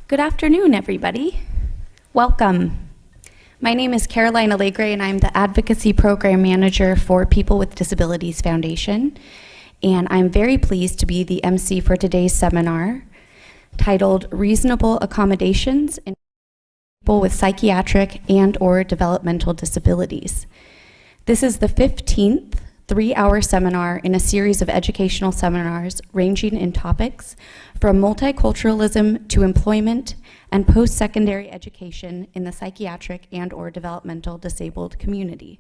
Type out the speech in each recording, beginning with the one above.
Good afternoon, everybody. Welcome. My name is Caroline Allegre, and I'm the Advocacy Program Manager for People with Disabilities Foundation. And I'm very pleased to be the MC for today's seminar titled Reasonable Accommodations in People with Psychiatric and/or Developmental Disabilities. This is the 15th 3-hour seminar in a series of educational seminars ranging in topics from multiculturalism to employment and post-secondary education in the psychiatric and/or developmental disabled community.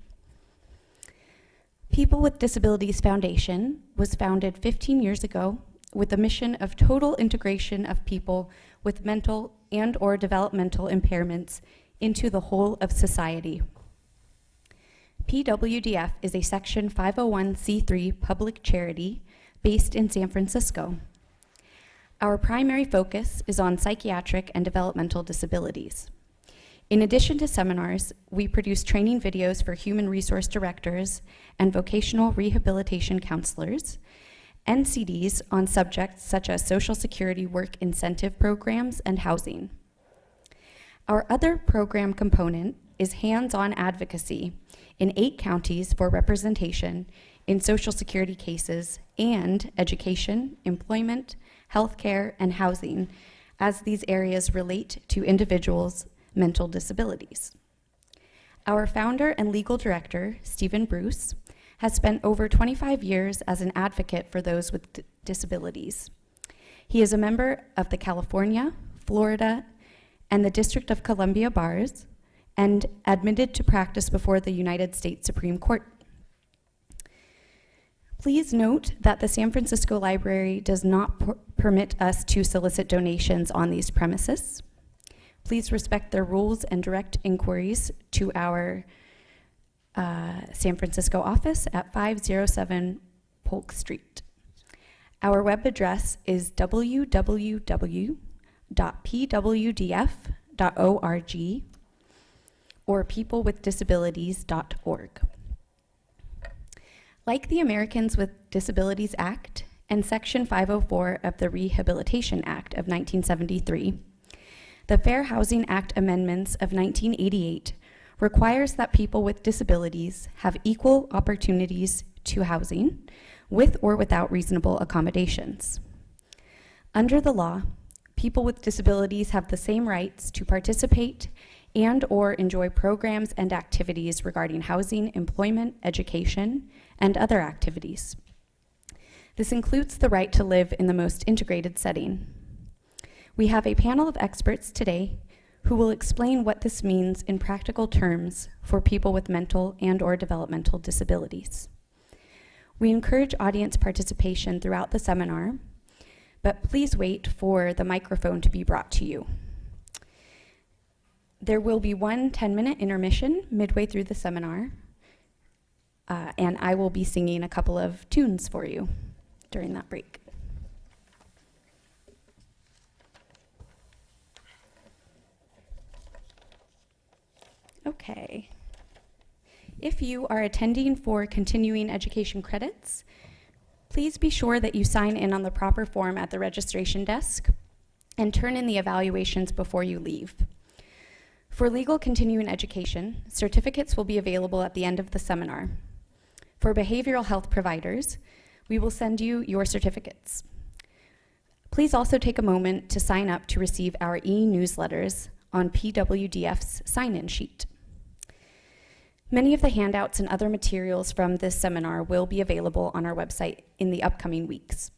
People with Disabilities Foundation was founded 15 years ago with the mission of total integration of people with mental and/or developmental impairments into the whole of society. PWDF is a Section 501c3 public charity based in San Francisco. Our primary focus is on psychiatric and developmental disabilities. In addition to seminars, we produce training videos for human resource directors and vocational rehabilitation counselors, and CDs on subjects such as Social Security work incentive programs and housing. Our other program component is hands-on advocacy in 8 counties for representation in Social Security cases and education, employment, healthcare, and housing as these areas relate to individuals' mental disabilities. Our founder and legal director, Stephen Bruce, has spent over 25 years as an advocate for those with disabilities. He is a member of the California, Florida, and the District of Columbia bars, and admitted to practice before the United States Supreme Court. Please note that the San Francisco Library does not permit us to solicit donations on these premises. Please respect their rules and direct inquiries to our San Francisco office at 507 Polk Street. Our web address is www.pwdf.org or peoplewithdisabilities.org. Like the Americans with Disabilities Act and Section 504 of the Rehabilitation Act of 1973, the Fair Housing Act amendments of 1988 requires that people with disabilities have equal opportunities to housing with or without reasonable accommodations. Under the law, people with disabilities have the same rights to participate and/or enjoy programs and activities regarding housing, employment, education, and other activities. This includes the right to live in the most integrated setting. We have a panel of experts today who will explain what this means in practical terms for people with mental and/or developmental disabilities. We encourage audience participation throughout the seminar, but please wait for the microphone to be brought to you. There will be one 10-minute intermission midway through the seminar, and I will be singing a couple of tunes for you during that break. Okay. If you are attending for continuing education credits, please be sure that you sign in on the proper form at the registration desk and turn in the evaluations before you leave. For legal continuing education, certificates will be available at the end of the seminar. For behavioral health providers, we will send you your certificates. Please also take a moment to sign up to receive our e-newsletters on PWDF's sign-in sheet. Many of the handouts and other materials from this seminar will be available on our website in the upcoming weeks.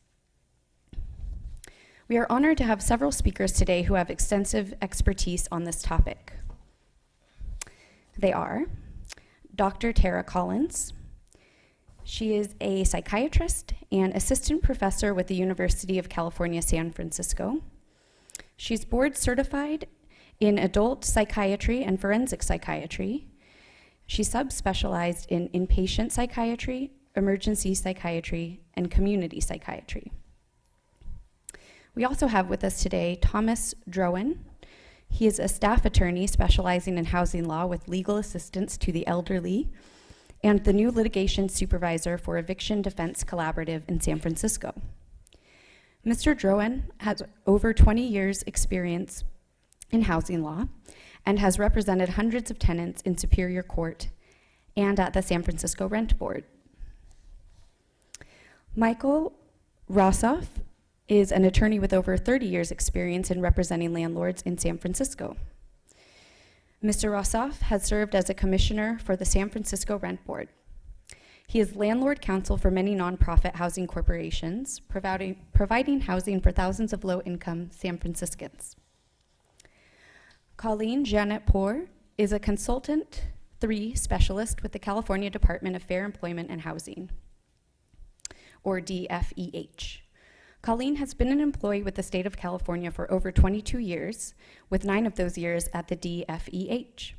We are honored to have several speakers today who have extensive expertise on this topic. They are Dr. Tara Collins. She is a psychiatrist and assistant professor with the University of California, San Francisco. She's board certified in adult psychiatry and forensic psychiatry. She subspecialized in inpatient psychiatry, emergency psychiatry, and community psychiatry. We also have with us today Thomas Drowan. He is a staff attorney specializing in housing law with legal assistance to the elderly and the new litigation supervisor for Eviction Defense Collaborative in San Francisco. Mr. Drowan has over 20 years experience in housing law and has represented hundreds of tenants in Superior Court and at the San Francisco Rent Board. Michael Rossoff is an attorney with over 30 years' experience in representing landlords in San Francisco. Mr. Rossoff has served as a commissioner for the San Francisco Rent Board. He is landlord counsel for many nonprofit housing corporations, providing housing for thousands of low-income San Franciscans. Colleen Janet Poor is a consultant 3 specialist with the California Department of Fair Employment and Housing, or DFEH. Colleen has been an employee with the state of California for over 22 years, with 9 of those years at the DFEH.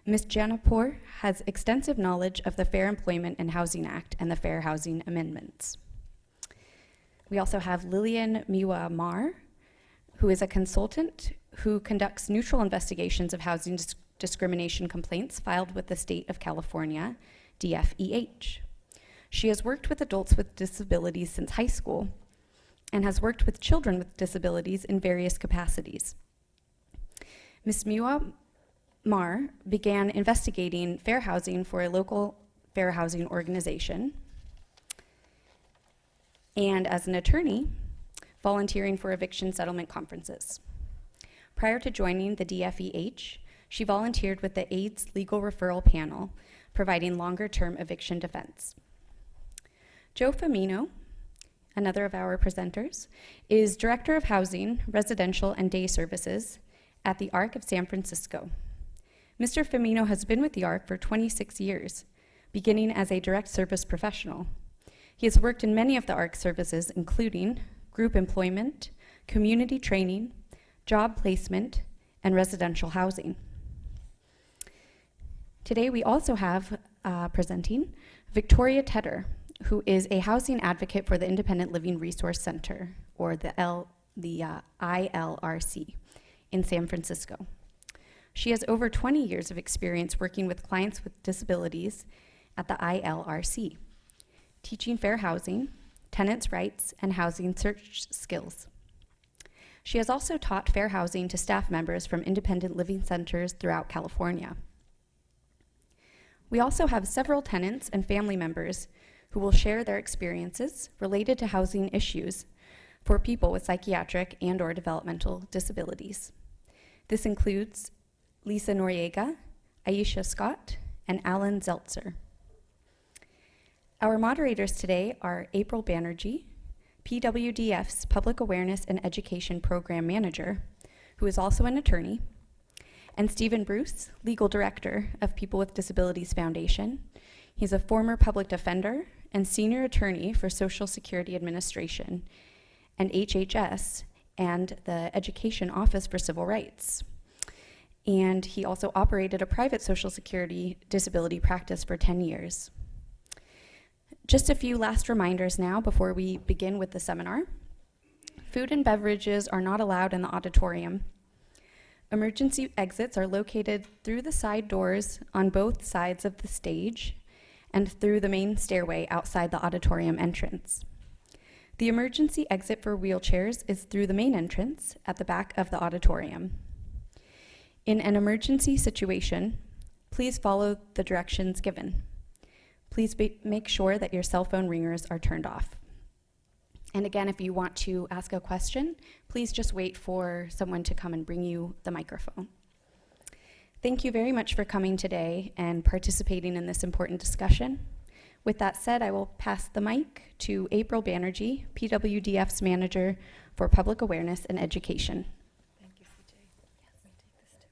Ms. Janapur has extensive knowledge of the Fair Employment and Housing Act and the Fair Housing Amendments. We also have Lillian Miwa Mar, who is a consultant who conducts neutral investigations of housing discrimination complaints filed with the state of California, DFEH. She has worked with adults with disabilities since high school and has worked with children with disabilities in various capacities. Ms. Miwa Mar began investigating fair housing for a local fair housing organization, and as an attorney, volunteering for eviction settlement conferences. Prior to joining the DFEH, she volunteered with the AIDS Legal Referral Panel, providing longer-term eviction defense. Joe Femino, another of our presenters, is Director of Housing, Residential, and Day Services at the ARC of San Francisco. Mr. Femino has been with the ARC for 26 years, beginning as a direct service professional. He has worked in many of the ARC services, including group employment, community training, job placement, and residential housing. Today we also have presenting Victoria Tedder, who is a housing advocate for the Independent Living Resource Center, or the ILRC, in San Francisco. She has over 20 years of experience working with clients with disabilities at the ILRC, teaching fair housing, tenants' rights, and housing search skills. She has also taught fair housing to staff members from independent living centers throughout California. We also have several tenants and family members who will share their experiences related to housing issues for people with psychiatric and/or developmental disabilities. This includes Lisa Noriega, Aisha Scott, and Alan Zeltzer. Our moderators today are April Banerjee, PWDF's Public Awareness and Education Program Manager, who is also an attorney, and Stephen Bruce, Legal Director of People with Disabilities Foundation. He's a former public defender and senior attorney for Social Security Administration and HHS and the Education Office for Civil Rights. And he also operated a private Social Security disability practice for 10 years. Just a few last reminders now before we begin with the seminar. Food and beverages are not allowed in the auditorium. Emergency exits are located through the side doors on both sides of the stage and through the main stairway outside the auditorium entrance. The emergency exit for wheelchairs is through the main entrance at the back of the auditorium. In an emergency situation, please follow the directions given. Please make sure that your cell phone ringers are turned off. And again, if you want to ask a question, please just wait for someone to come and bring you the microphone. Thank you very much for coming today and participating in this important discussion. With that said, I will pass the mic to April Banerjee, PWDF's Manager for Public Awareness and Education. Thank you, CJ. Yes, let me take this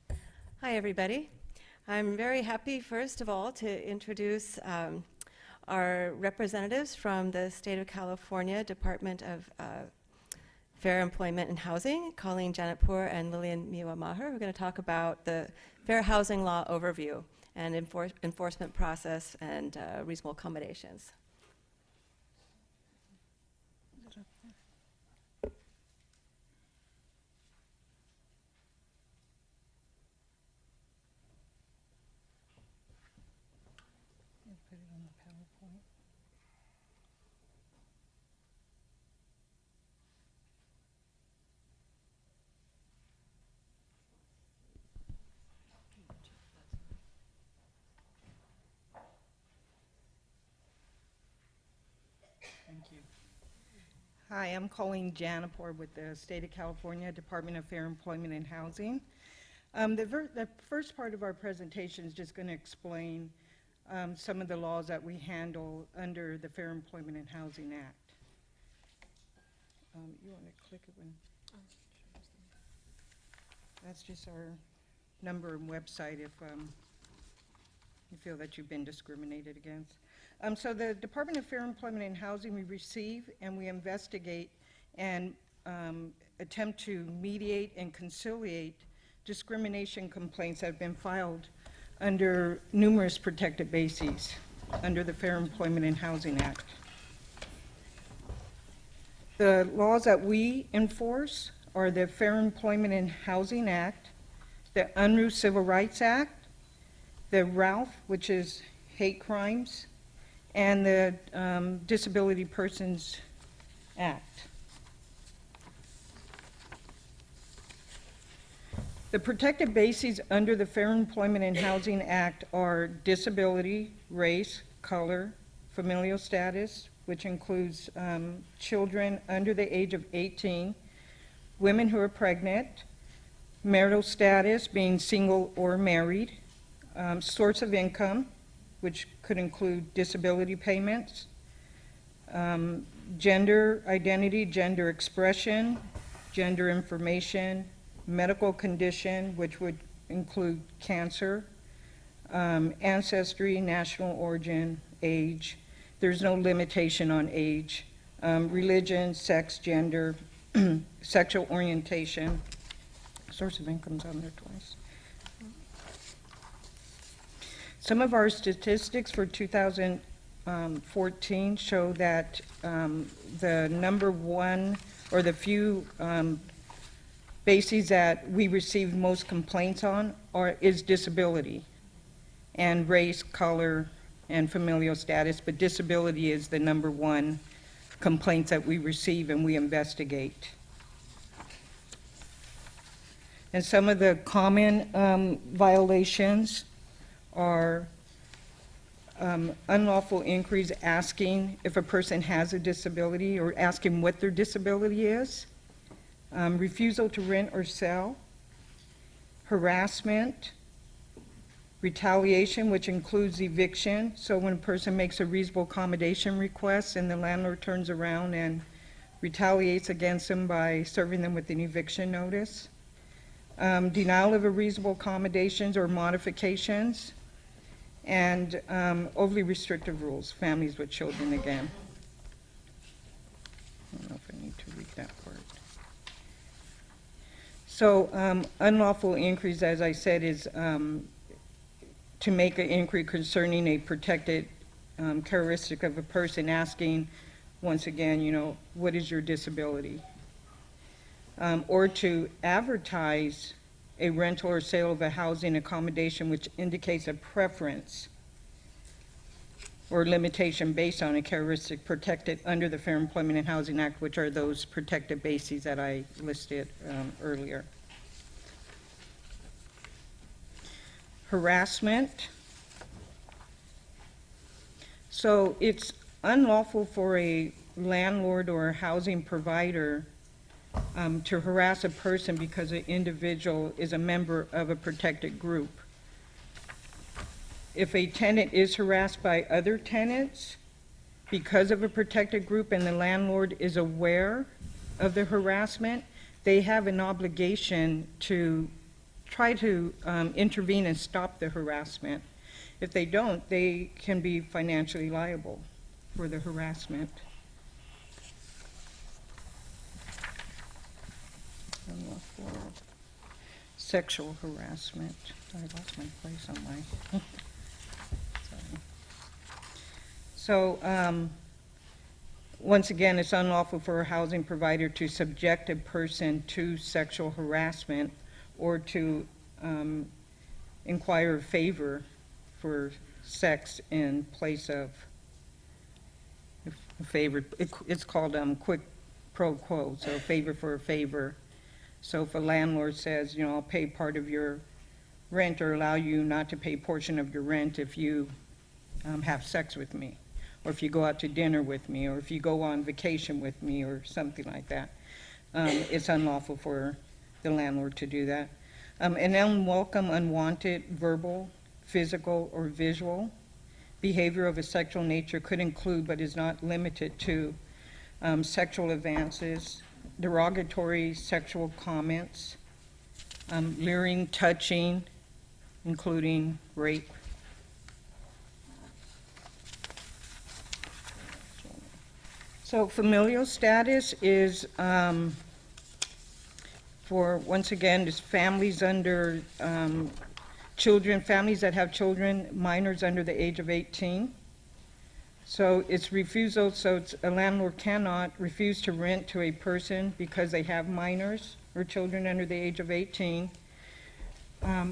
too. Hi, everybody. I'm very happy, first of all, to introduce our representatives from the State of California Department of Fair Employment and Housing, Colleen Janatpur and Lillian Miwa Maher, who are going to talk about the Fair Housing Law overview and enforcement process and reasonable accommodations. Put it on the PowerPoint. you. Hi, I'm Colleen Janapor with the State of California Department of Fair Employment and Housing. The first part of our presentation is just going to explain some of the laws that we handle under the Fair Employment and Housing Act. You want to click it when? That's just our number and website if you feel that you've been discriminated against. So the Department of Fair Employment and Housing, we receive and we investigate and attempt to mediate and conciliate discrimination complaints that have been filed under numerous protected bases under the Fair Employment and Housing Act. The laws that we enforce are the Fair Employment and Housing Act, the Unruh Civil Rights Act, the RALPH, which is hate crimes, and the Disability Persons Act. The protected bases under the Fair Employment and Housing Act are disability, race, color, familial status, which includes children under the age of 18, women who are pregnant, marital status, being single or married, source of income, which could include disability payments, gender identity, gender expression, gender information, medical condition, which would include cancer, ancestry, national origin, age. There's no limitation on age, religion, sex, gender, sexual orientation. Source of income's on there twice. Some of our statistics for 2014 show that the number one, or the few bases that we receive most complaints on is disability and race, color, and familial status, but disability is the number one complaints that we receive and we investigate. And some of the common violations are unlawful inquiries asking if a person has a disability or asking what their disability is, refusal to rent or sell, harassment, retaliation, which includes eviction. So when a person makes a reasonable accommodation request and the landlord turns around and retaliates against them by serving them with an eviction notice, denial of a reasonable accommodations or modifications, and overly restrictive rules, families with children again. I don't know if I need to read that part. So unlawful inquiries, as I said, is to make an inquiry concerning a protected characteristic of a person, asking, once again, you know, what is your disability? Or to advertise a rental or sale of a housing accommodation which indicates a preference or limitation based on a characteristic protected under the Fair Employment and Housing Act, which are those protected bases that I listed earlier. Harassment. So it's unlawful for a landlord or a housing provider to harass a person because an individual is a member of a protected group. If a tenant is harassed by other tenants because of a protected group and the landlord is aware of the harassment, they have an obligation to try to intervene and stop the harassment. If they don't, they can be financially liable for the harassment. For sexual harassment. I lost my place on my. Sorry. So, once again, it's unlawful for a housing provider to subject a person to sexual harassment or to inquire a favor for sex in place of a favor. It's called quid pro quo, so a favor for a favor. So if a landlord says, you know, I'll pay part of your rent or allow you not to pay a portion of your rent if you have sex with me, or if you go out to dinner with me, or if you go on vacation with me, or something like that. It's unlawful for the landlord to do that. An unwelcome, unwanted, verbal, physical, or visual behavior of a sexual nature could include, but is not limited to, sexual advances, derogatory sexual comments, leering, touching, including rape. So familial status is for, once again, just families under children, families that have children, minors under the age of 18. So it's refusal, so it's, a landlord cannot refuse to rent to a person because they have minors or children under the age of 18.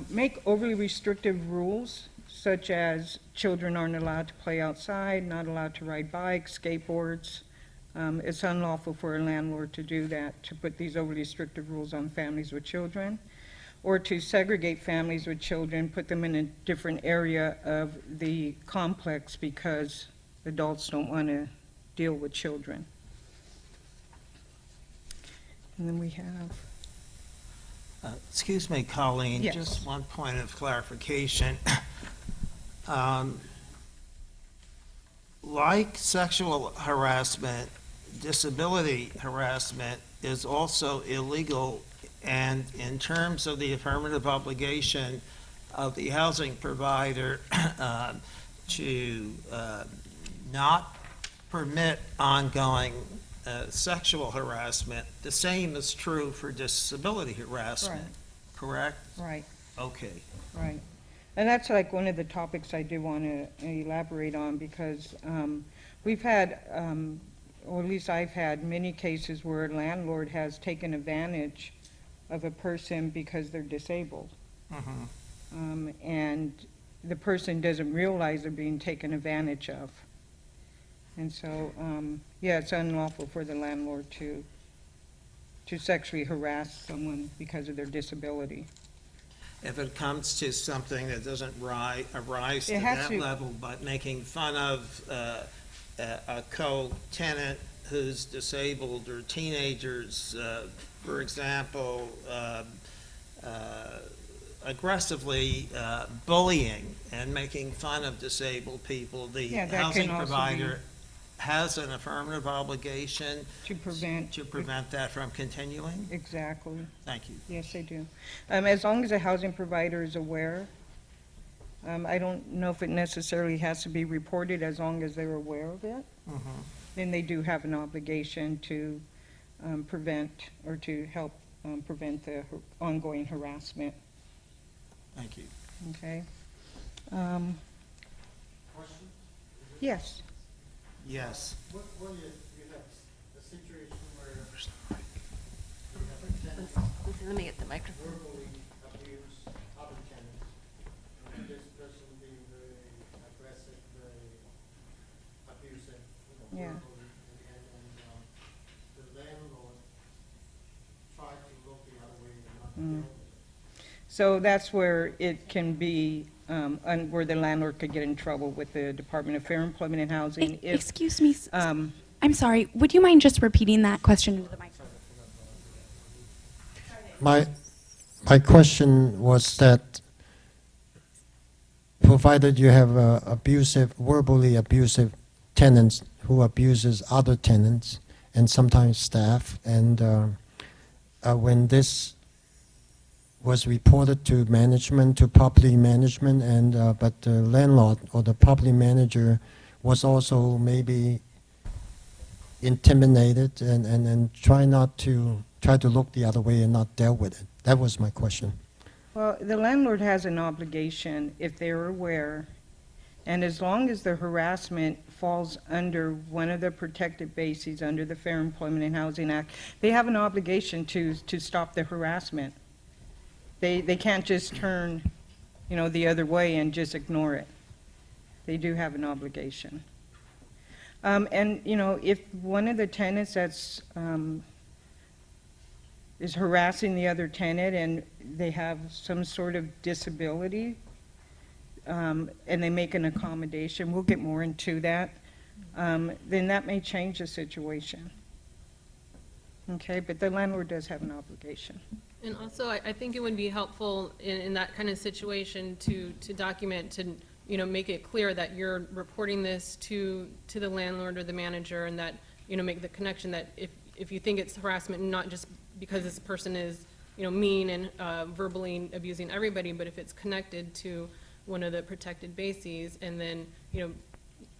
Make overly restrictive rules, such as children aren't allowed to play outside, not allowed to ride bikes, skateboards. It's unlawful for a landlord to do that, to put these overly restrictive rules on families with children, or to segregate families with children, put them in a different area of the complex because adults don't want to deal with children. And then we have, Excuse me, Colleen, Yes. just one point of clarification. Like sexual harassment, disability harassment is also illegal, and in terms of the affirmative obligation of the housing provider to not permit ongoing sexual harassment, the same is true for disability harassment, correct? right, Okay. right. And that's like one of the topics I do want to elaborate on, because we've had, or at least I've had, many cases where a landlord has taken advantage of a person because they're disabled. And the person doesn't realize they're being taken advantage of. And so, yeah, it's unlawful for the landlord to sexually harass someone because of their disability. If it comes to something that doesn't arise to It has that to- level, but making fun of a co-tenant who's disabled, or teenagers, for example, aggressively bullying and making fun of disabled people, the Yeah, that can housing also provider has an affirmative obligation To prevent. to prevent that from continuing? Exactly. Thank you. Yes, they do. As long as the housing provider is aware. I don't know if it necessarily has to be reported, as long as they're aware of it. Then they do have an obligation to prevent, or to help prevent the ongoing harassment, Thank you. okay? Question? Yes. Yes. What you have a situation where you have a tenant Let me get the microphone. verbally abuse other tenants, and this person being very aggressive, very abusive, Yeah. verbally, and the landlord tried to look the other way and not deal with it. So that's where it can be, where the landlord could get in trouble with the Department of Fair Employment and Housing if, Excuse me, um, I'm sorry, would you mind just repeating that question into the microphone? My question was that, provided you have verbally abusive tenants who abuses other tenants and sometimes staff, and when this was reported to management, to property management, and but the landlord or the property manager was also maybe intimidated and try to look the other way and not deal with it. That was my question. well, the landlord has an obligation, if they're aware, and as long as the harassment falls under one of the protected bases under the Fair Employment and Housing Act, they have an obligation to stop the harassment. They can't just turn, the other way and just ignore it. They do have an obligation. And, if one of the tenants that's, is harassing the other tenant and they have some sort of disability, and they make an accommodation, we'll get more into that. then that may change the situation. Okay, but the landlord does have an obligation. And also, I think it would be helpful in that kind of situation to document, to, make it clear that you're reporting this to the landlord or the manager, and that, make the connection that if you think it's harassment, not just because this person is, mean and verbally abusing everybody, but if it's connected to one of the protected bases, and then,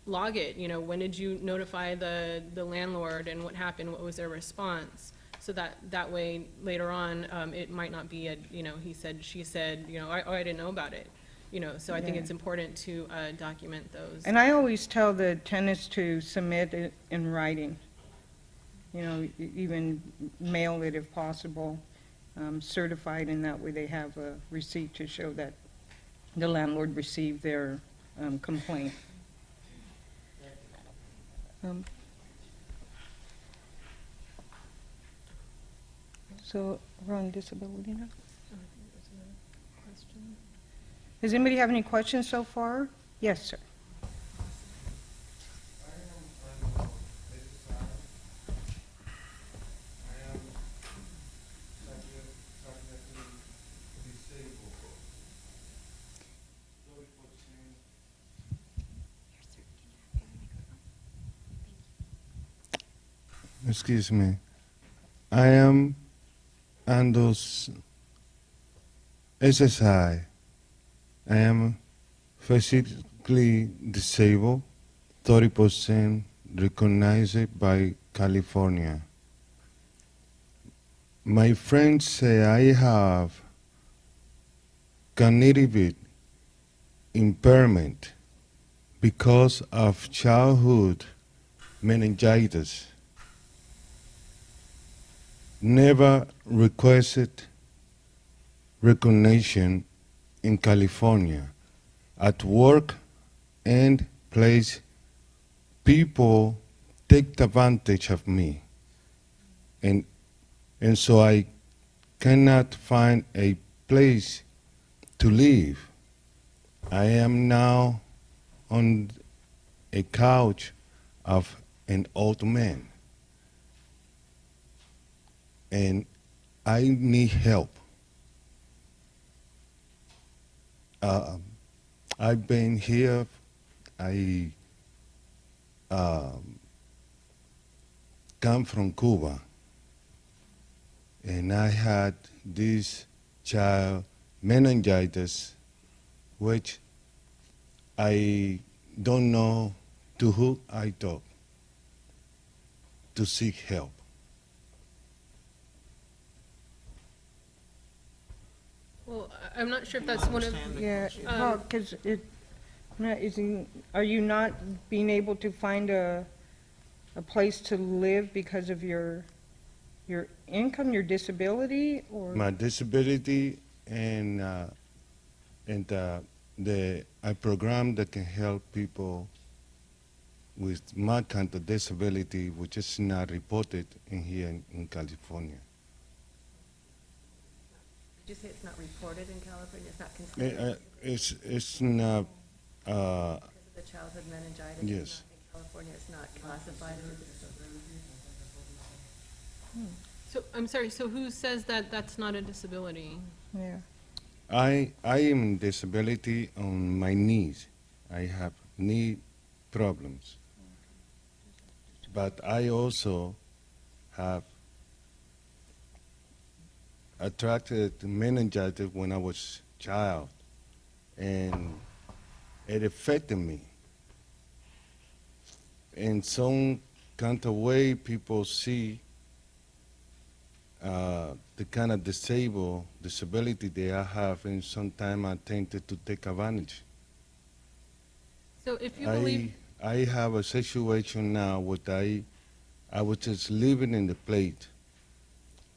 log it, when did you notify the landlord, and what happened, what was their response? So that way, later on, it might not be a, he said, she said, I didn't know about it. So I think Yeah. it's important to document those. And I always tell the tenants to submit it in writing. Even mail it if possible, certified, and that way they have a receipt to show that the landlord received their complaint. So we're on disability now? Does anybody have any questions so far? Yes, sir. Excuse me. I am under SSI. I am physically disabled, 30% recognized by California. My friends say I have cognitive impairment because of childhood meningitis. Never requested recognition in California. At work and place, people take advantage of me. And so I cannot find a place to live. I am now on a couch of an old man. And I need help. I've been here, I come from Cuba, and I had this child meningitis, which I don't know to who I talk to seek help. Well, I'm not sure if that's one of, Understand the Yeah, question. because are you not being able to find a place to live because of your income, your disability, or? My disability and a program that can help people with my kind of disability, which is not reported here in California. Did you say it's not reported in California? It's not considered? It's not. Because of the childhood meningitis? Yes. In California, it's not classified as a disability? so, I'm sorry, so who says that that's not a disability? Yeah. I am in disability on my knees. I have knee problems. But I also have attracted meningitis when I was child, and it affected me. In some kind of way, people see the kind of disability they have, and sometimes I tempted to take advantage. So if you believe, I have a situation now where I was just living in the plate,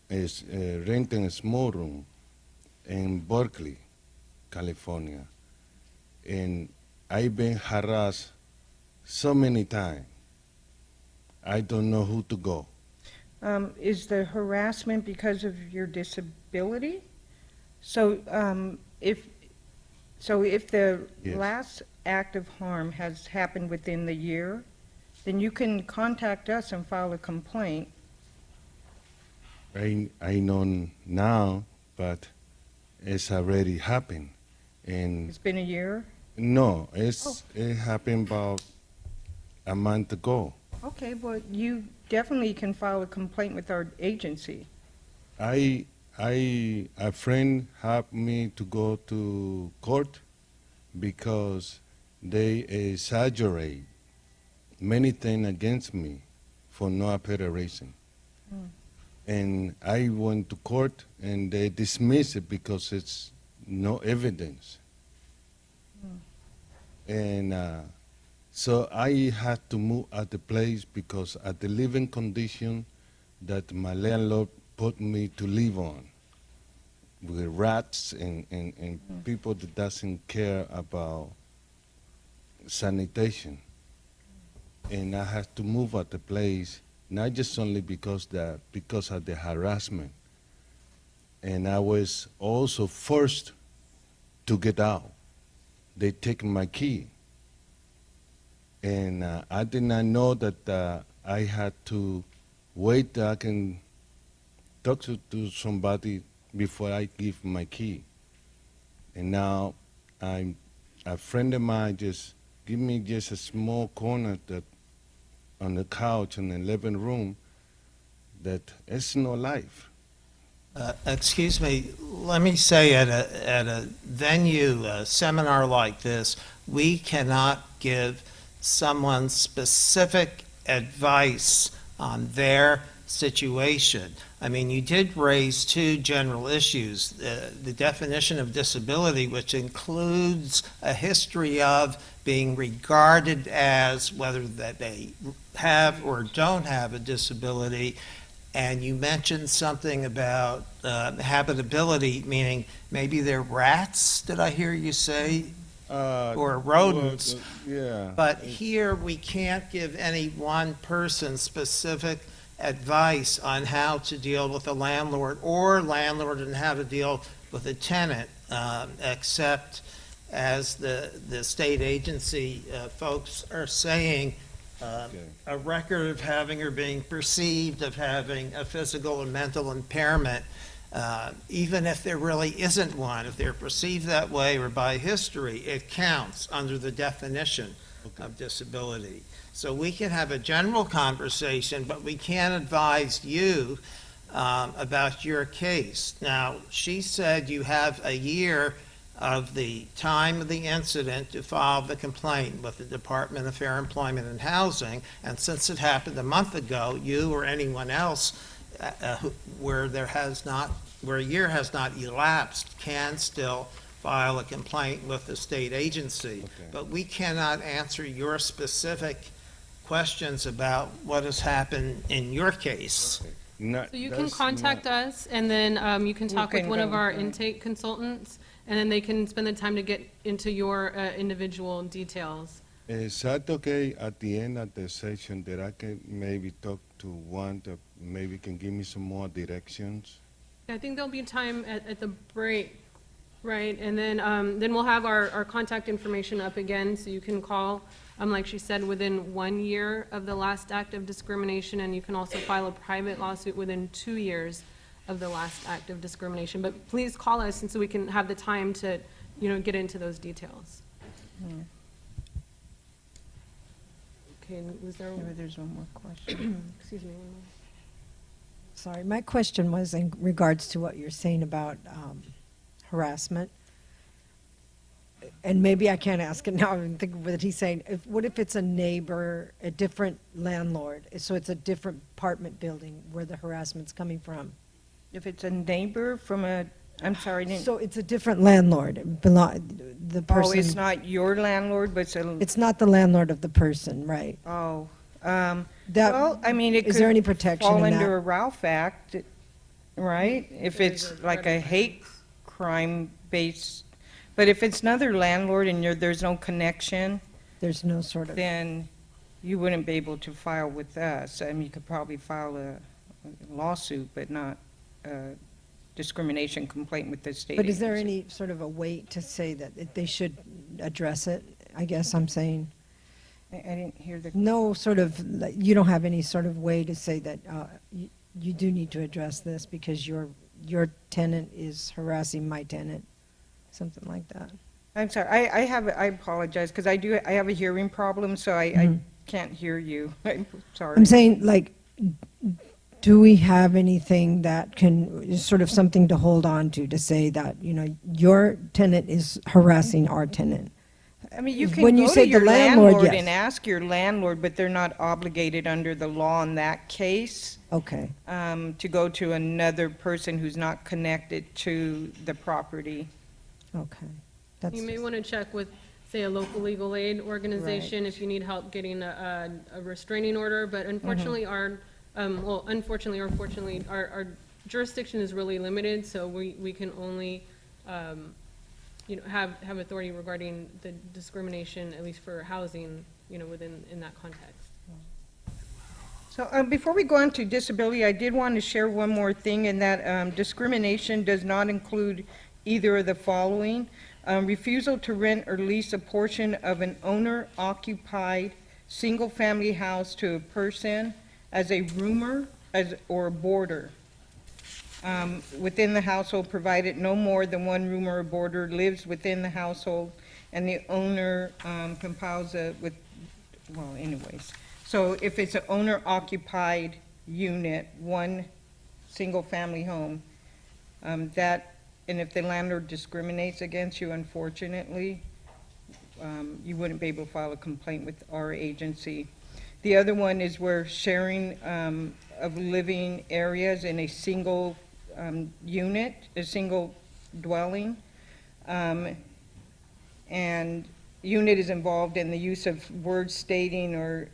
is renting a small room in Berkeley, California, and I've been harassed so many times. I don't know who to go. Is the harassment because of your disability? So if the Yes. last act of harm has happened within the year, then you can contact us and file a complaint. I know now, but it's already happened. And It's been a year? no, it happened about a month ago. Okay, well, you definitely can file a complaint with our agency. A friend helped me to go to court because they exaggerate many things against me for no apparent reason. And I went to court and they dismissed it because it's no evidence. And so I had to move at the place because at the living condition that my landlord put me to live on, with rats and people that doesn't care about sanitation. And I had to move at the place, not just only because of the harassment. And I was also forced to get out. They take my key. And I did not know that I had to wait till I can talk to somebody before I give my key. And now a friend of mine just give me just a small corner that on the couch in the living room that it's no life. Excuse me, let me say at a venue, a seminar like this, we cannot give someone specific advice on their situation. I mean, you did raise two general issues, the definition of disability, which includes a history of being regarded as whether that they have or don't have a disability, and you mentioned something about habitability, meaning maybe they're rats, did I hear you say? Or rodents. Yeah. But here, we can't give any one person specific advice on how to deal with a landlord and how to deal with a tenant, except as the state agency folks are saying, a record of having or being perceived of having a physical or mental impairment, even if there really isn't one, if they're perceived that way or by history, it counts under the definition of disability. So we can have a general conversation, but we can't advise you about your case. Now, she said you have a year of the time of the incident to file the complaint with the Department of Fair Employment and Housing, and since it happened a month ago, you or anyone else where a year has not elapsed can still file a complaint with the state agency. Okay. But we cannot answer your specific questions about what has happened in your case. So you can contact us, and then you can talk with can one of go our with that. intake consultants, and then they can spend the time to get into your individual details. Is that okay at the end of the session that I can maybe talk to one that maybe can give me some more directions? I think there'll be time at the break, right? And then we'll have our contact information up again, so you can call, like she said, within 1 year of the last act of discrimination, and you can also file a private lawsuit within 2 years of the last act of discrimination. But please call us, and so we can have the time to, get into those details. Okay, was there, Maybe there's one more question. excuse me. one more. Sorry, my question was in regards to what you're saying about harassment. And maybe I can't ask it now, I'm thinking what he's saying. What if it's a neighbor, a different landlord? So it's a different apartment building where the harassment's coming from? If it's a neighbor from I'm sorry, So it's a different landlord, the person. oh, it's not your landlord, but It's not the landlord of the person, right? oh. That- Well, I mean, it is there any could protection fall in under that? a Ralph Act, right? If it's like a hate crime based, but if it's another landlord and there's no connection, There's no sort of, then you wouldn't be able to file with us. I mean, you could probably file a lawsuit, but not a discrimination complaint with the state but is there agency. any sort of a weight to say that they should address it? I guess I'm saying, I didn't hear the, No sort of, like, you don't have any sort of way to say that you do need to address this because your tenant is harassing my tenant, something like that. I'm sorry, I apologize, because I have a hearing problem, so I Mhm. can't hear you. I'm sorry. I'm saying, like, do we have anything that can, sort of something to hold on to say that, your tenant is harassing our tenant? I mean, you When can you go to say the your landlord, landlord yes. and ask your landlord, but they're not obligated under the law in that case Okay, to go to another person who's not connected to the property. okay. That's You may just- want to check with, say, a local legal aid organization if you need help getting a restraining order, but unfortunately unfortunately or fortunately, our jurisdiction is really limited, so we can only, have authority regarding the discrimination, at least for housing, in that context. So before we go on to disability, I did want to share one more thing, in that discrimination does not include either of the following. Refusal to rent or lease a portion of an owner-occupied single-family house to a person as a roomer or a boarder within the household, provided no more than one roomer or boarder lives within the household and the owner compiles well, anyways. So if it's an owner-occupied unit, one single-family home, and if the landlord discriminates against you, unfortunately, you wouldn't be able to file a complaint with our agency. The other one is where sharing of living areas in a single unit, a single dwelling, and unit is involved in the use of words stating or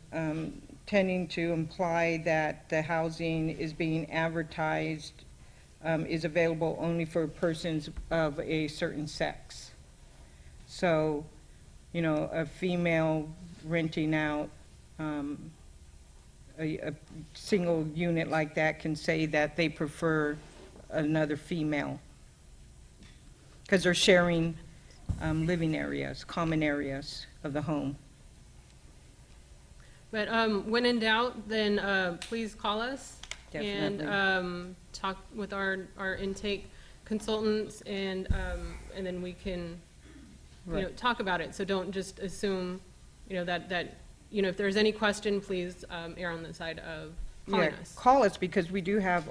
tending to imply that the housing is being advertised is available only for persons of a certain sex. So, a female renting out a single unit like that can say that they prefer another female, because they're sharing living areas, common areas of the home. But when in doubt, then please call us Definitely. and talk with our intake consultants, and then we can, Right. talk about it. So don't just assume, that if there's any question, please err on the side of calling Yeah, us. call us, because we do have,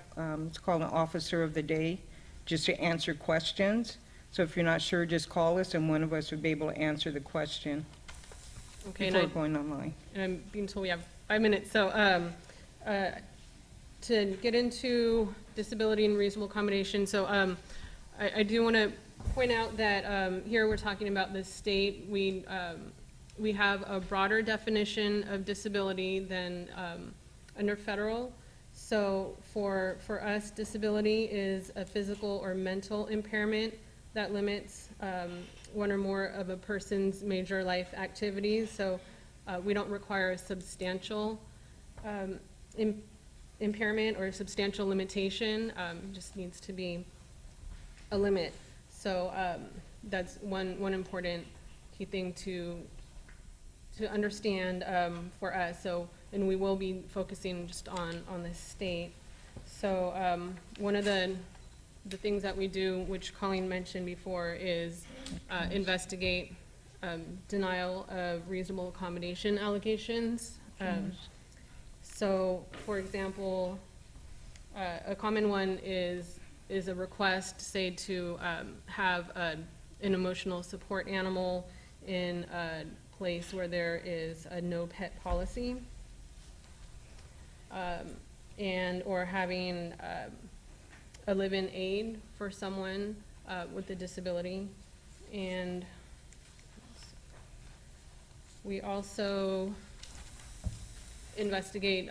it's called an officer of the day, just to answer questions. So if you're not sure, just call us, and one of us would be able to answer the question Okay, before going online. and I'm being told we have 5 minutes, so to get into disability and reasonable accommodation, so I do want to point out that here we're talking about the state. We have a broader definition of disability than under federal. So for us, disability is a physical or mental impairment that limits one or more of a person's major life activities. So we don't require a substantial impairment or substantial limitation. Just needs to be a limit. So that's one important key thing to understand for us. So, and we will be focusing just on the state. So one of the things that we do, which Colleen mentioned before, is investigate denial of reasonable accommodation allegations. So, for example, a common one is a request, say, to have an emotional support animal in a place where there is a no pet policy, or having a live-in aid for someone with a disability. And we also investigate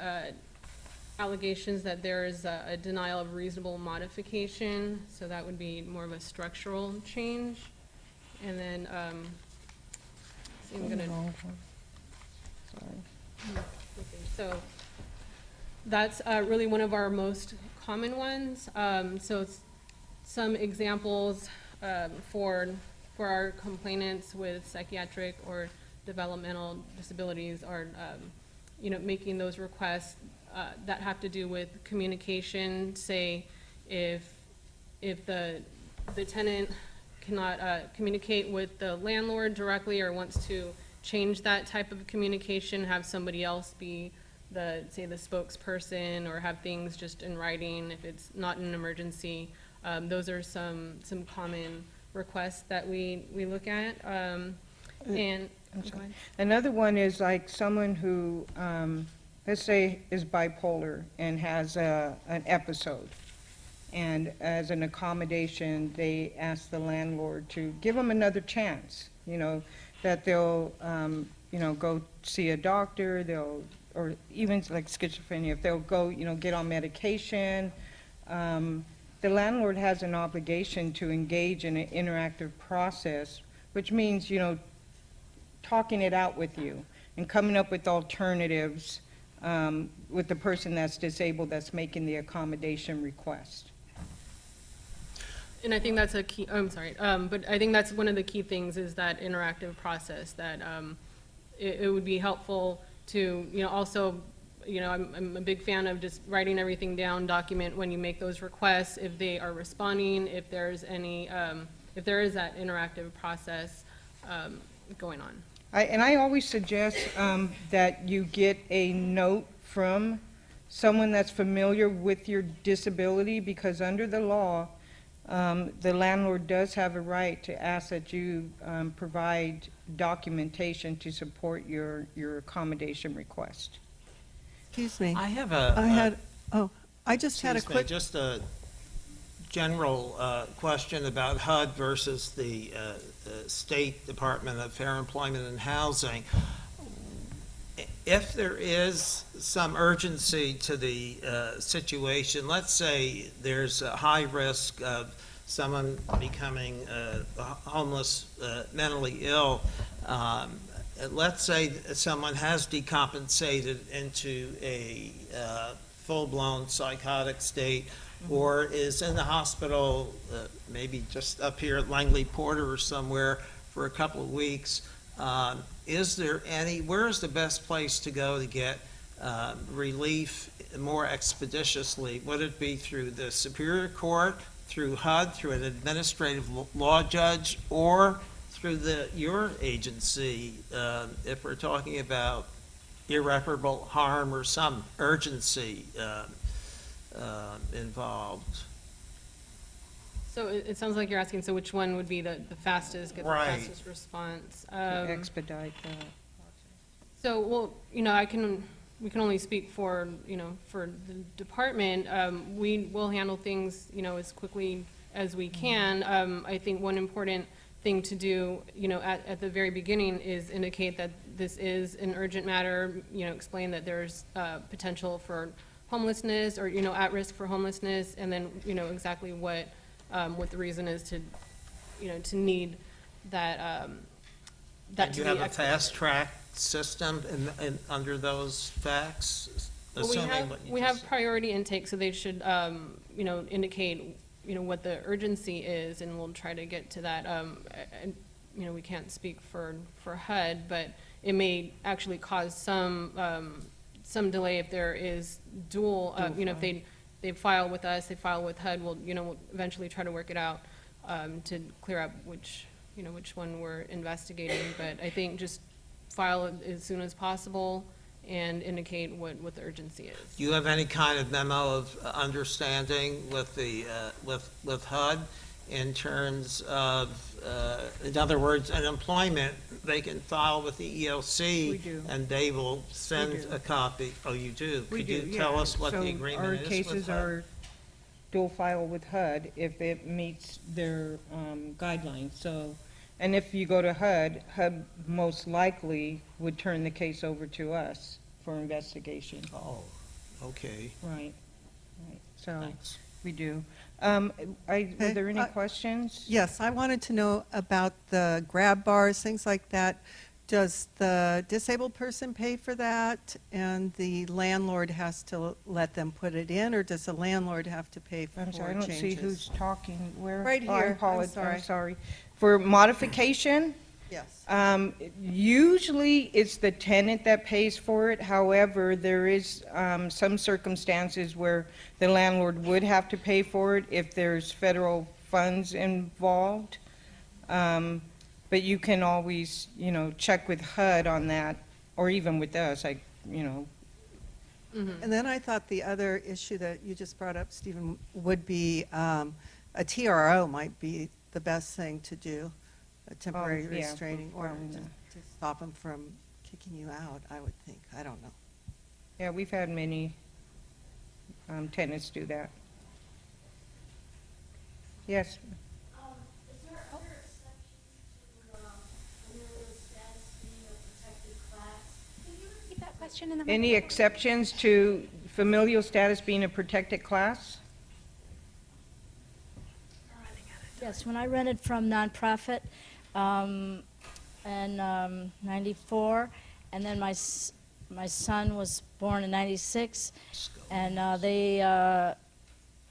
allegations that there is a denial of reasonable modification, so that would be more of a structural change. And then, see, I'm gonna, okay, so that's really one of our most common ones. So it's some examples for our complainants with psychiatric or developmental disabilities are, you know, making those requests that have to do with communication. Say, if the tenant cannot communicate with the landlord directly or wants to change that type of communication, have somebody else be say the spokesperson, or have things just in writing if it's not an emergency. Those are some common requests that we look at. And go ahead. Another one is like someone who, let's say, is bipolar and has an episode. And as an accommodation, they ask the landlord to give them another chance, you know, that they'll, you know, go see a doctor, or even like schizophrenia, if they'll go, you know, get on medication. The landlord has an obligation to engage in an interactive process, which means, you know, talking it out with you and coming up with alternatives with the person that's disabled that's making the accommodation request. And I think that's a key, I'm sorry, but I think that's one of the key things, is that interactive process, that it would be helpful to, you know, also, you know, I'm a big fan of just writing everything down, document when you make those requests, if they are responding, if there's any, if there is that interactive process going on. I always suggest that you get a note from someone that's familiar with your disability, because under the law, the landlord does have a right to ask that you provide documentation to support your accommodation request. Excuse me. I have I just had a excuse me, quick, just a general question about HUD versus the State Department of Fair Employment and Housing. If there is some urgency to the situation, let's say there's a high risk of someone becoming homeless, mentally ill, let's say someone has decompensated into a full-blown psychotic state, or is in the hospital, maybe just up here at Langley Porter or somewhere for a couple of weeks. Is there where is the best place to go to get relief more expeditiously? Would it be through the Superior Court, through HUD, through an administrative law judge, or through your agency, if we're talking about irreparable harm or some urgency involved? So it sounds like you're asking, so which one would be the fastest, get the Right. fastest response? To expedite that. So, well, you know, we can only speak for, you know, for the department. We will handle things, you know, as quickly as we can. I think one important thing to do, you know, at the very beginning is indicate that this is an urgent matter, you know, explain that there's potential for homelessness, or, you know, at risk for homelessness, and then, you know, exactly what the reason is to, you know, to need that, that Do to you be have a expedited. fast-track system under those facts? Well, Assuming what you we just have said? priority intake, so they should, you know, indicate, you know, what the urgency is, and we'll try to get to that. And, you know, we can't speak for HUD, but it may actually cause some delay if there is dual, you know, if they file with us, they file with HUD, we'll eventually try to work it out to clear up which one we're investigating. But I think just file it as soon as possible and indicate what the urgency is. Do you have any kind of memo of understanding with the, with HUD in terms of, in other words, an employment, they can file with the EOC? We do. And they will send We do. a copy? Oh, you do? We Could do, you tell yeah. us what So the agreement our is with cases HUD? are dual file with HUD if it meets their guidelines. So, and if you go to HUD, HUD most likely would turn the case over to us for investigation. Oh, okay, Right, right. So thanks. we do. Were there any Okay, questions? yes, I wanted to know about the grab bars, things like that. Does the disabled person pay for that, and the landlord has to let them put it in, or does the landlord have to pay for I'm changes? sorry, I don't see who's talking. Where? Right Oh, I here. I'm apologize. sorry. I'm sorry. For modification, Yes. Usually, it's the tenant that pays for it. However, there is some circumstances where the landlord would have to pay for it if there's federal funds involved. But you can always, check with HUD on that, or even with us, And then I thought the other issue that you just brought up, Stephen, would be a TRO might be the best thing to do, a temporary yeah, restraining order probably to not. stop them from kicking you out, I would think. I don't know. Yeah, we've had many tenants do that. Yes, Is there other exceptions to familial status being a protected class? Can you repeat that question in the any exceptions to familial status being a protected class? Yes, when I rented from nonprofit in '94, and then my son was born in '96, and they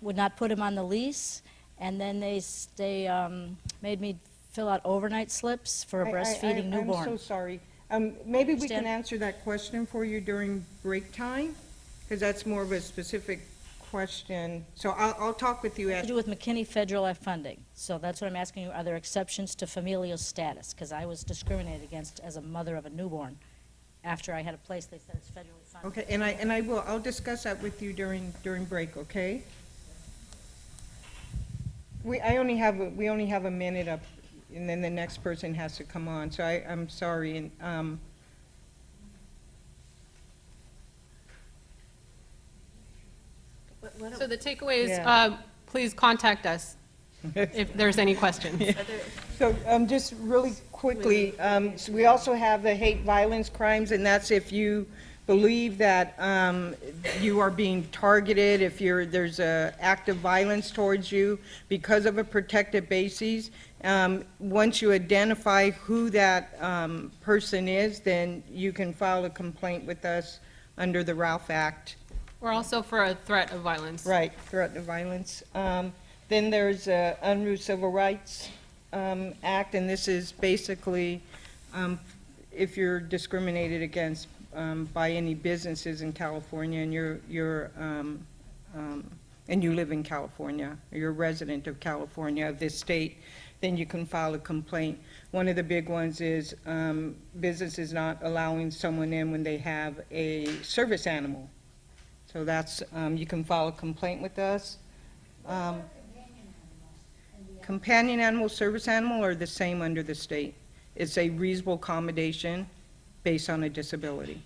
would not put him on the lease, and then they made me fill out overnight slips for a breastfeeding newborn. I'm so sorry. Maybe we can Understand? answer that question for you during break time, because that's more of a specific question. So I'll talk with you To at, do with McKinney Federal Life funding. So that's what I'm asking you, are there exceptions to familial status? Because I was discriminated against as a mother of a newborn. After I had a place, they said it's federally funded. okay, and I'll discuss that with you during break, okay? We only have a minute up, and then the next person has to come on, so I'm sorry, and, So the takeaway is, Yeah. please contact us if there's any questions. So, just really quickly, so we also have the hate violence crimes, and that's if you believe that you are being targeted, if there's a act of violence towards you because of a protected basis. Once you identify who that person is, then you can file a complaint with us under the Ralph Act. We're also for a threat of violence. Right, threat to violence. Then there's Unruh Civil Rights Act, and this is basically if you're discriminated against by any businesses in California and and you live in California, or you're a resident of California, of this state, then you can file a complaint. One of the big ones is businesses not allowing someone in when they have a service animal. So that's, you can file a complaint with us. Companion animal, service animal are the same under the state. It's a reasonable accommodation based on a disability.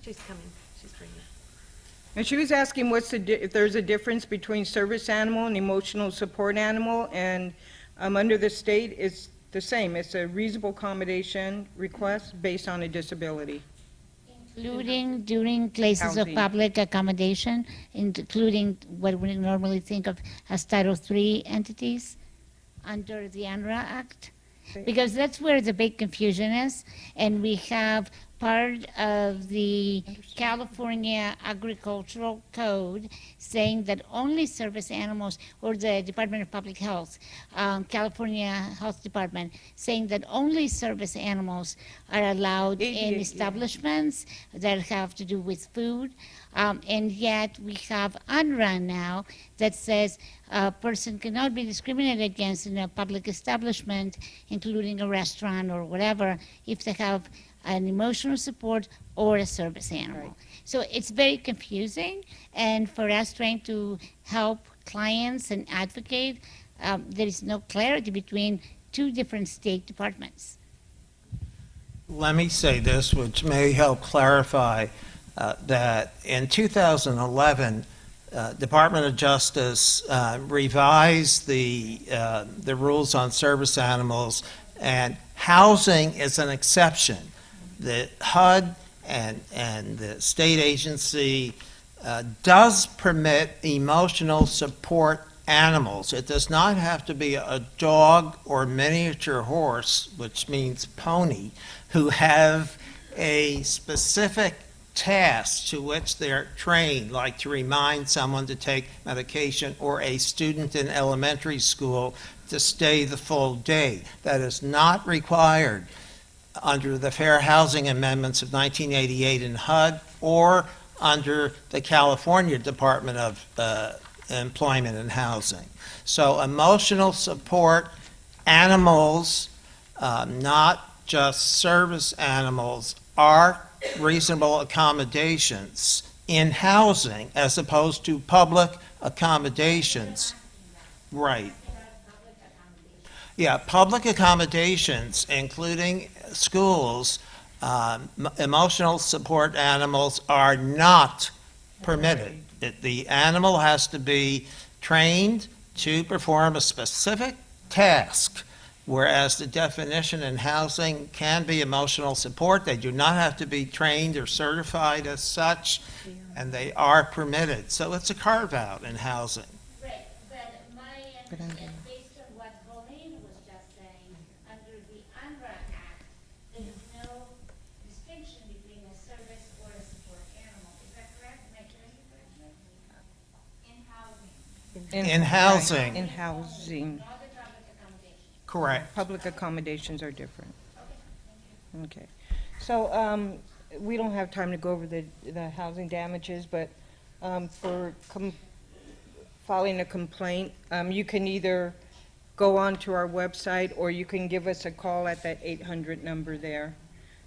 She's coming, she's bringing it. And she was asking if there's a difference between service animal and emotional support animal, and under the state, it's the same. It's a reasonable accommodation request based on a disability. Including during places of Housing. public accommodation, including what we normally think of as Title III entities under the ANRA Act? Because that's where the big confusion is, and we have part of the California Agricultural Code saying that only service animals, or the Department of Public Health, California Health Department, saying that only service animals are allowed in Yeah. establishments that have to do with food. And yet we have UNRWA now that says a person cannot be discriminated against in a public establishment, including a restaurant or whatever, if they have an emotional support or a service animal. Right. So it's very confusing, and for us trying to help clients and advocate, there is no clarity between two different state departments. Let me say this, which may help clarify that in 2011, Department of Justice revised the rules on service animals, and housing is an exception. The HUD and the state agency does permit emotional support animals. It does not have to be a dog or miniature horse, which means pony, who have a specific tasks to which they're trained, like to remind someone to take medication or a student in elementary school to stay the full day. That is not required under the Fair Housing Amendments of 1988 in HUD or under the California Department of Employment and Housing. So emotional support animals, not just service animals, are reasonable accommodations in housing as opposed to public accommodations. Right. Yeah, public accommodations, including schools, emotional support animals are not permitted. The animal has to be trained to perform a specific task, whereas the definition in housing can be emotional support. They do not have to be trained or certified as such, and they are permitted. So it's a carve-out in housing. Right, but my understanding, based on what Colleen was just saying, under the UNRRA Act, there is no distinction between a service or a support animal. Is that correct? Am I hearing you correctly? In housing. In housing. In housing. No other public accommodations. Correct. Public accommodations are different. Okay. So, we don't have time to go over the housing damages, but, for filing a complaint, you can either go on to our website or you can give us a call at that 800 number there.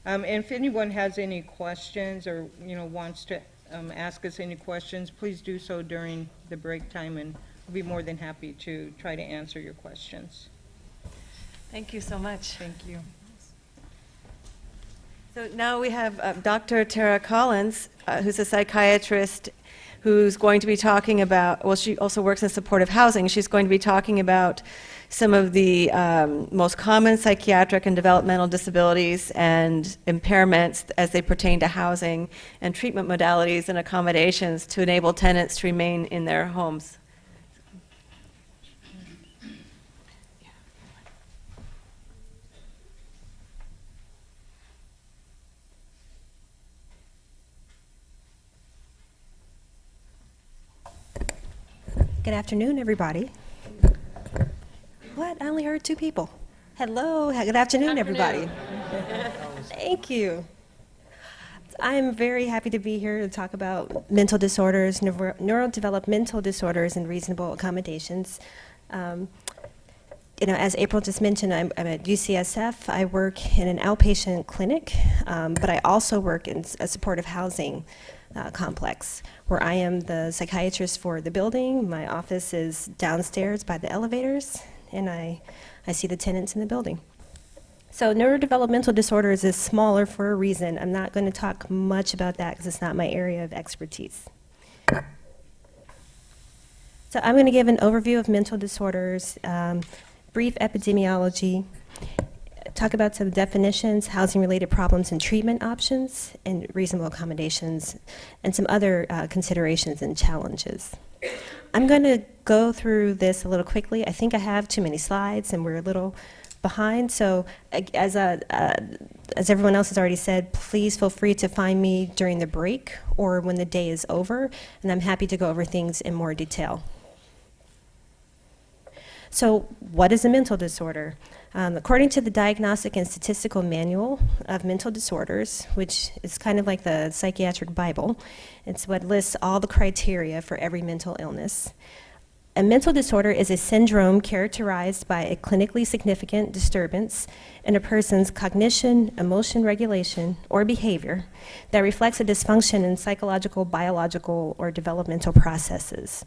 And if anyone has any questions or, wants to, ask us any questions, please do so during the break time, and we'll be more than happy to try to answer your questions. Thank you so much. Thank you. So now we have Dr. Tara Collins, who's a psychiatrist who's going to be talking about, well, she also works in supportive housing. She's going to be talking about some of the most common psychiatric and developmental disabilities and impairments as they pertain to housing and treatment modalities and accommodations to enable tenants to remain in their homes. Good afternoon, everybody. What? I only heard two people. Hello, good afternoon, everybody. Thank you. I'm very happy to be here to talk about mental disorders, neurodevelopmental disorders, and reasonable accommodations. As April just mentioned, I'm at UCSF. I work in an outpatient clinic, but I also work in a supportive housing complex, where I am the psychiatrist for the building. My office is downstairs by the elevators, and I see the tenants in the building. So neurodevelopmental disorders is smaller for a reason. I'm not going to talk much about that because it's not my area of expertise. So I'm going to give an overview of mental disorders, brief epidemiology, talk about some definitions, housing-related problems and treatment options, and reasonable accommodations, and some other considerations and challenges. I'm going to go through this a little quickly. I think I have too many slides, and we're a little behind. So as everyone else has already said, please feel free to find me during the break or when the day is over, and I'm happy to go over things in more detail. So what is a mental disorder? According to the Diagnostic and Statistical Manual of Mental Disorders, which is kind of like the Psychiatric Bible, it's what lists all the criteria for every mental illness. A mental disorder is a syndrome characterized by a clinically significant disturbance in a person's cognition, emotion regulation, or behavior that reflects a dysfunction in psychological, biological, or developmental processes.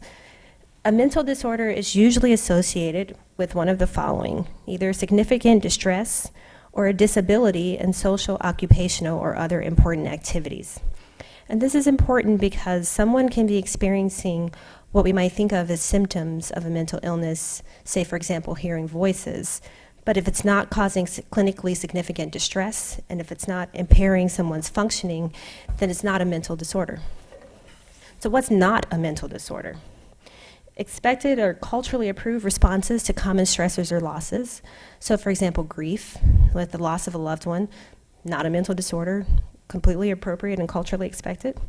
A mental disorder is usually associated with one of the following: either significant distress or a disability in social, occupational, or other important activities. And this is important because someone can be experiencing what we might think of as symptoms of a mental illness, say, for example, hearing voices. But if it's not causing clinically significant distress, and if it's not impairing someone's functioning, then it's not a mental disorder. So what's not a mental disorder? Expected or culturally approved responses to common stressors or losses. So for example, grief, like the loss of a loved one, not a mental disorder. completely appropriate and culturally expected,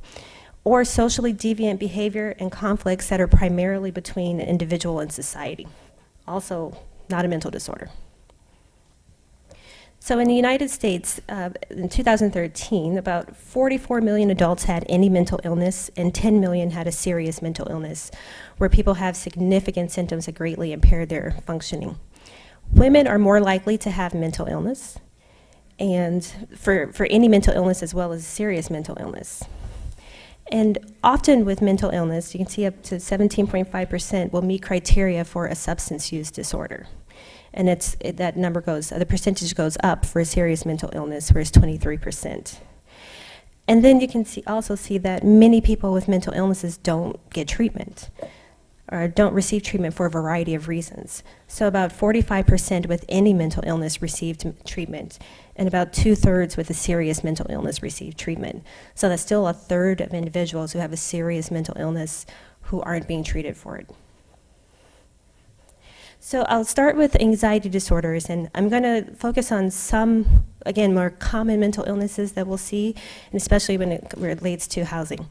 or socially deviant behavior and conflicts that are primarily between an individual and society. Also, not a mental disorder. So in the United States, in 2013, about 44 million adults had any mental illness, and 10 million had a serious mental illness, where people have significant symptoms that greatly impair their functioning. Women are more likely to have mental illness, and for any mental illness as well as serious mental illness. And often with mental illness, you can see up to 17.5% will meet criteria for a substance use disorder. And that number goes, the percentage goes up for a serious mental illness, whereas 23%. And then you can also see that many people with mental illnesses don't get treatment or don't receive treatment for a variety of reasons. So about 45% with any mental illness received treatment, and about 2/3 with a serious mental illness received treatment. So that's still 1/3 of individuals who have a serious mental illness who aren't being treated for it. So I'll start with anxiety disorders, and I'm going to focus on some, again, more common mental illnesses that we'll see, and especially when it relates to housing.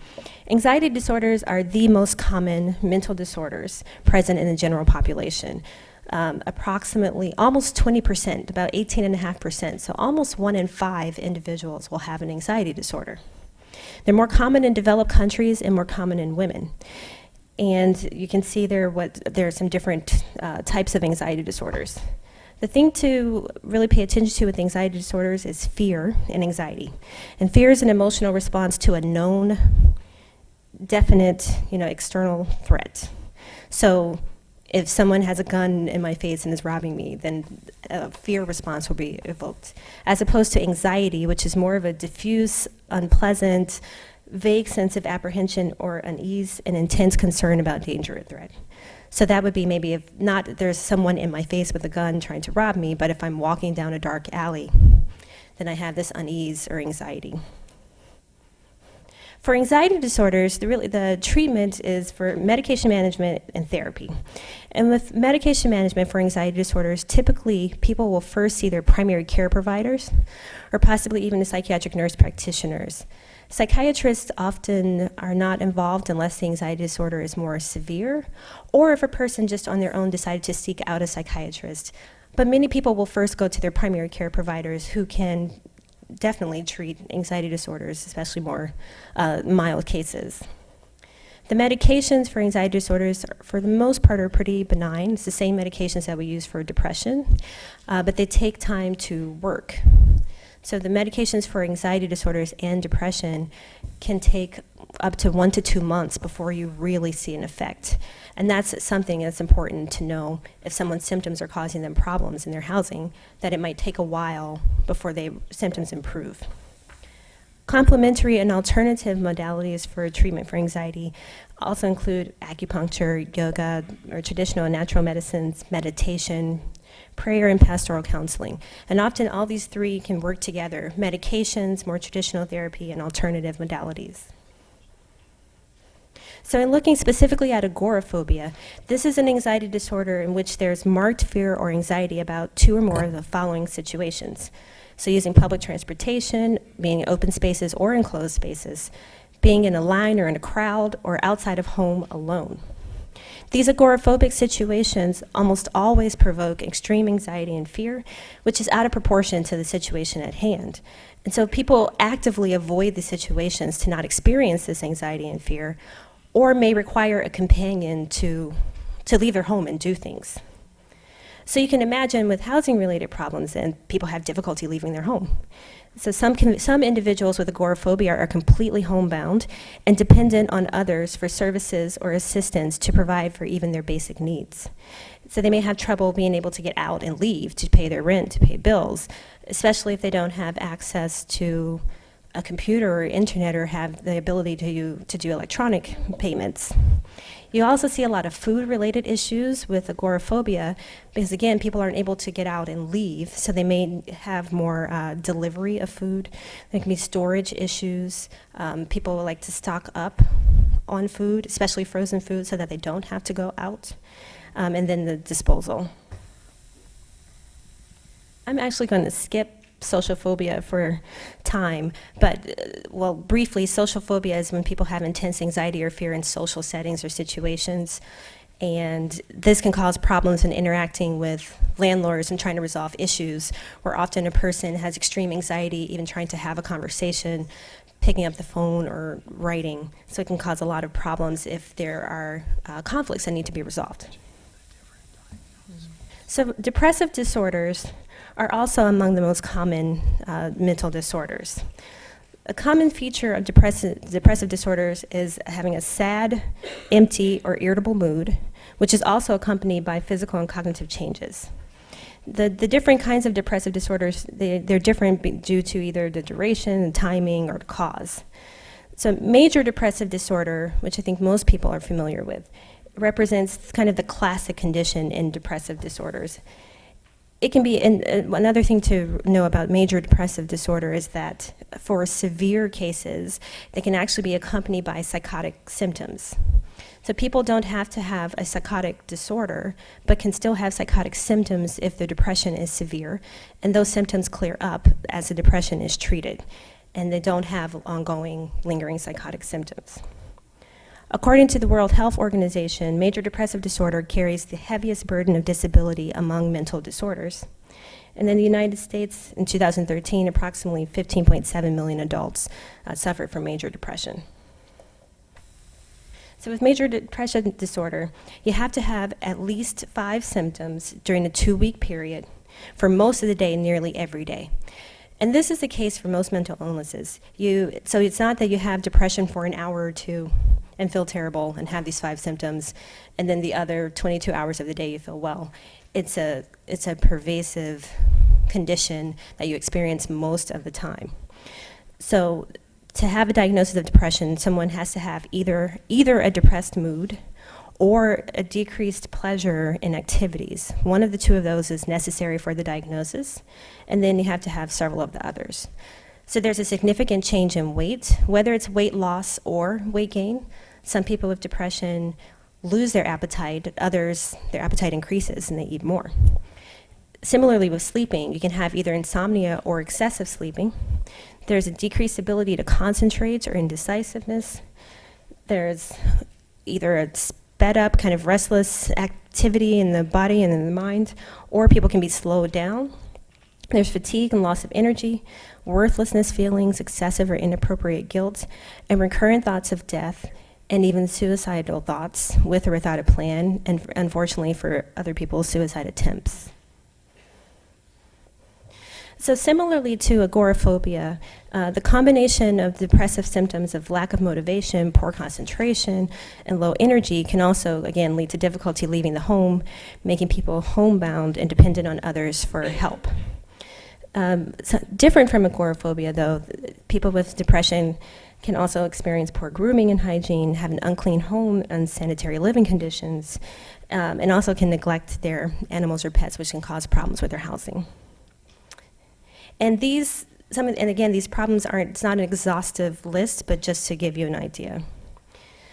Anxiety disorders are the most common mental disorders present in the general population. Approximately almost 20%, about 18.5%, so almost 1 in 5 individuals will have an anxiety disorder. They're more common in developed countries and more common in women. And you can see there are some different types of anxiety disorders. The thing to really pay attention to with anxiety disorders is fear and anxiety. And fear is an emotional response to a known, definite, external threat. So if someone has a gun in my face and is robbing me, then a fear response will be evoked. As opposed to anxiety, which is more of a diffuse, unpleasant, vague sense of apprehension or unease and intense concern about danger or threat. So that would be maybe if not there's someone in my face with a gun trying to rob me, but if I'm walking down a dark alley, then I have this unease or anxiety. For anxiety disorders, the treatment is for medication management and therapy. And with medication management for anxiety disorders, typically people will first see their primary care providers or possibly even the psychiatric nurse practitioners. Psychiatrists often are not involved unless the anxiety disorder is more severe, or if a person just on their own decided to seek out a psychiatrist. But many people will first go to their primary care providers who can definitely treat anxiety disorders, especially more mild cases. The medications for anxiety disorders, for the most part, are pretty benign. It's the same medications that we use for depression, but they take time to work. So the medications for anxiety disorders and depression can take up to 1 to 2 months before you really see an effect. And that's something that's important to know if someone's symptoms are causing them problems in their housing, that it might take a while before symptoms improve. Complementary and alternative modalities for treatment for anxiety also include acupuncture, yoga, or traditional and natural medicines, meditation, prayer, and pastoral counseling. And often all these three can work together: medications, more traditional therapy, and alternative modalities. So in looking specifically at agoraphobia, this is an anxiety disorder in which there's marked fear or anxiety about 2 or more of the following situations. So using public transportation, being in open spaces or enclosed spaces, being in a line or in a crowd, or outside of home alone. These agoraphobic situations almost always provoke extreme anxiety and fear, which is out of proportion to the situation at hand. And so people actively avoid the situations to not experience this anxiety and fear, or may require a companion to leave their home and do things. So you can imagine with housing-related problems, and people have difficulty leaving their home. So some individuals with agoraphobia are completely homebound and dependent on others for services or assistance to provide for even their basic needs. So they may have trouble being able to get out and leave to pay their rent, to pay bills, especially if they don't have access to a computer or internet or have the ability to do electronic payments. You also see a lot of food-related issues with agoraphobia because, again, people aren't able to get out and leave, so they may have more delivery of food. There can be storage issues. People like to stock up on food, especially frozen food, so that they don't have to go out. And then the disposal. I'm actually going to skip social phobia for time, but, well, briefly, social phobia is when people have intense anxiety or fear in social settings or situations. And this can cause problems in interacting with landlords and trying to resolve issues, where often a person has extreme anxiety even trying to have a conversation, picking up the phone or writing. So it can cause a lot of problems if there are conflicts that need to be resolved. So depressive disorders are also among the most common mental disorders. A common feature of depressive disorders is having a sad, empty, or irritable mood, which is also accompanied by physical and cognitive changes. The different kinds of depressive disorders, they're different due to either the duration, the timing, or the cause. So major depressive disorder, which I think most people are familiar with, represents kind of the classic condition in depressive disorders. It can be, another thing to know about major depressive disorder is that for severe cases, they can actually be accompanied by psychotic symptoms. So people don't have to have a psychotic disorder, but can still have psychotic symptoms if the depression is severe, and those symptoms clear up as the depression is treated, and they don't have ongoing, lingering psychotic symptoms. According to the World Health Organization, major depressive disorder carries the heaviest burden of disability among mental disorders. And in the United States, in 2013, approximately 15.7 million adults suffered from major depression. So with major depression disorder, you have to have at least 5 symptoms during a 2-week period for most of the day, nearly every day. And this is the case for most mental illnesses. So it's not that you have depression for an hour or two and feel terrible and have these 5 symptoms, and then the other 22 hours of the day you feel well. It's a pervasive condition that you experience most of the time. So to have a diagnosis of depression, someone has to have either a depressed mood or a decreased pleasure in activities. One of the two of those is necessary for the diagnosis, and then you have to have several of the others. So there's a significant change in weight, whether it's weight loss or weight gain. Some people with depression lose their appetite, others, their appetite increases and they eat more. Similarly with sleeping, you can have either insomnia or excessive sleeping. There's a decreased ability to concentrate or indecisiveness. There's either a sped up kind of restless activity in the body and in the mind, or people can be slowed down. There's fatigue and loss of energy, worthlessness feelings, excessive or inappropriate guilt, and recurrent thoughts of death, and even suicidal thoughts with or without a plan, and unfortunately for other people, suicide attempts. So similarly to agoraphobia, the combination of depressive symptoms of lack of motivation, poor concentration, and low energy can also, again, lead to difficulty leaving the home, making people homebound and dependent on others for help. So different from agoraphobia, though, people with depression can also experience poor grooming and hygiene, have an unclean home, unsanitary living conditions, and also can neglect their animals or pets, which can cause problems with their housing. And again, these problems it's not an exhaustive list, but just to give you an idea.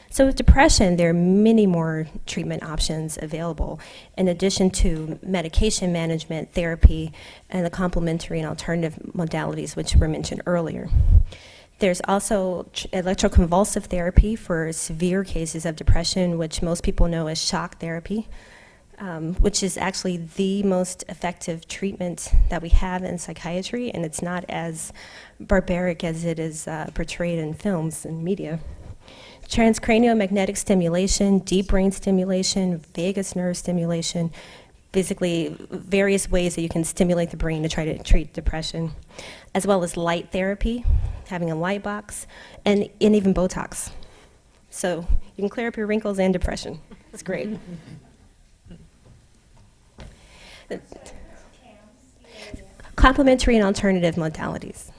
So with depression, there are many more treatment options available, in addition to medication management, therapy, and the complementary and alternative modalities, which were mentioned earlier. There's also electroconvulsive therapy for severe cases of depression, which most people know as shock therapy, which is actually the most effective treatment that we have in psychiatry, and it's not as barbaric as it is portrayed in films and media. Transcranial magnetic stimulation, deep brain stimulation, vagus nerve stimulation, basically various ways that you can stimulate the brain to try to treat depression, as well as light therapy, having a light box, and even Botox. So you can clear up your wrinkles and depression. It's great. Complementary and alternative modalities.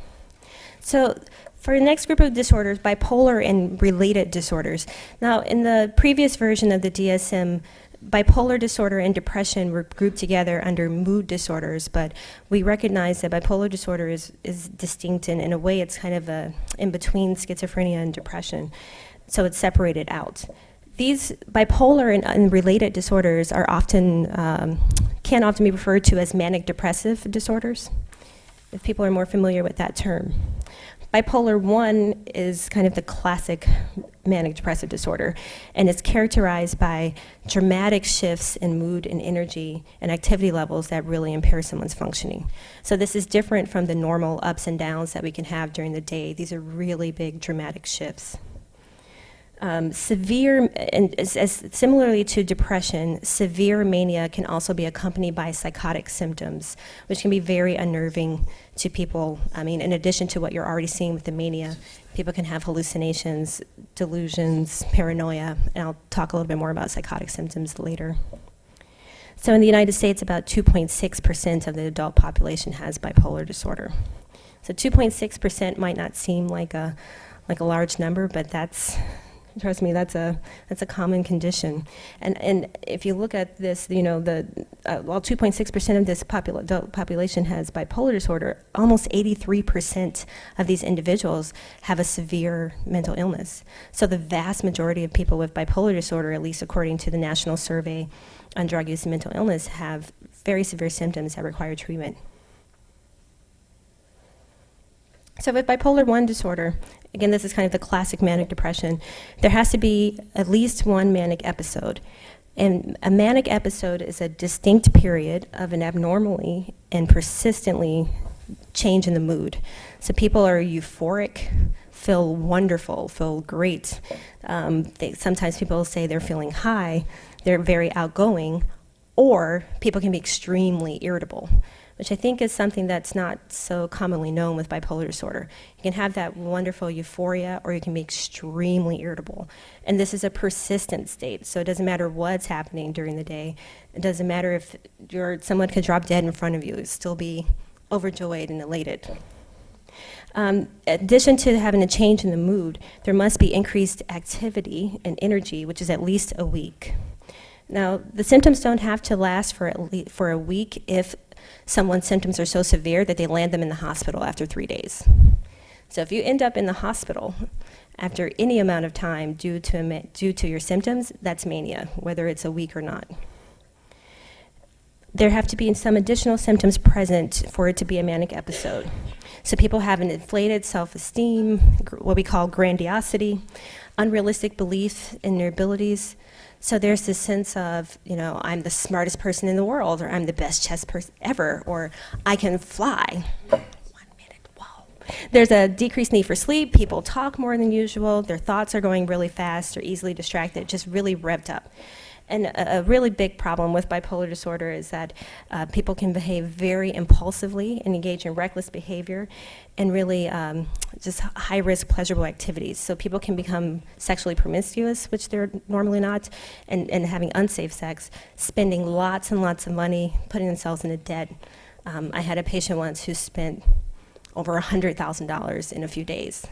So for the next group of disorders, bipolar and related disorders. Now, in the previous version of the DSM, bipolar disorder and depression were grouped together under mood disorders, but we recognize that bipolar disorder is distinct, and in a way it's kind of in between schizophrenia and depression, so it's separated out. These bipolar and related disorders are often, can often be referred to as manic depressive disorders. if people are more familiar with that term. Bipolar 1 is kind of the classic manic depressive disorder, and it's characterized by dramatic shifts in mood and energy and activity levels that really impair someone's functioning. So this is different from the normal ups and downs that we can have during the day. These are really big dramatic shifts. Severe, and as similarly to depression, severe mania can also be accompanied by psychotic symptoms, which can be very unnerving to people. I mean, in addition to what you're already seeing with the mania, people can have hallucinations, delusions, paranoia, and I'll talk a little bit more about psychotic symptoms later. So in the United States, about 2.6% of the adult population has bipolar disorder. So 2.6% might not seem like a large number, but trust me, that's a common condition. And if you look at this, you know, while 2.6% of this adult population has bipolar disorder, almost 83% of these individuals have a severe mental illness. So the vast majority of people with bipolar disorder, at least according to the National Survey on Drug Use and Mental Illness, have very severe symptoms that require treatment. So with bipolar 1 disorder, again, this is kind of the classic manic depression, there has to be at least one manic episode. And a manic episode is a distinct period of an abnormally and persistently change in the mood. So people are euphoric, feel wonderful, feel great. Sometimes people say they're feeling high, they're very outgoing, or people can be extremely irritable, which I think is something that's not so commonly known with bipolar disorder. You can have that wonderful euphoria, or you can be extremely irritable. And this is a persistent state, so it doesn't matter what's happening during the day. It doesn't matter if someone could drop dead in front of you, you'll still be overjoyed and elated. In addition to having a change in the mood, there must be increased activity and energy, which is at least a week. Now, the symptoms don't have to last for a week if someone's symptoms are so severe that they land them in the hospital after 3 days. So if you end up in the hospital after any amount of time due to your symptoms, that's mania, whether it's a week or not. There have to be some additional symptoms present for it to be a manic episode. So people have an inflated self-esteem, what we call grandiosity, unrealistic belief in their abilities. So there's this sense of, you know, I'm the smartest person in the world, or I'm the best chess person ever, or I can fly. 1 minute, wow. There's a decreased need for sleep. People talk more than usual. Their thoughts are going really fast. They're easily distracted, just really revved up. And a really big problem with bipolar disorder is that people can behave very impulsively and engage in reckless behavior and really just high-risk pleasurable activities. So people can become sexually promiscuous, which they're normally not, and having unsafe sex, spending lots and lots of money, putting themselves into debt. I had a patient once who spent over $100,000 in a few days.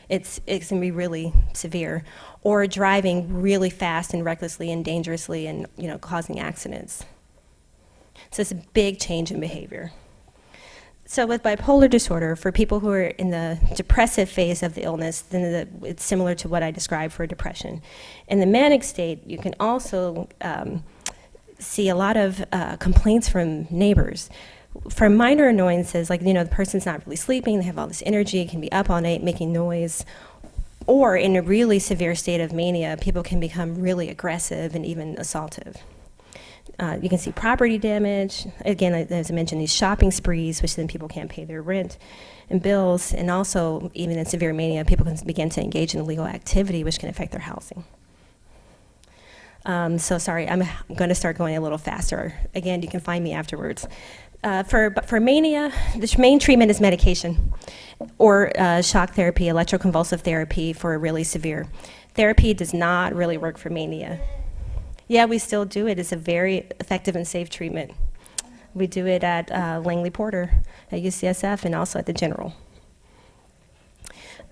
It can be really severe, or driving really fast and recklessly and dangerously and, you know, causing accidents. So it's a big change in behavior. So with bipolar disorder, for people who are in the depressive phase of the illness, then it's similar to what I described for depression. In the manic state, you can also see a lot of complaints from neighbors. For minor annoyances, like, you know, the person's not really sleeping, they have all this energy, can be up all night making noise, or in a really severe state of mania, people can become really aggressive and even assaultive. You can see property damage, again, as I mentioned, these shopping sprees, which then people can't pay their rent and bills, and also, even in severe mania, people can begin to engage in illegal activity, which can affect their housing. So sorry, I'm going to start going a little faster. Again, you can find me afterwards. For mania, the main treatment is medication or shock therapy, electroconvulsive therapy for really severe. Therapy does not really work for mania. Yeah, we still do it. It's a very effective and safe treatment. We do it at Langley Porter, at UCSF, and also at the General.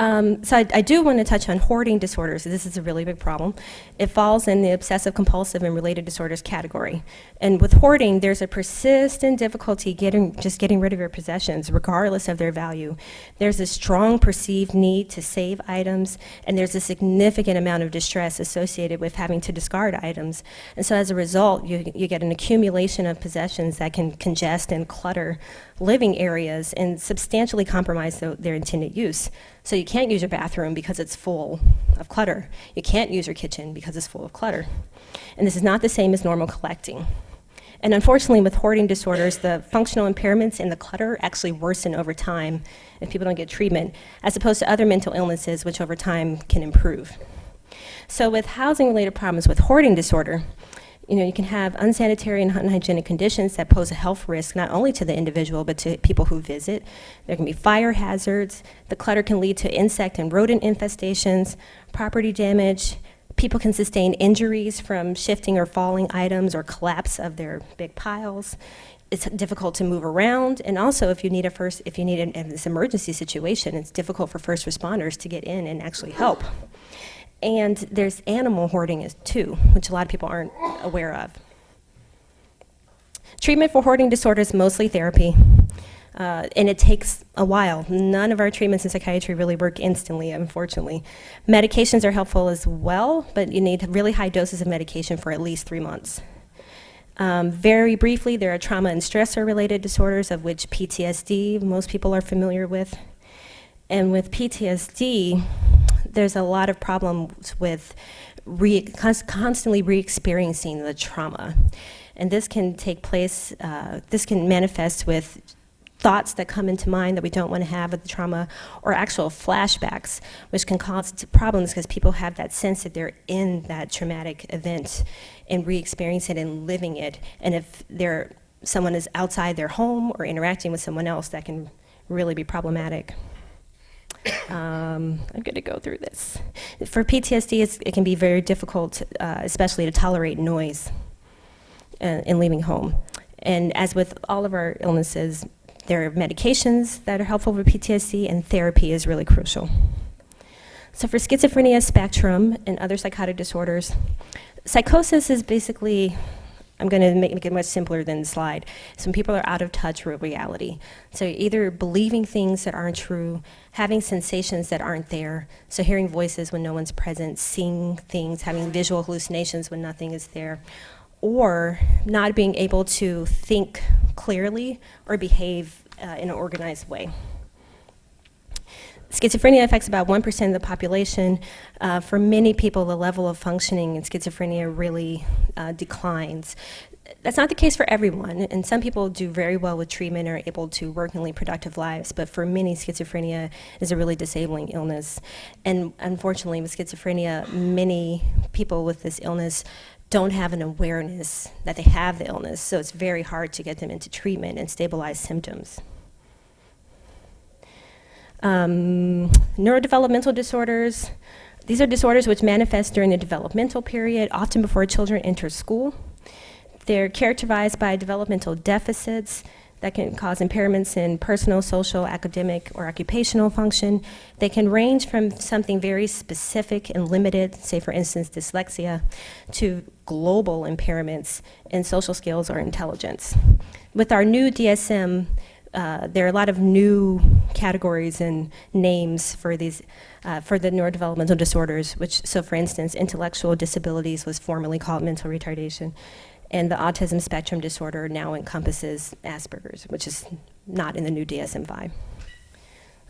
So I do want to touch on hoarding disorders. This is a really big problem. It falls in the obsessive compulsive and related disorders category. And with hoarding, there's a persistent difficulty just getting rid of your possessions, regardless of their value. There's a strong perceived need to save items, and there's a significant amount of distress associated with having to discard items. And so as a result, you get an accumulation of possessions that can congest and clutter living areas and substantially compromise their intended use. So you can't use your bathroom because it's full of clutter. You can't use your kitchen because it's full of clutter. And this is not the same as normal collecting. And unfortunately, with hoarding disorders, the functional impairments and the clutter actually worsen over time if people don't get treatment, as opposed to other mental illnesses, which over time can improve. So with housing-related problems with hoarding disorder, you can have unsanitary and unhygienic conditions that pose a health risk not only to the individual but to people who visit. There can be fire hazards. The clutter can lead to insect and rodent infestations, property damage. People can sustain injuries from shifting or falling items or collapse of their big piles. It's difficult to move around, and also if you need this emergency situation, it's difficult for first responders to get in and actually help. And there's animal hoarding too, which a lot of people aren't aware of. Treatment for hoarding disorder is mostly therapy, and it takes a while. None of our treatments in psychiatry really work instantly, unfortunately. Medications are helpful as well, but you need really high doses of medication for at least 3 months. Very briefly, there are trauma and stressor-related disorders, of which PTSD most people are familiar with. And with PTSD, there's a lot of problems with constantly re-experiencing the trauma. And this can take place, this can manifest with thoughts that come into mind that we don't want to have with the trauma, or actual flashbacks, which can cause problems because people have that sense that they're in that traumatic event and re-experiencing it and living it. And if someone is outside their home or interacting with someone else, that can really be problematic. I'm going to go through this. For PTSD, it can be very difficult, especially to tolerate noise in leaving home. And as with all of our illnesses, there are medications that are helpful for PTSD, and therapy is really crucial. So for schizophrenia spectrum and other psychotic disorders, psychosis is basically, I'm going to make it much simpler than the slide. Some people are out of touch with reality. So either believing things that aren't true, having sensations that aren't there, so hearing voices when no one's present, seeing things, having visual hallucinations when nothing is there, or not being able to think clearly or behave in an organized way. Schizophrenia affects about 1% of the population. For many people, the level of functioning in schizophrenia really declines. That's not the case for everyone, and some people do very well with treatment and are able to work and lead productive lives, but for many, schizophrenia is a really disabling illness. And unfortunately, with schizophrenia, many people with this illness don't have an awareness that they have the illness, so it's very hard to get them into treatment and stabilize symptoms. Neurodevelopmental disorders. These are disorders which manifest during the developmental period, often before children enter school. They're characterized by developmental deficits that can cause impairments in personal, social, academic, or occupational function. They can range from something very specific and limited, say for instance dyslexia, to global impairments in social skills or intelligence. With our new DSM, there are a lot of new categories and names for these, for the neurodevelopmental disorders, so for instance, intellectual disabilities was formerly called mental retardation, and the autism spectrum disorder now encompasses Asperger's, which is not in the new DSM-5.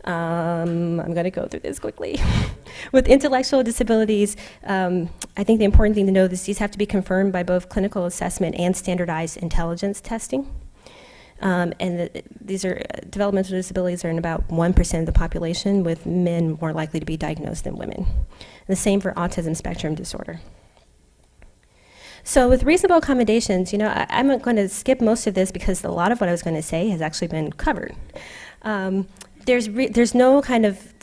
I'm going to go through this quickly. With intellectual disabilities, I think the important thing to know is these have to be confirmed by both clinical assessment and standardized intelligence testing. These are developmental disabilities are in about 1% of the population, with men more likely to be diagnosed than women. The same for autism spectrum disorder. So with reasonable accommodations, I'm going to skip most of this because a lot of what I was going to say has actually been covered. There's no kind of,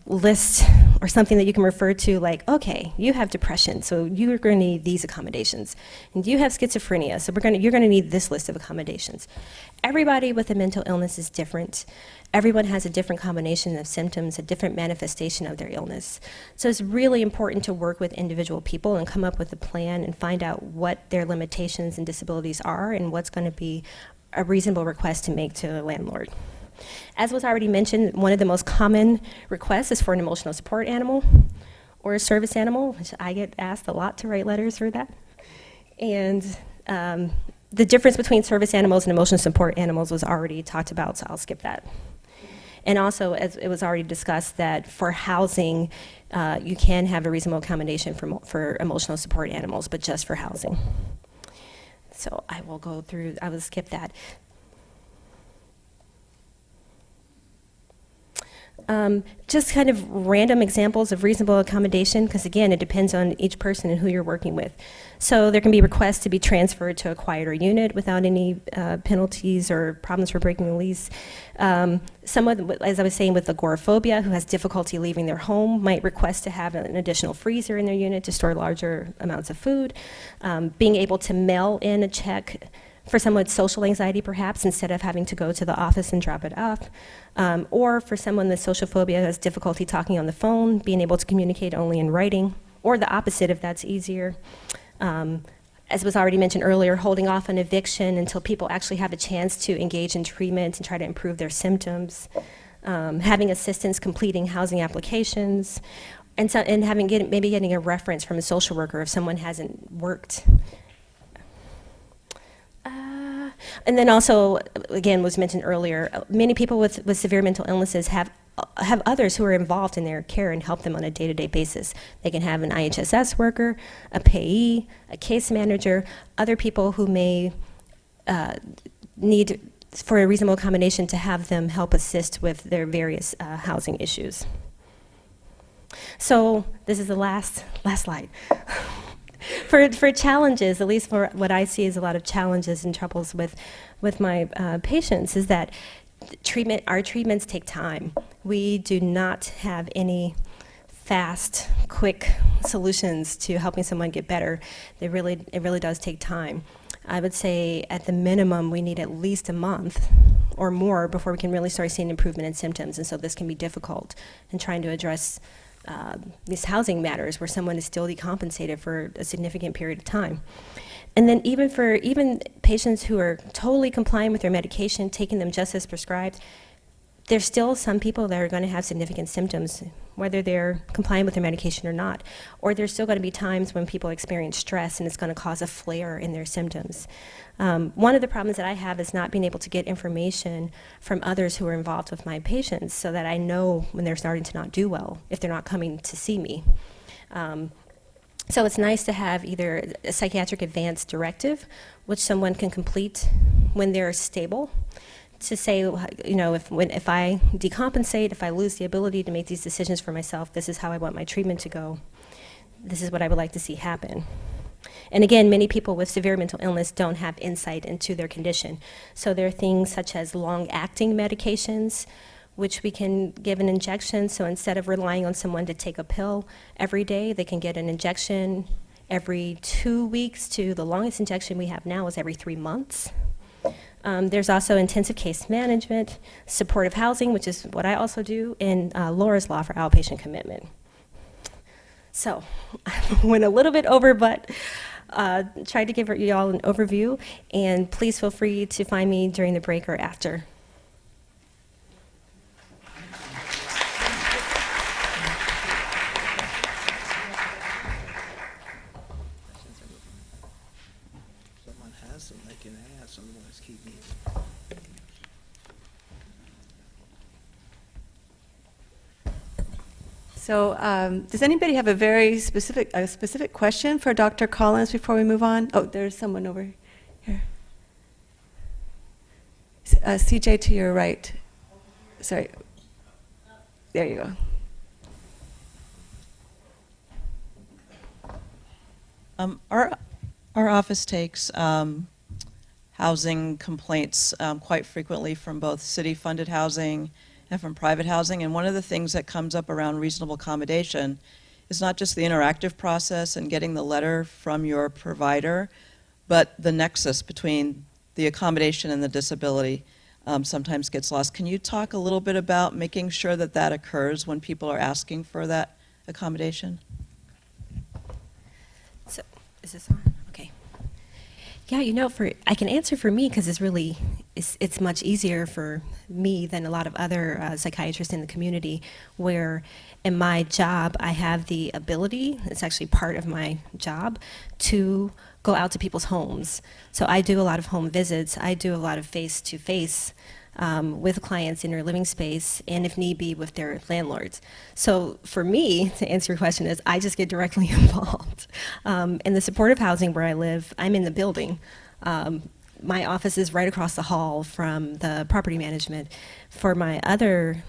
list or something that you can refer to like, okay, you have depression, so you're going to need these accommodations. And you have schizophrenia, so you're going to need this list of accommodations. Everybody with a mental illness is different. Everyone has a different combination of symptoms, a different manifestation of their illness. So it's really important to work with individual people and come up with a plan and find out what their limitations and disabilities are and what's going to be a reasonable request to make to the landlord. As was already mentioned, one of the most common requests is for an emotional support animal or a service animal, which I get asked a lot to write letters for that. And the difference between service animals and emotional support animals was already talked about, so I'll skip that. And also, as it was already discussed, that for housing, you can have a reasonable accommodation for emotional support animals, but just for housing. So I will skip that. Just kind of random examples of reasonable accommodation, because again, it depends on each person and who you're working with. So there can be requests to be transferred to a quieter unit without any penalties or problems for breaking the lease. Someone, as I was saying, with agoraphobia, who has difficulty leaving their home, might request to have an additional freezer in their unit to store larger amounts of food. Being able to mail in a check for someone with social anxiety, perhaps, instead of having to go to the office and drop it off. Or for someone with social phobia who has difficulty talking on the phone, being able to communicate only in writing, or the opposite if that's easier. As was already mentioned earlier, holding off on eviction until people actually have a chance to engage in treatment and try to improve their symptoms. Having assistance completing housing applications, and maybe getting a reference from a social worker if someone hasn't worked. And then also, again, was mentioned earlier, many people with severe mental illnesses have others who are involved in their care and help them on a day-to-day basis. They can have an IHSS worker, a payee, a case manager, other people who may need, for a reasonable accommodation, to have them help assist with their various housing issues. So this is the last slide. For challenges, at least for what I see as a lot of challenges and troubles with my patients, is that our treatments take time. We do not have any fast, quick solutions to helping someone get better. It really does take time. I would say at the minimum we need at least a month or more before we can really start seeing improvement in symptoms, and so this can be difficult in trying to address these housing matters where someone is still decompensated for a significant period of time. And then even patients who are totally compliant with their medication, taking them just as prescribed, there's still some people that are going to have significant symptoms, whether they're compliant with their medication or not. Or there's still going to be times when people experience stress and it's going to cause a flare in their symptoms. One of the problems that I have is not being able to get information from others who are involved with my patients so that I know when they're starting to not do well, if they're not coming to see me. So it's nice to have either a psychiatric advance directive, which someone can complete when they're stable, to say, you know, if I decompensate, if I lose the ability to make these decisions for myself, this is how I want my treatment to go. This is what I would like to see happen. And again, many people with severe mental illness don't have insight into their condition. So there are things such as long-acting medications, which we can give an injection. So instead of relying on someone to take a pill every day, they can get an injection every 2 weeks to the longest injection we have now is every 3 months. There's also intensive case management, supportive housing, which is what I also do, and Laura's Law for outpatient commitment. So I went a little bit over, but tried to give you all an overview, and please feel free to find me during the break or after. Someone has them, they can ask, otherwise keep me. So does anybody have a very specific question for Dr. Collins before we move on? Oh, there's someone over here. CJ to your right. Sorry. There you go. Our office takes housing complaints quite frequently from both city-funded housing and from private housing, and one of the things that comes up around reasonable accommodation is not just the interactive process and getting the letter from your provider, but the nexus between the accommodation and the disability sometimes gets lost. Can you talk a little bit about making sure that that occurs when people are asking for that accommodation? So, is this on? Okay. Yeah, I can answer for me because it's much easier for me than a lot of other psychiatrists in the community, where in my job I have the ability, it's actually part of my job, to go out to people's homes. So I do a lot of home visits, I do a lot of face-to-face with clients in their living space, and if need be, with their landlords. So for me, to answer your question, is I just get directly involved. In the supportive housing where I live, I'm in the building. My office is right across the hall from the property management. For my other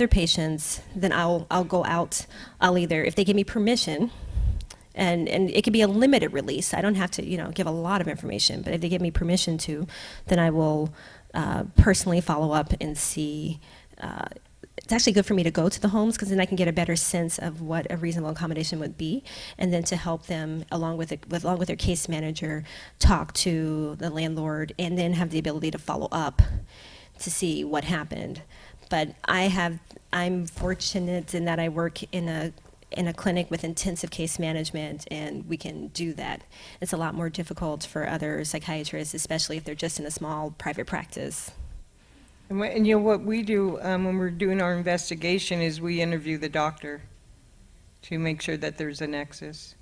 patients, then I'll go out. I'll either, if they give me permission, and it could be a limited release. I don't have to, give a lot of information, but if they give me permission to, then I will personally follow up and see. It's actually good for me to go to the homes because then I can get a better sense of what a reasonable accommodation would be, and then to help them along with their case manager talk to the landlord, and then have the ability to follow up to see what happened. But I'm fortunate in that I work in a clinic with intensive case management, and we can do that. It's a lot more difficult for other psychiatrists, especially if they're just in a small private practice. And what we do when we're doing our investigation is we interview the doctor to make sure that there's a nexus.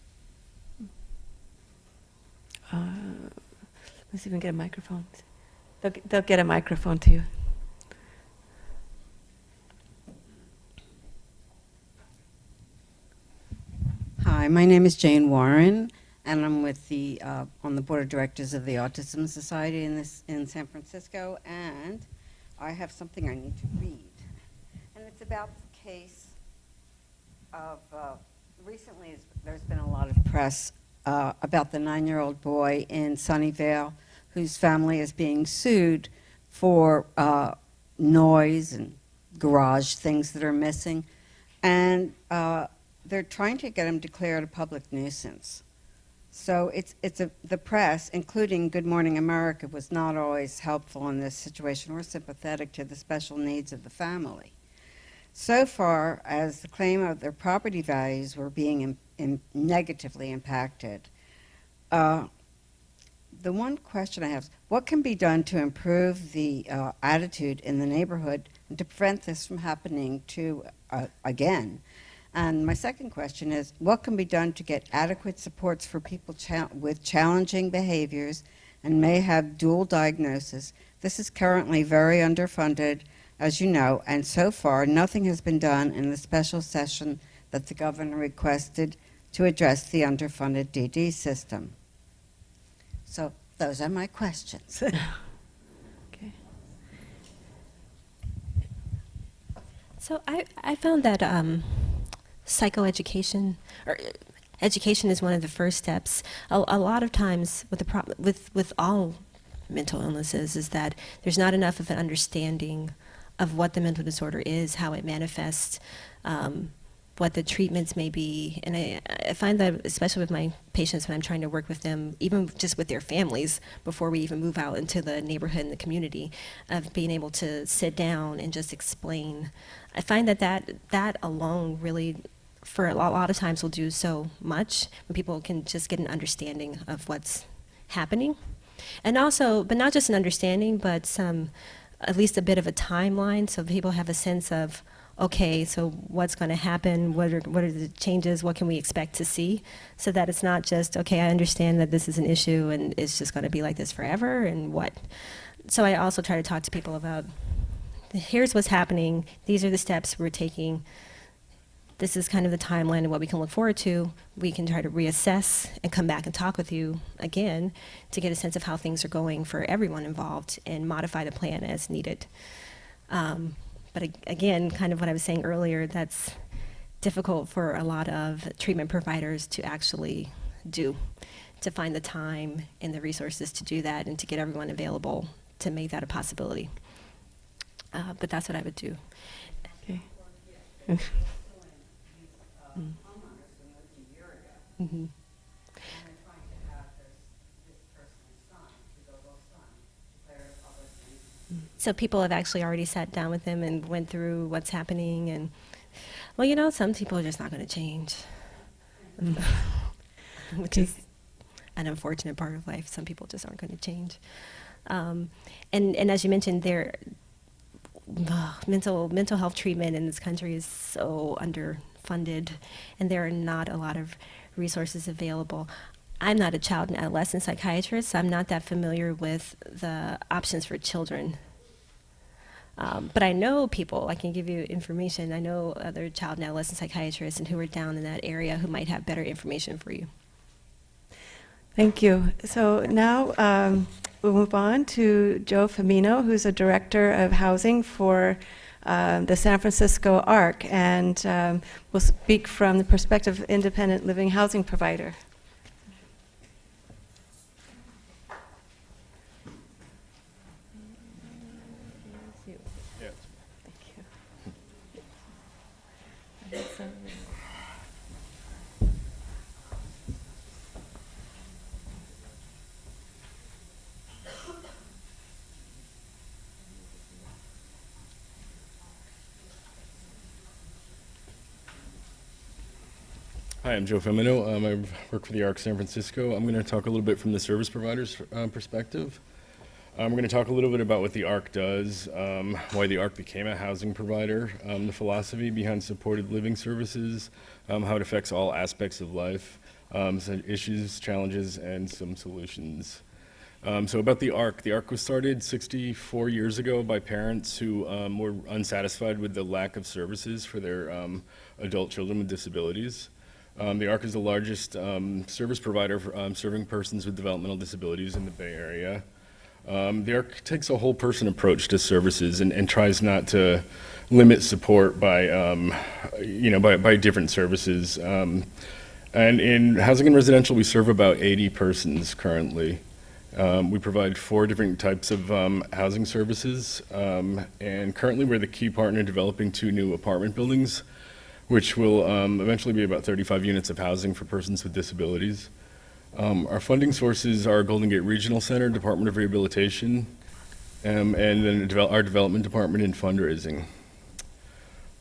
Let's see if we can get a microphone. They'll get a microphone to you. Hi, my name is Jane Warren, and I'm with the on the board of directors of the Autism Society in San Francisco, and I have something I need to read, and it's about the case of recently. There's been a lot of press about the 9-year-old boy in Sunnyvale whose family is being sued for noise and garage things that are missing, and they're trying to get him declared a public nuisance. So the press, including Good Morning America, was not always helpful in this situation or sympathetic to the special needs of the family. So far as the claim of their property values were being negatively impacted, the one question I have is, what can be done to improve the attitude in the neighborhood and to prevent this from happening again? And my second question is, what can be done to get adequate supports for people with challenging behaviors and may have dual diagnosis? This is currently very underfunded, as you know, and so far nothing has been done in the special session that the governor requested to address the underfunded DD system. So those are my questions. Okay. So I found that psychoeducation or education is one of the first steps. A lot of times with all mental illnesses is that there's not enough of an understanding of what the mental disorder is, how it manifests, what the treatments may be. And I find that, especially with my patients, when I'm trying to work with them, even just with their families, before we even move out into the neighborhood and the community, of being able to sit down and just explain. I find that alone really, for a lot of times, will do so much when people can just get an understanding of what's happening. And also, but not just an understanding, but at least a bit of a timeline, so people have a sense of, okay, so what's going to happen, what are the changes, what can we expect to see, so that it's not just, okay, I understand that this is an issue and it's just going to be like this forever, and what. So I also try to talk to people about, here's what's happening, these are the steps we're taking, this is kind of the timeline and what we can look forward to. We can try to reassess and come back and talk with you again to get a sense of how things are going for everyone involved and modify the plan as needed. But again, kind of what I was saying earlier, that's difficult for a lot of treatment providers to actually do, to find the time and the resources to do that and to get everyone available to make that a possibility. But that's what I would do. Mhm. So people have actually already sat down with him and went through what's happening, and well, you know, some people are just not going to change, which is an unfortunate part of life. Some people just aren't going to change. And as you mentioned, mental health treatment in this country is so underfunded, and there are not a lot of resources available. I'm not a child and adolescent psychiatrist, so I'm not that familiar with the options for children. But I know people, I can give you information. I know other child and adolescent psychiatrists and who are down in that area who might have better information for you. Thank you. So now we'll move on to Joe Femino, who's a director of housing for the San Francisco ARC, and will speak from the perspective of independent living housing provider. Hi, I'm Joe Femino. I work for the ARC San Francisco. I'm going to talk a little bit from the service provider's perspective. We're going to talk a little bit about what the ARC does, why the ARC became a housing provider, the philosophy behind supported living services, how it affects all aspects of life, some issues, challenges, and some solutions. So about the ARC was started 64 years ago by parents who were unsatisfied with the lack of services for their adult children with disabilities. The ARC is the largest service provider for serving persons with developmental disabilities in the Bay Area. The ARC takes a whole person approach to services and tries not to limit support by different services. And in housing and residential, we serve about 80 persons currently. We provide 4 different types of housing services, and currently we're the key partner developing 2 new apartment buildings, which will eventually be about 35 units of housing for persons with disabilities. Our funding sources are Golden Gate Regional Center, Department of Rehabilitation, and then our development department and fundraising.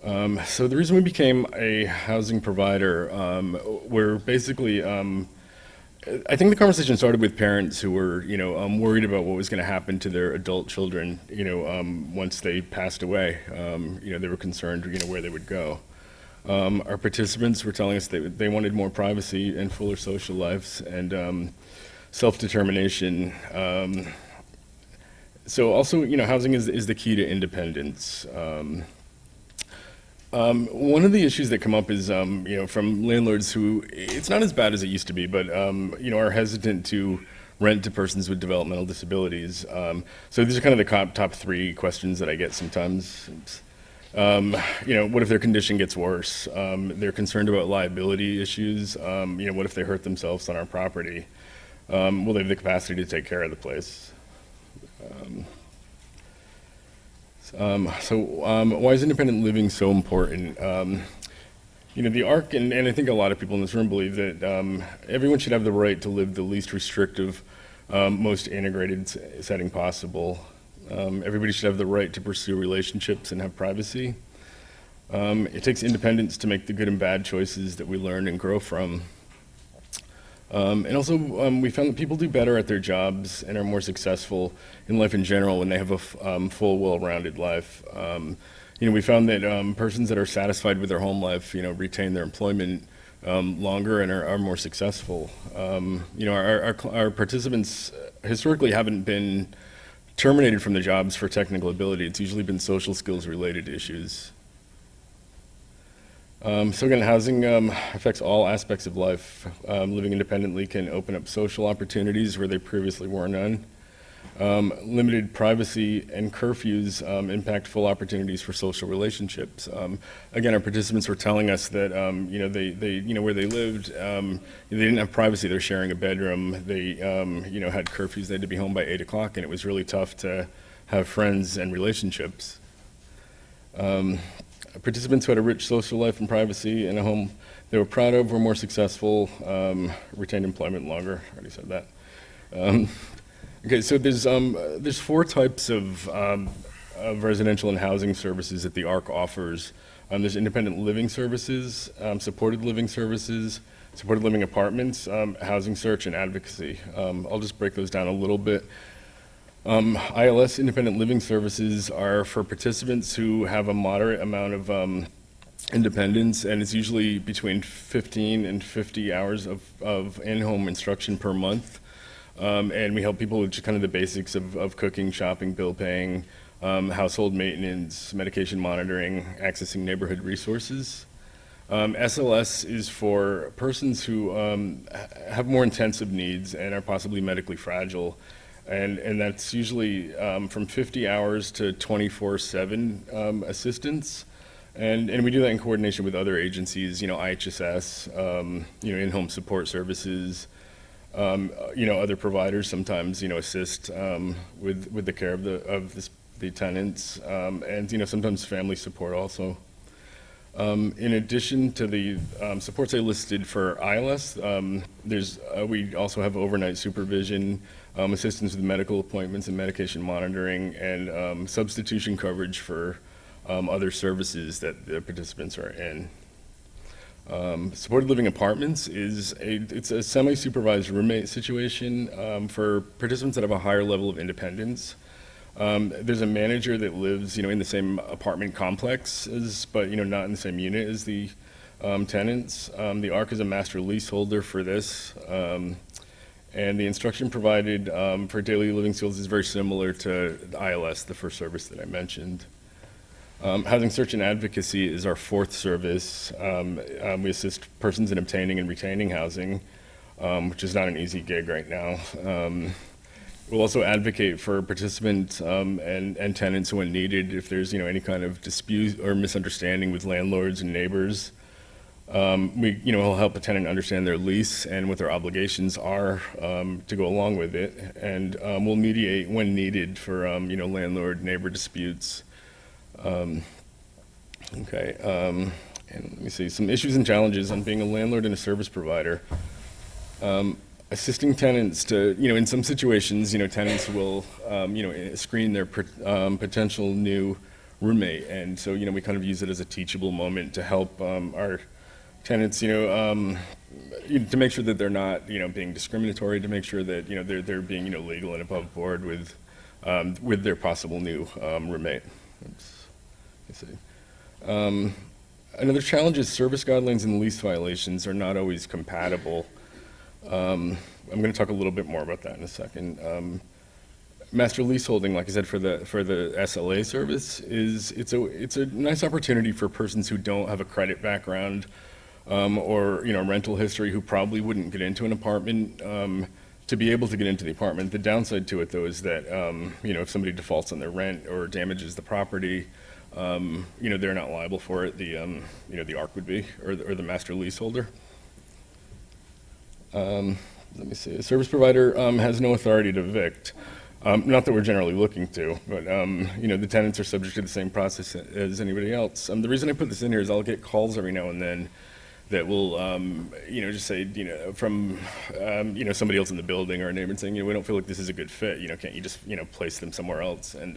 So the reason we became a housing provider, we're basically, I think the conversation started with parents who were, worried about what was going to happen to their adult children, once they passed away. They were concerned, where they would go. Our participants were telling us they wanted more privacy and fuller social lives and self-determination. So also, housing is the key to independence. One of the issues that come up is, from landlords who, it's not as bad as it used to be, but, are hesitant to rent to persons with developmental disabilities. So these are kind of the top 3 questions that I get sometimes. What if their condition gets worse? They're concerned about liability issues. What if they hurt themselves on our property? Will they have the capacity to take care of the place? Why is independent living so important? The ARC, and I think a lot of people in this room believe that everyone should have the right to live the least restrictive, most integrated setting possible. Everybody should have the right to pursue relationships and have privacy. It takes independence to make the good and bad choices that we learn and grow from. And also, we found that people do better at their jobs and are more successful in life in general when they have a full, well-rounded life. We found that persons that are satisfied with their home life, retain their employment longer and are more successful. Our participants historically haven't been terminated from their jobs for technical ability. It's usually been social skills related issues. So again, housing affects all aspects of life. Living independently can open up social opportunities where they previously were none. Limited privacy and curfews impact full opportunities for social relationships. Again, our participants were telling us that they where they lived, they didn't have privacy. They're sharing a bedroom. They had curfews. They had to be home by 8 o'clock, and it was really tough to have friends and relationships. Participants who had a rich social life and privacy in a home they were proud of were more successful, retained employment longer. I already said that. Okay, so there's 4 types of residential and housing services that the ARC offers. There's independent living services, supported living services, supported living apartments, housing search, and advocacy. I'll just break those down a little bit. ILS, independent living services, are for participants who have a moderate amount of independence, and it's usually between 15 and 50 hours of in-home instruction per month. And we help people with just kind of the basics of cooking, shopping, bill paying, household maintenance, medication monitoring, accessing neighborhood resources. SLS is for persons who have more intensive needs and are possibly medically fragile. And that's usually from 50 hours to 24/7 assistance. And we do that in coordination with other agencies, IHSS, in-home support services, other providers sometimes, assist with the care of the tenants, and, sometimes family support also. In addition to the supports I listed for ILS, we also have overnight supervision, assistance with medical appointments and medication monitoring, and substitution coverage for other services that the participants are in. Supported living apartments it's a semi-supervised roommate situation for participants that have a higher level of independence. There's a manager that lives, in the same apartment complex but not in the same unit as the tenants. The ARC is a master leaseholder for this, and the instruction provided for daily living skills is very similar to the ILS, the first service that I mentioned. Housing search and advocacy is our 4th service. We assist persons in obtaining and retaining housing, which is not an easy gig right now. We'll also advocate for participants and tenants when needed if there's any kind of dispute or misunderstanding with landlords and neighbors. We'll help a tenant understand their lease and what their obligations are to go along with it, and we'll mediate when needed for landlord-neighbor disputes. And let me see, some issues and challenges on being a landlord and a service provider. Assisting tenants to, in some situations, tenants will, screen their potential new roommate. And so, we kind of use it as a teachable moment to help our tenants, to make sure that they're not, being discriminatory, to make sure that, they're being, legal and above board with their possible new roommate. Oops. Let's see. Another challenge is service guidelines and lease violations are not always compatible. I'm going to talk a little bit more about that in a second. Master leaseholding, like I said, for the SLA service, it's a nice opportunity for persons who don't have a credit background or rental history, who probably wouldn't get into an apartment, to be able to get into the apartment. The downside to it, though, is that if somebody defaults on their rent or damages the property, they're not liable for it. The ARC would be, or the master leaseholder. Let me see. A service provider has no authority to evict. Not that we're generally looking to, but the tenants are subject to the same process as anybody else. The reason I put this in here is I'll get calls every now and then that will, just say, from, somebody else in the building or a neighbor saying, we don't feel like this is a good fit. Can't you just, place them somewhere else? And,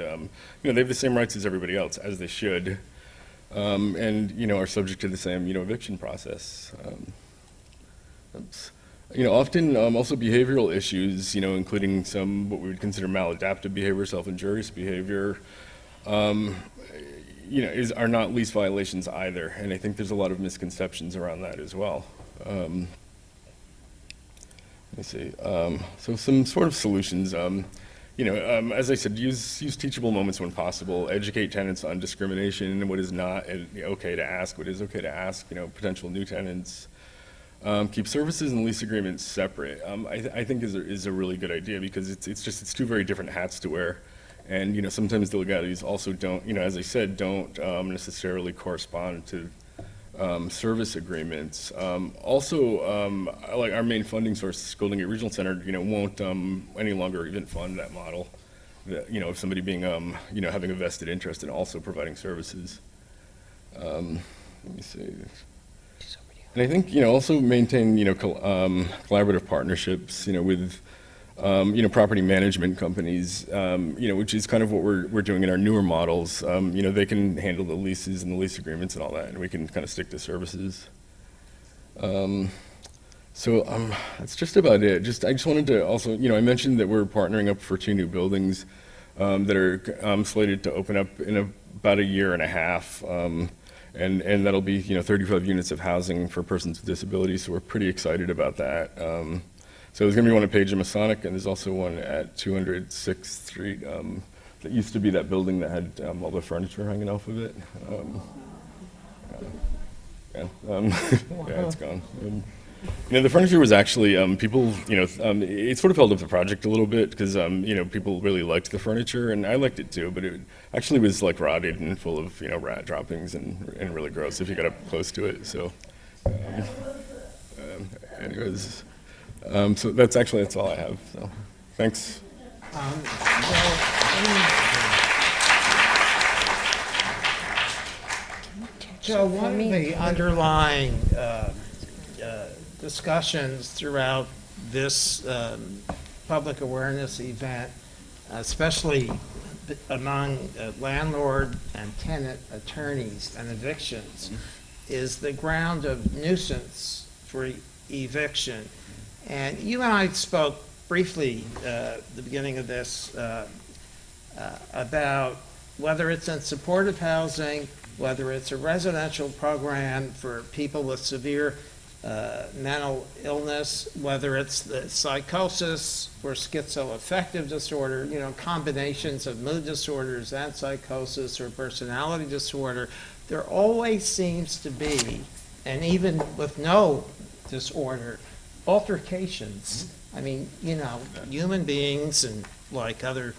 they have the same rights as everybody else, as they should, and, are subject to the same, eviction process. Often also behavioral issues, including some what we would consider maladaptive behavior, self-injurious behavior, are not lease violations either. And I think there's a lot of misconceptions around that as well. Let me see. So some sort of solutions. As I said, use teachable moments when possible. Educate tenants on discrimination and what is not okay to ask, what is okay to ask. Potential new tenants. Keep services and lease agreements separate. I think is a really good idea, because it's 2 very different hats to wear, and sometimes the legalities also don't, as I said, don't necessarily correspond to service agreements. Also, like our main funding source, Golden Gate Regional Center, won't any longer even fund that model. That, of somebody being having a vested interest in also providing services. Let me see. And I think, also maintain, collaborative partnerships, with, property management companies, which is kind of what we're doing in our newer models. They can handle the leases and the lease agreements and all that, and we can kind of stick to services. That's just about it. I just wanted to also, I mentioned that we're partnering up for 2 new buildings that are slated to open up in about a year and a half. And that'll be 35 units of housing for persons with disabilities, so we're pretty excited about that. So there's going to be one at Page and Masonic, and there's also one at 206th Street that used to be that building that had all the furniture hanging off of it. It's gone. The furniture was actually, people, it sort of held up the project a little bit because, people really liked the furniture, and I liked it too, but it actually was like rotted and full of, rat droppings and really gross if you got up close to it. So, anyways, so that's all I have. So, thanks. So one of the underlying discussions throughout this public awareness event, especially among landlord and tenant attorneys and evictions, is the ground of nuisance for eviction. And you and I spoke briefly at the beginning of this about whether it's in supportive housing, whether it's a residential program for people with severe mental illness, whether it's the psychosis or schizoaffective disorder, combinations of mood disorders and psychosis or personality disorder, there always seems to be, and even with no disorder, altercations. I mean, human beings and like other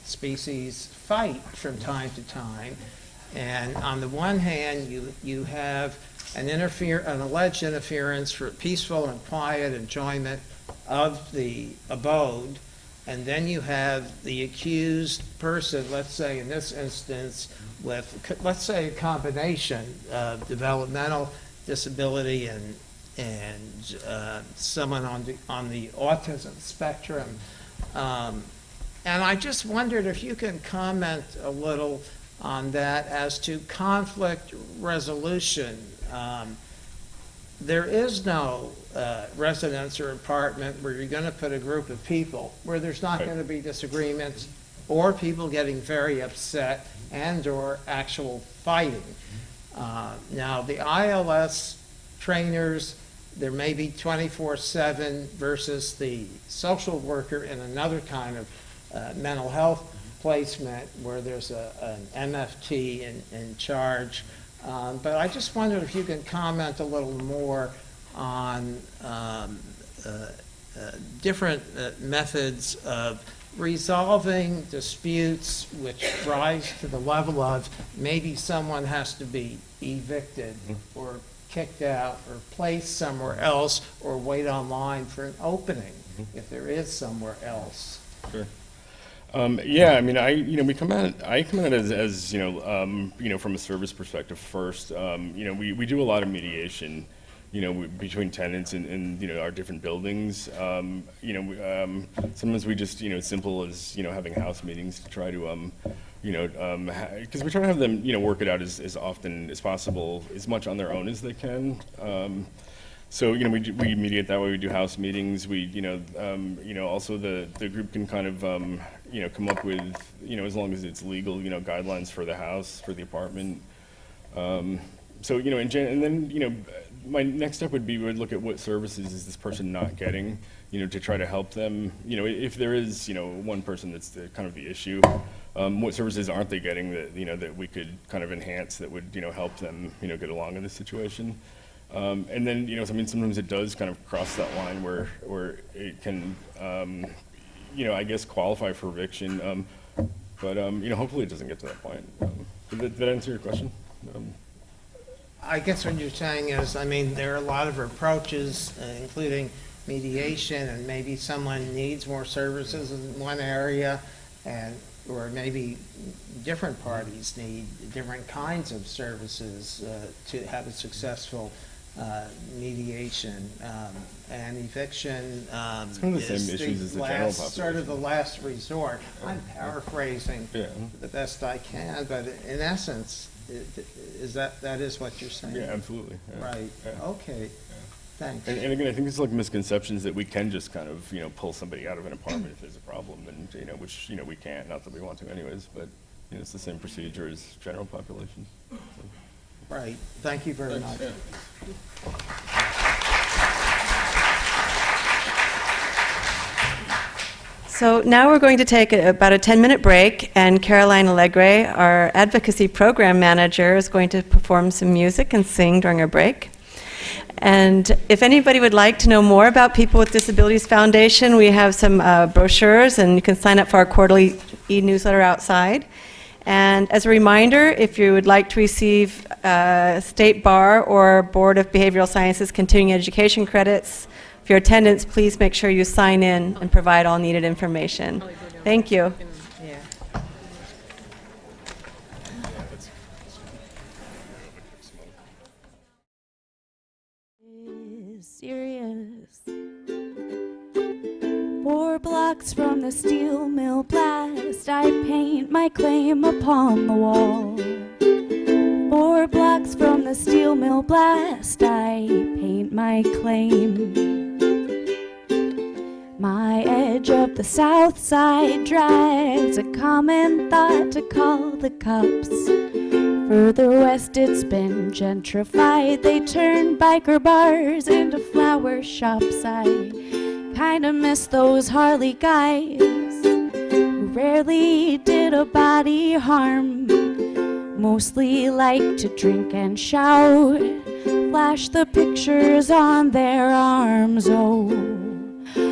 species fight from time to time. And on the one hand, you have an alleged interference for peaceful and quiet enjoyment of the abode, and then you have the accused person, let's say in this instance, with, let's say, a combination of developmental disability and someone on the autism spectrum. And I just wondered if you can comment a little on that as to conflict resolution. There is no residence or apartment where you're going to put a group of people where there's not going to be disagreements or people getting very upset and or actual fighting. Now, the ILS trainers, there may be 24/7 versus the social worker in another kind of mental health placement where there's an MFT in charge. But I just wondered if you can comment a little more on different methods of resolving disputes which rise to the level of maybe someone has to be evicted or kicked out or placed somewhere else or wait online for an opening if there is somewhere else. Sure. Yeah, I mean, I come at it as from a service perspective first. We do a lot of mediation, between tenants and our different buildings. Sometimes we just, as simple as, having house meetings to try to, because we try to have them, work it out as often as possible, as much on their own as they can. So, we mediate that way. We do house meetings. We, also the group can kind of, come up with, as long as it's legal, guidelines for the house, for the apartment. So, and then, my next step would be we'd look at what services is this person not getting, to try to help them. If there is, one person that's kind of the issue, what services aren't they getting that, that we could kind of enhance that would, help them, get along in this situation. And then, sometimes it does kind of cross that line where it can, I guess qualify for eviction. But hopefully it doesn't get to that point. Did that answer your question? I guess what you're saying is, there are a lot of approaches, including mediation, and maybe someone needs more services in one area, and or maybe different parties need different kinds of services to have a successful mediation. And eviction It's one of the same issues as the general sort of the last resort. I'm paraphrasing the best I can, but in essence, is that is what you're saying? Yeah, absolutely. Yeah. Right. Yeah. Okay. Thanks. And again, I think it's like misconceptions that we can just kind of, pull somebody out of an apartment if there's a problem, and, which, we can't, not that we want to anyways, but, it's the same procedure as general population. So. Right. Thank you very much. Yeah. So now we're going to take about a 10-minute break, and Caroline Allegre, our advocacy program manager, is going to perform some music and sing during our break. And if anybody would like to know more about People with Disabilities Foundation, we have some brochures, and you can sign up for our quarterly e-newsletter outside. And as a reminder, if you would like to receive State Bar or Board of Behavioral Sciences continuing education credits for your attendance, please make sure you sign in and provide all needed information. Thank you. Serious. 4 blocks from the steel mill blast, I paint my claim upon the wall. 4 blocks from the steel mill blast, I paint my claim. My edge of the south side drives a common thought to call the cops. Further west it's been gentrified. They turned biker bars into flower shops. I kinda miss those Harley guys who rarely did a body harm. Mostly like to drink and shout, flash the pictures on their arms. Oh,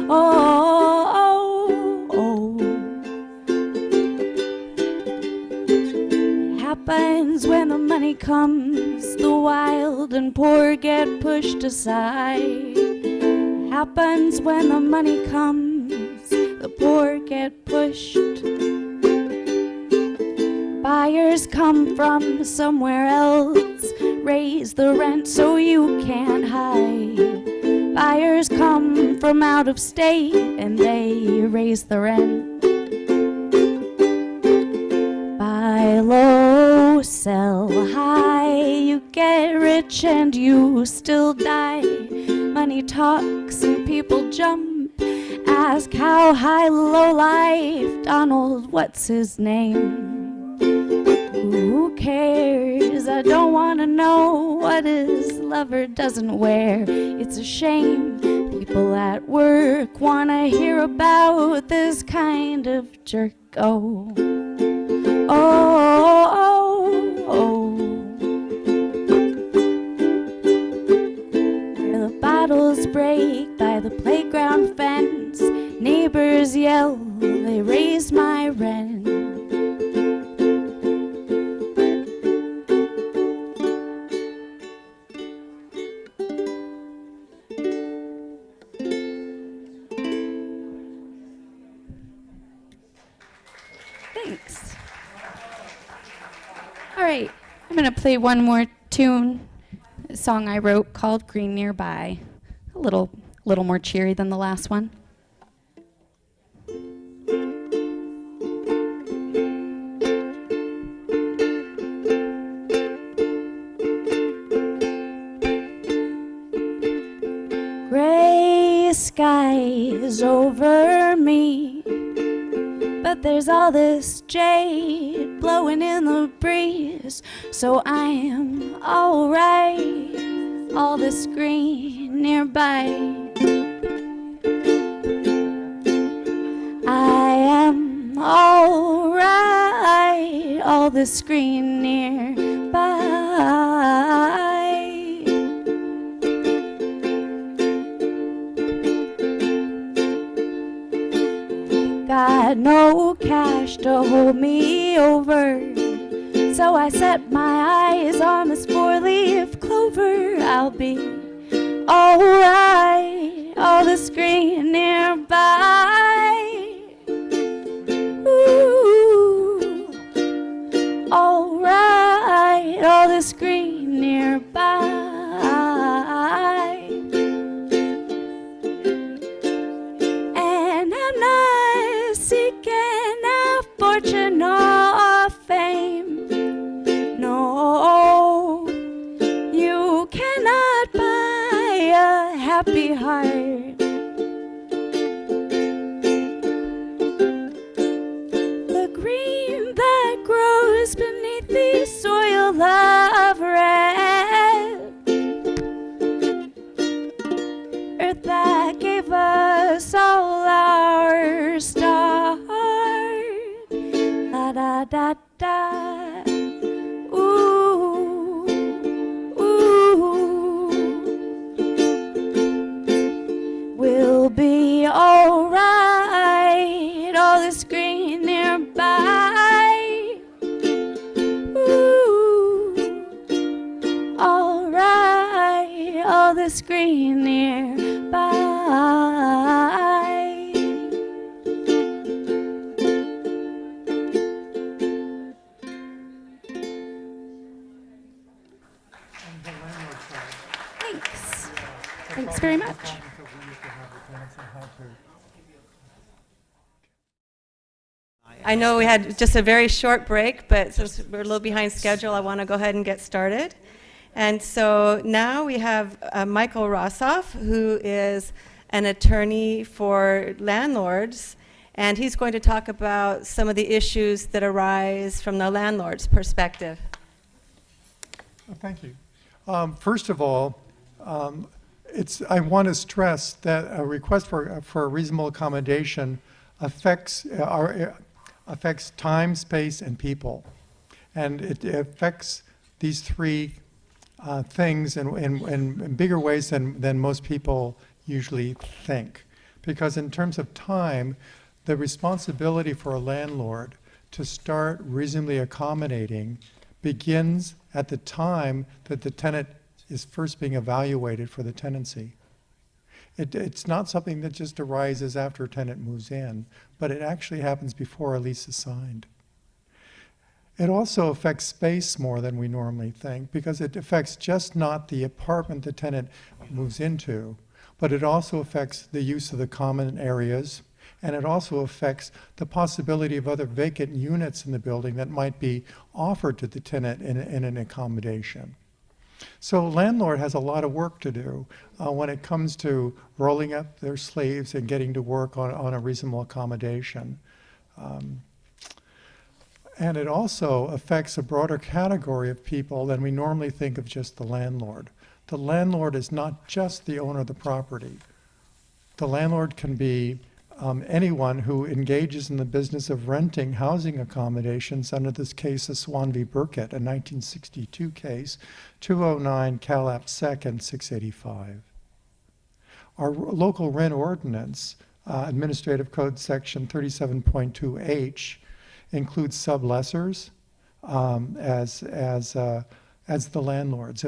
oh, oh, oh. It happens when the money comes, the wild and poor get pushed aside. It happens when the money comes, the poor get pushed. Buyers come from somewhere else, raise the rent so you can't hide. Buyers come from out of state and they raise the rent. Buy low, sell high, you get rich and you still die. Money talks and people jump, ask how high, low life, Donald, what's his name? Who cares? I don't want to know what his lover doesn't wear. It's a shame people at work want to hear about this kind of jerk. Oh, oh, oh, oh. Where the bottles break by the playground fence, neighbors yell, they raise my rent. Thanks. All right, I'm going to play one more tune, a song I wrote called Green Nearby. A little more cheery than the last one. Gray skies over me, but there's all this jade blowing in the breeze, so I am alright, all this green nearby. I am alright, all this green nearby. Got no cash to hold me over, so I set my eyes on this 4-leaf clover. I'll be alright, all this green nearby. Ooh. you cannot buy a happy heart. The green that grows beneath the soil of red, earth that gave us all our start. Da da da da. Ooh, ooh. We'll be alright. All this green nearby. Ooh, alright. All this green nearby. Thanks. Thanks very much. I know we had just a very short break, but since we're a little behind schedule, I want to go ahead and get started. And so now we have Michael Rossoff, who is an attorney for landlords, and he's going to talk about some of the issues that arise from the landlord's perspective. Thank you. First of all, I want to stress that a request for a reasonable accommodation affects time, space, and people. And it affects these three things in bigger ways than most people usually think. Because in terms of time, the responsibility for a landlord to start reasonably accommodating begins at the time that the tenant is first being evaluated for the tenancy. It's not something that just arises after a tenant moves in, but it actually happens before a lease is signed. It also affects space more than we normally think, because it affects just not the apartment the tenant moves into, but it also affects the use of the common areas, and it also affects the possibility of other vacant units in the building that might be offered to the tenant in an accommodation. So landlord has a lot of work to do when it comes to rolling up their sleeves and getting to work on a reasonable accommodation. And it also affects a broader category of people than we normally think of just the landlord. The landlord is not just the owner of the property. The landlord can be anyone who engages in the business of renting housing accommodations under this case of Swan v. Burkett, a 1962 case, 209 Calap 2nd, 685. Our local rent ordinance, Administrative Code Section 37.2H, includes sublessors as the landlords.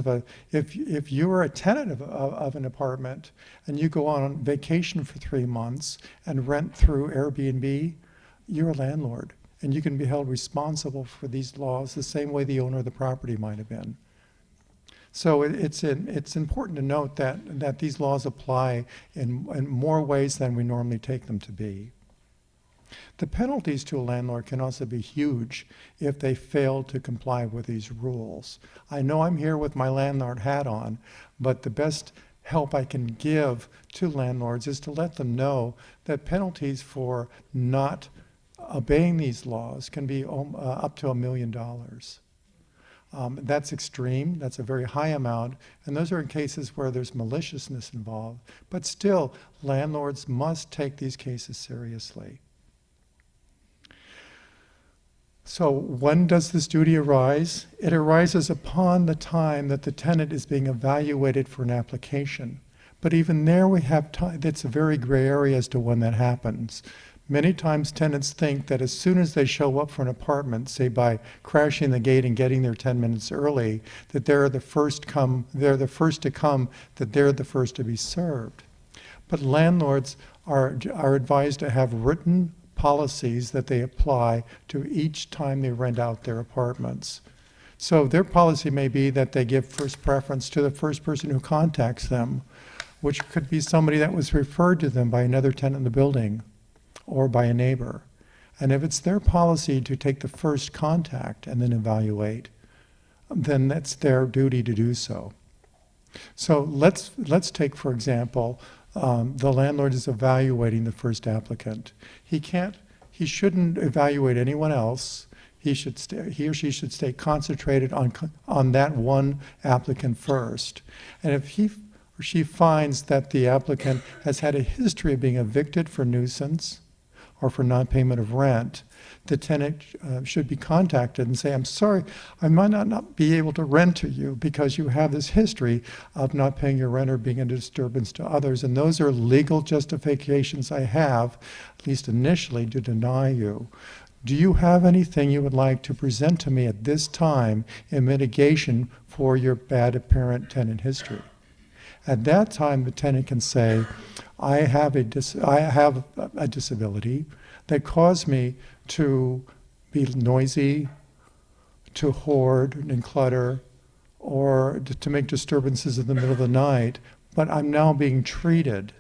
If you're a tenant of an apartment and you go on vacation for 3 months and rent through Airbnb, you're a landlord, and you can be held responsible for these laws the same way the owner of the property might have been. So it's important to note that these laws apply in more ways than we normally take them to be. The penalties to a landlord can also be huge if they fail to comply with these rules. I know I'm here with my landlord hat on, but the best help I can give to landlords is to let them know that penalties for not obeying these laws can be up to $1 million. That's extreme, that's a very high amount, and those are in cases where there's maliciousness involved. But still, landlords must take these cases seriously. So when does this duty arise? It arises upon the time that the tenant is being evaluated for an application. But even there we have time, it's a very gray area as to when that happens. Many times tenants think that as soon as they show up for an apartment, say by crashing the gate and getting there 10 minutes early, that they're the first to come, that they're the first to be served. But landlords are advised to have written policies that they apply to each time they rent out their apartments. So their policy may be that they give first preference to the first person who contacts them, which could be somebody that was referred to them by another tenant in the building or by a neighbor. And if it's their policy to take the first contact and then evaluate, then that's their duty to do so. So let's take, for example, the landlord is evaluating the first applicant. He shouldn't evaluate anyone else. He or she should stay concentrated on that one applicant first. And if he or she finds that the applicant has had a history of being evicted for nuisance or for non-payment of rent, the tenant should be contacted and say, I'm sorry, I might not be able to rent to you because you have this history of not paying your rent or being a disturbance to others. And those are legal justifications I have, at least initially, to deny you. Do you have anything you would like to present to me at this time in mitigation for your bad apparent tenant history? At that time, the tenant can say, I have a disability that caused me to be noisy, to hoard and clutter, or to make disturbances in the middle of the night, but I'm now being treated.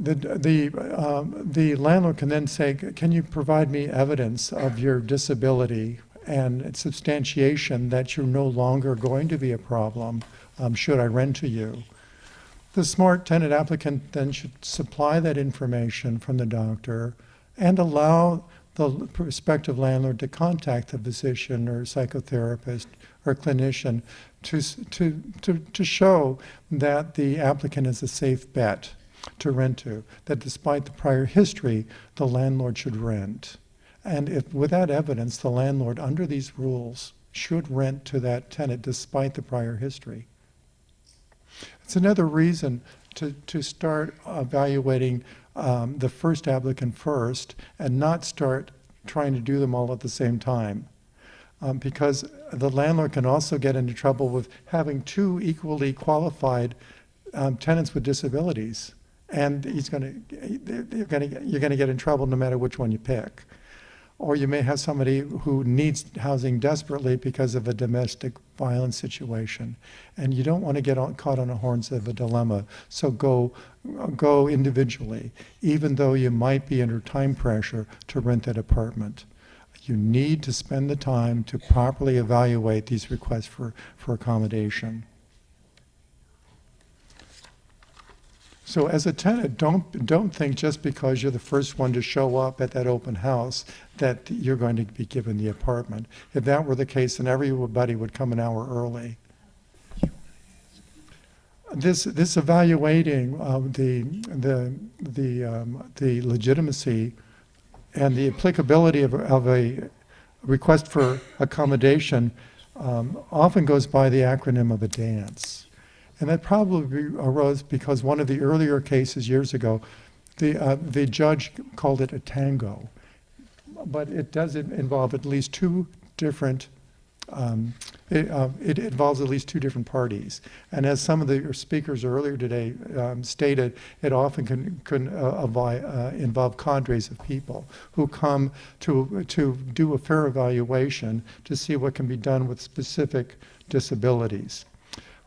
The landlord can then say, can you provide me evidence of your disability and substantiation that you're no longer going to be a problem should I rent to you? The smart tenant applicant then should supply that information from the doctor and allow the prospective landlord to contact the physician or psychotherapist or clinician to show that the applicant is a safe bet to rent to, that despite the prior history, the landlord should rent. And if with that evidence, the landlord under these rules should rent to that tenant despite the prior history. It's another reason to start evaluating the first applicant first and not start trying to do them all at the same time. Because the landlord can also get into trouble with having two equally qualified tenants with disabilities. And you're going to get in trouble no matter which one you pick. Or you may have somebody who needs housing desperately because of a domestic violence situation. And you don't want to get caught on the horns of a dilemma. So go individually, even though you might be under time pressure to rent that apartment. You need to spend the time to properly evaluate these requests for accommodation. So as a tenant, don't think just because you're the first one to show up at that open house that you're going to be given the apartment. If that were the case, then everybody would come an hour early. This evaluating the legitimacy and the applicability of a request for accommodation often goes by the acronym of a dance. And that probably arose because one of the earlier cases years ago, the judge called it a tango. But it does involve at least two different, it involves at least two different parties. And as some of the speakers earlier today stated, it often can involve cadres of people who come to do a fair evaluation to see what can be done with specific disabilities.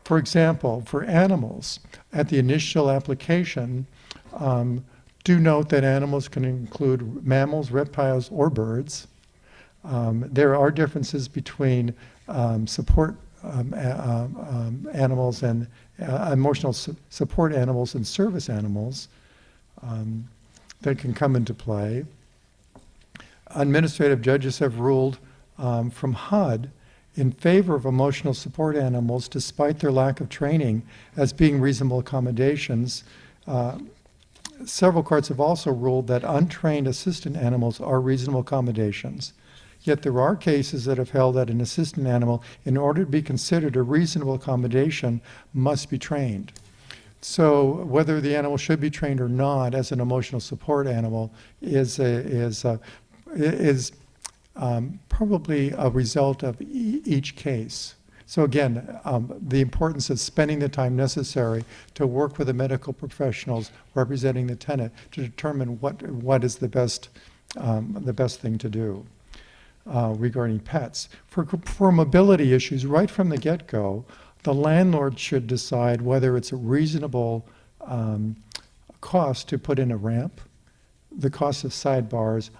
For example, for animals, at the initial application, do note that animals can include mammals, reptiles, or birds. There are differences between support animals and emotional support animals and service animals that can come into play. Administrative judges have ruled from HUD in favor of emotional support animals despite their lack of training as being reasonable accommodations. Several courts have also ruled that untrained assistant animals are reasonable accommodations. Yet there are cases that have held that an assistant animal, in order to be considered a reasonable accommodation, must be trained. So whether the animal should be trained or not as an emotional support animal is probably a result of each case. So again, the importance of spending the time necessary to work with the medical professionals representing the tenant to determine what is the best thing to do regarding pets. For mobility issues, right from the get-go, the landlord should decide whether it's a reasonable cost to put in a ramp, the cost of sidebars,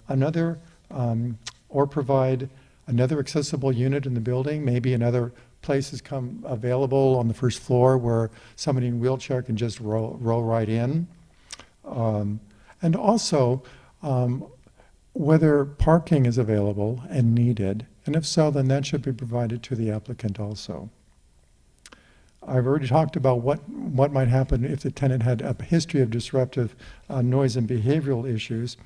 or provide another accessible unit in the building, maybe another places come available on the first floor where somebody in a wheelchair can just roll right in. And also, whether parking is available and needed, and if so, then that should be provided to the applicant also. I've already talked about what might happen if the tenant had a history of disruptive noise and behavioral issues.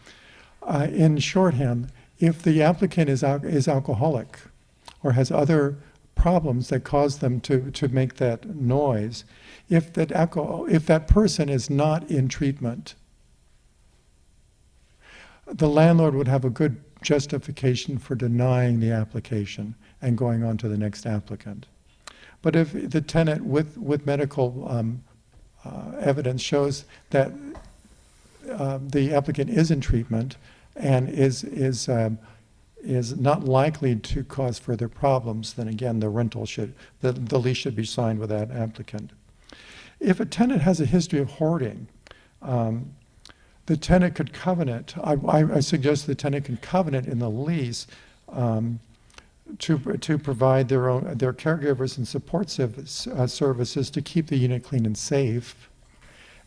In shorthand, if the applicant is alcoholic or has other problems that cause them to make that noise, if that person is not in treatment, the landlord would have a good justification for denying the application and going on to the next applicant. But if the tenant with medical evidence shows that the applicant is in treatment and is not likely to cause further problems, then again, the lease should be signed with that applicant. If a tenant has a history of hoarding, the tenant could covenant, I suggest the tenant can covenant in the lease to provide their caregivers and support services to keep the unit clean and safe,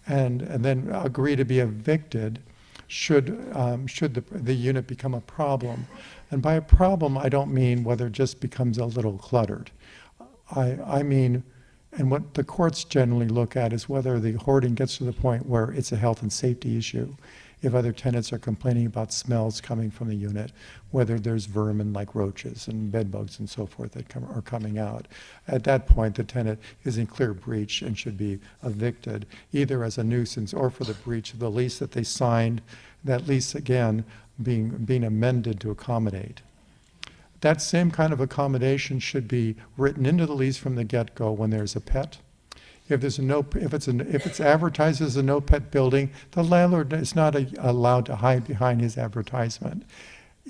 and then agree to be evicted should the unit become a problem. And by a problem, I don't mean whether it just becomes a little cluttered. I mean, and what the courts generally look at is whether the hoarding gets to the point where it's a health and safety issue. If other tenants are complaining about smells coming from the unit, whether there's vermin like roaches and bed bugs and so forth that are coming out. At that point, the tenant is in clear breach and should be evicted, either as a nuisance or for the breach of the lease that they signed, that lease again being amended to accommodate. That same kind of accommodation should be written into the lease from the get-go when there's a pet. If it's advertised as a no pet building, the landlord is not allowed to hide behind his advertisement.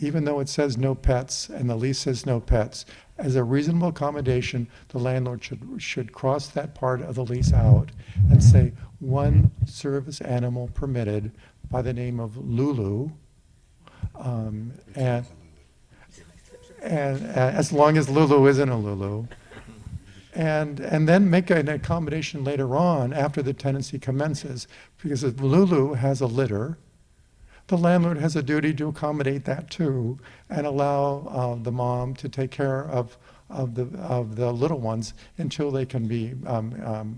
Even though it says no pets and the lease says no pets, as a reasonable accommodation, the landlord should cross that part of the lease out and say one service animal permitted by the name of Lulu, and as long as Lulu isn't a Lulu. And then make an accommodation later on after the tenancy commences. Because if Lulu has a litter, the landlord has a duty to accommodate that too and allow the mom to take care of the little ones until they can be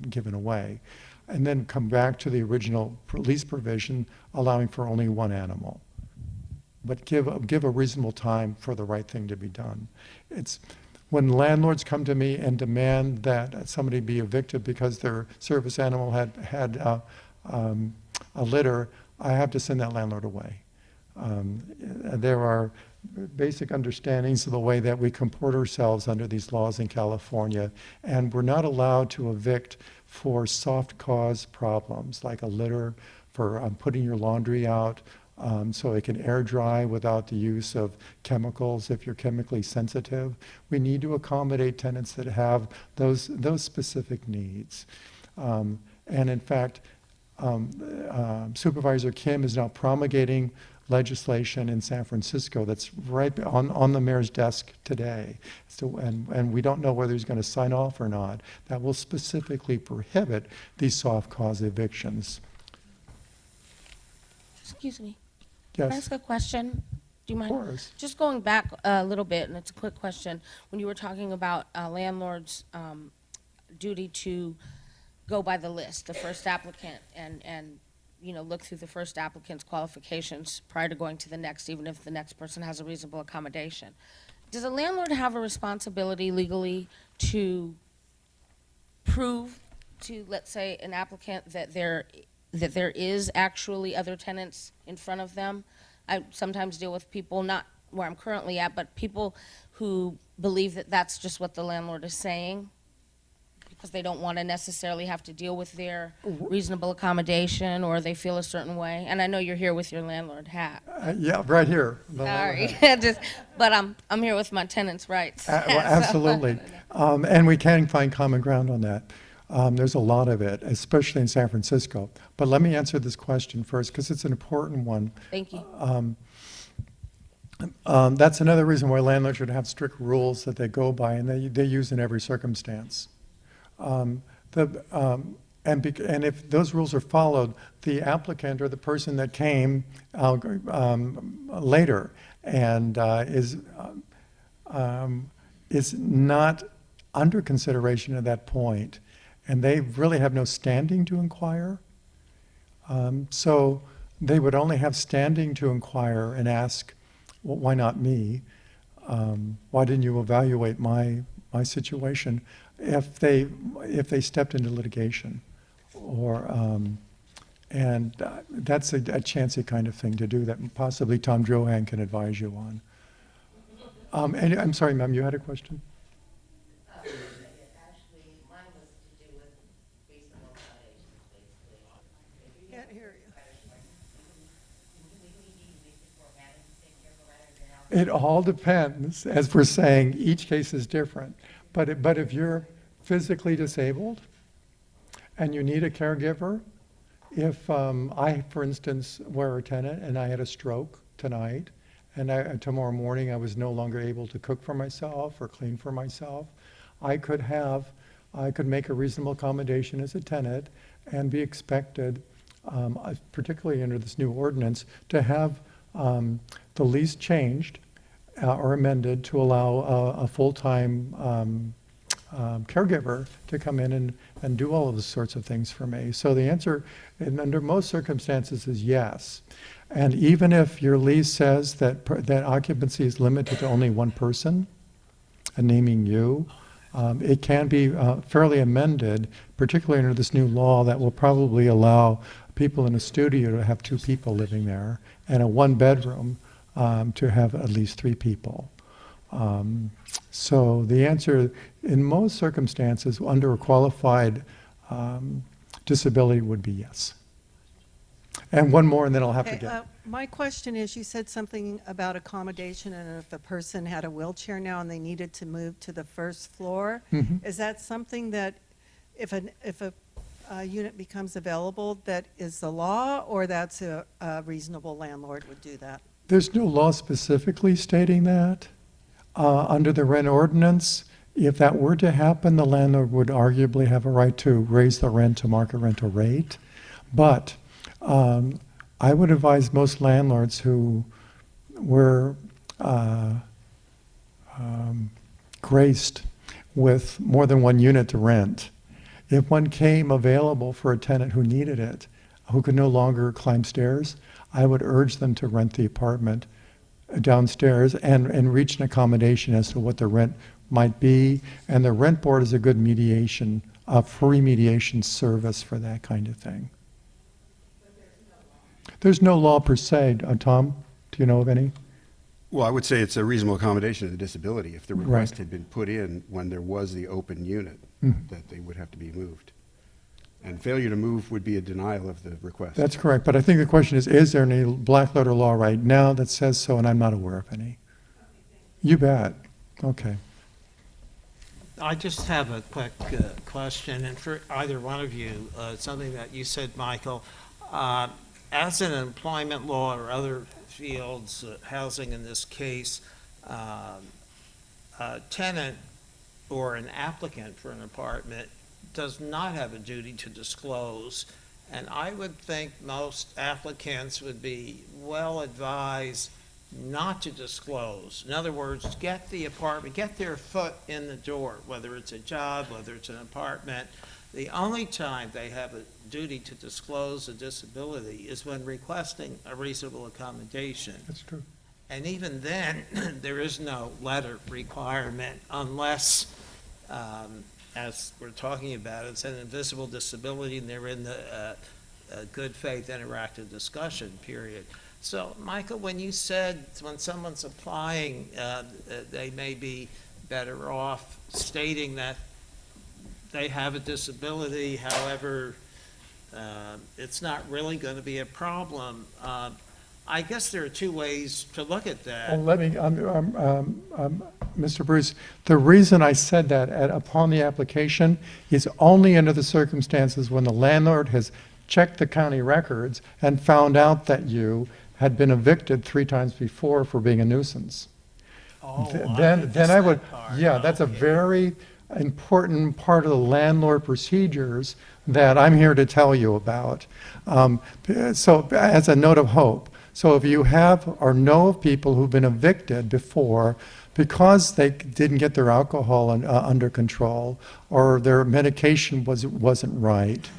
given away. And then come back to the original lease provision allowing for only one animal. But give a reasonable time for the right thing to be done. When landlords come to me and demand that somebody be evicted because their service animal had a litter, I have to send that landlord away. There are basic understandings of the way that we comport ourselves under these laws in California, and we're not allowed to evict for soft cause problems like a litter, for putting your laundry out, so it can air dry without the use of chemicals if you're chemically sensitive. We need to accommodate tenants that have those specific needs. And in fact, Supervisor Kim is now promulgating legislation in San Francisco that's right on the mayor's desk today. So, and we don't know whether he's going to sign off or not. That will specifically prohibit these soft cause evictions. Excuse me. Yes. Can I ask a question? Do you mind? Of course. Just going back a little bit, and it's a quick question. When you were talking about landlord's duty to go by the list, the first applicant, and look through the first applicant's qualifications prior to going to the next, even if the next person has a reasonable accommodation. Does a landlord have a responsibility legally to prove to, let's say, an applicant that there is actually other tenants in front of them? I sometimes deal with people, not where I'm currently at, but people who believe that that's just what the landlord is saying because they don't want to necessarily have to deal with their reasonable accommodation, or they feel a certain way. And I know you're here with your landlord hat. Yeah, right here. Sorry, but I'm here with my tenants' rights. Well, absolutely. And we can find common ground on that. There's a lot of it, especially in San Francisco. But let me answer this question first, because it's an important one. Thank you. That's another reason why landlords should have strict rules that they go by, and they use in every circumstance. And if those rules are followed, the applicant or the person that came later and is not under consideration at that point, and they really have no standing to inquire. So they would only have standing to inquire and ask, well, why not me? Why didn't you evaluate my situation? If they stepped into litigation, and that's a chancy kind of thing to do that possibly Tom Johan can advise you on. And I'm sorry, ma'am, you had a question? Can't hear you. It all depends. As we're saying, each case is different. But if you're physically disabled and you need a caregiver, if I, for instance, were a tenant and I had a stroke tonight, and tomorrow morning I was no longer able to cook for myself or clean for myself, I could make a reasonable accommodation as a tenant and be expected, particularly under this new ordinance, to have the lease changed or amended to allow a full-time caregiver to come in and do all of those sorts of things for me. So the answer, under most circumstances, is yes. And even if your lease says that occupancy is limited to only one person, and naming you, it can be fairly amended, particularly under this new law that will probably allow people in a studio to have 2 people living there, and a 1-bedroom to have at least 3 people. So the answer, in most circumstances, under a qualified disability would be yes. And one more, and then I'll have to get. My question is, you said something about accommodation, and if a person had a wheelchair now and they needed to move to the first floor, is that something that, if a unit becomes available, that is the law, or that's a reasonable landlord would do that? There's no law specifically stating that. Under the rent ordinance, if that were to happen, the landlord would arguably have a right to raise the rent to market rental rate. But I would advise most landlords who were graced with more than one unit to rent, if one came available for a tenant who needed it, who could no longer climb stairs, I would urge them to rent the apartment downstairs and reach an accommodation as to what the rent might be. And the rent board is a good mediation, a free mediation service for that kind of thing. There's no law per se. Tom, do you know of any? Well, I would say it's a reasonable accommodation of the disability if the request Right. had been put in when there was the open unit, that they would have to be moved. And failure to move would be a denial of the request. That's correct. But I think the question is there any black letter law right now that says so? And I'm not aware of any. You bet. Okay. I just have a quick question, and for either one of you, something that you said, Michael. As in employment law or other fields, housing in this case, a tenant or an applicant for an apartment does not have a duty to disclose. And I would think most applicants would be well advised not to disclose. In other words, get the apartment, get their foot in the door, whether it's a job, whether it's an apartment. The only time they have a duty to disclose a disability is when requesting a reasonable accommodation. That's true. And even then, there is no letter requirement unless, as we're talking about, it's an invisible disability and they're in the good faith interactive discussion period. So, Michael, when you said when someone's applying, they may be better off stating that they have a disability, however, it's not really going to be a problem. I guess there are 2 ways to look at that. Well, let me, Mr. Bruce, the reason I said that upon the application is only under the circumstances when the landlord has checked the county records and found out that you had been evicted 3 times before for being a nuisance. Oh, Then I would, that part. yeah, that's a Okay. very important part of the landlord procedures that I'm here to tell you about. So as a note of hope, so if you have or know of people who've been evicted before because they didn't get their alcohol under control or their medication wasn't right,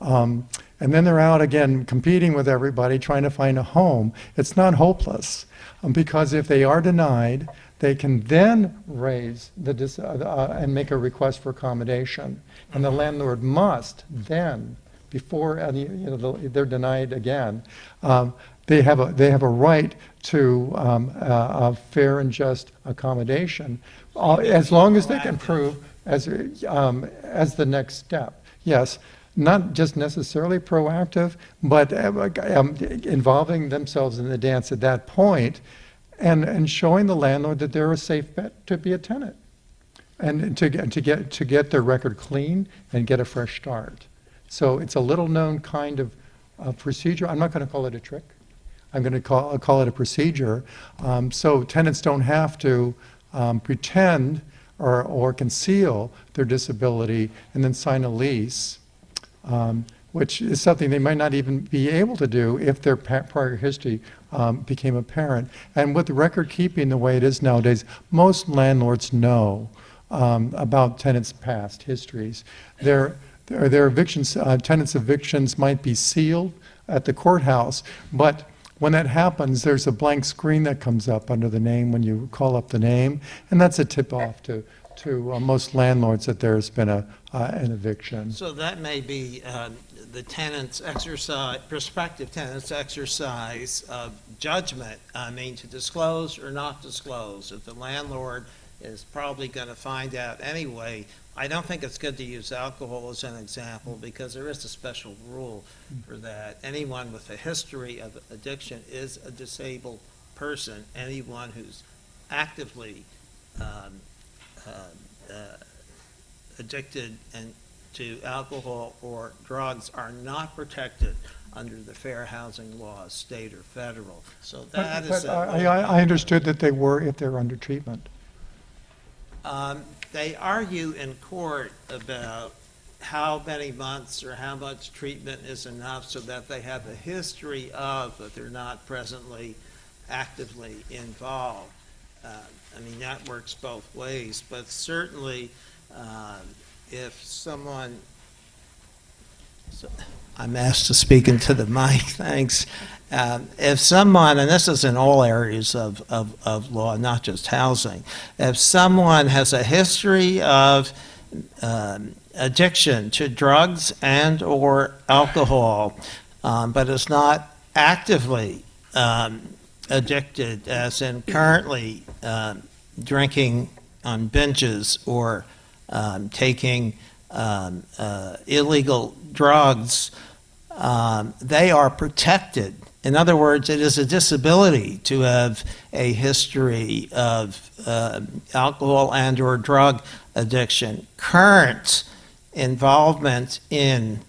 and then they're out again competing with everybody trying to find a home, it's not hopeless. Because if they are denied, they can then raise and make a request for accommodation. And the landlord must then, before they're denied again, they have a right to a fair and just accommodation, as long as they can prove as the next step. Yes, not just necessarily proactive, but involving themselves in the dance at that point, and showing the landlord that they're a safe bet to be a tenant, and to get their record clean and get a fresh start. So it's a little known kind of procedure. I'm not going to call it a trick. I'm going to call it a procedure. So tenants don't have to pretend or conceal their disability and then sign a lease, which is something they might not even be able to do if their prior history became apparent. And with the record keeping the way it is nowadays, most landlords know about tenants' past histories. Their evictions, tenants' evictions might be sealed at the courthouse, but when that happens, there's a blank screen that comes up under the name when you call up the name, and that's a tip-off to most landlords that there's been an eviction. So that may be the tenant's exercise, prospective tenant's exercise of judgment, to disclose or not disclose. If the landlord is probably going to find out anyway, I don't think it's good to use alcohol as an example because there is a special rule for that. Anyone with a history of addiction is a disabled person. Anyone who's actively addicted to alcohol or drugs are not protected under the fair housing laws, state or federal. So that is. I understood that they were if they're under treatment. They argue in court about how many months or how much treatment is enough so that they have a history of, but they're not presently actively involved. That works both ways, but certainly if someone, I'm asked to speak into the mic, thanks. If someone, and this is in all areas of law, not just housing, if someone has a history of addiction to drugs and or alcohol, but is not actively addicted, as in currently drinking on binges or taking illegal drugs, they are protected. In other words, it is a disability to have a history of alcohol and or drug addiction. Current involvement in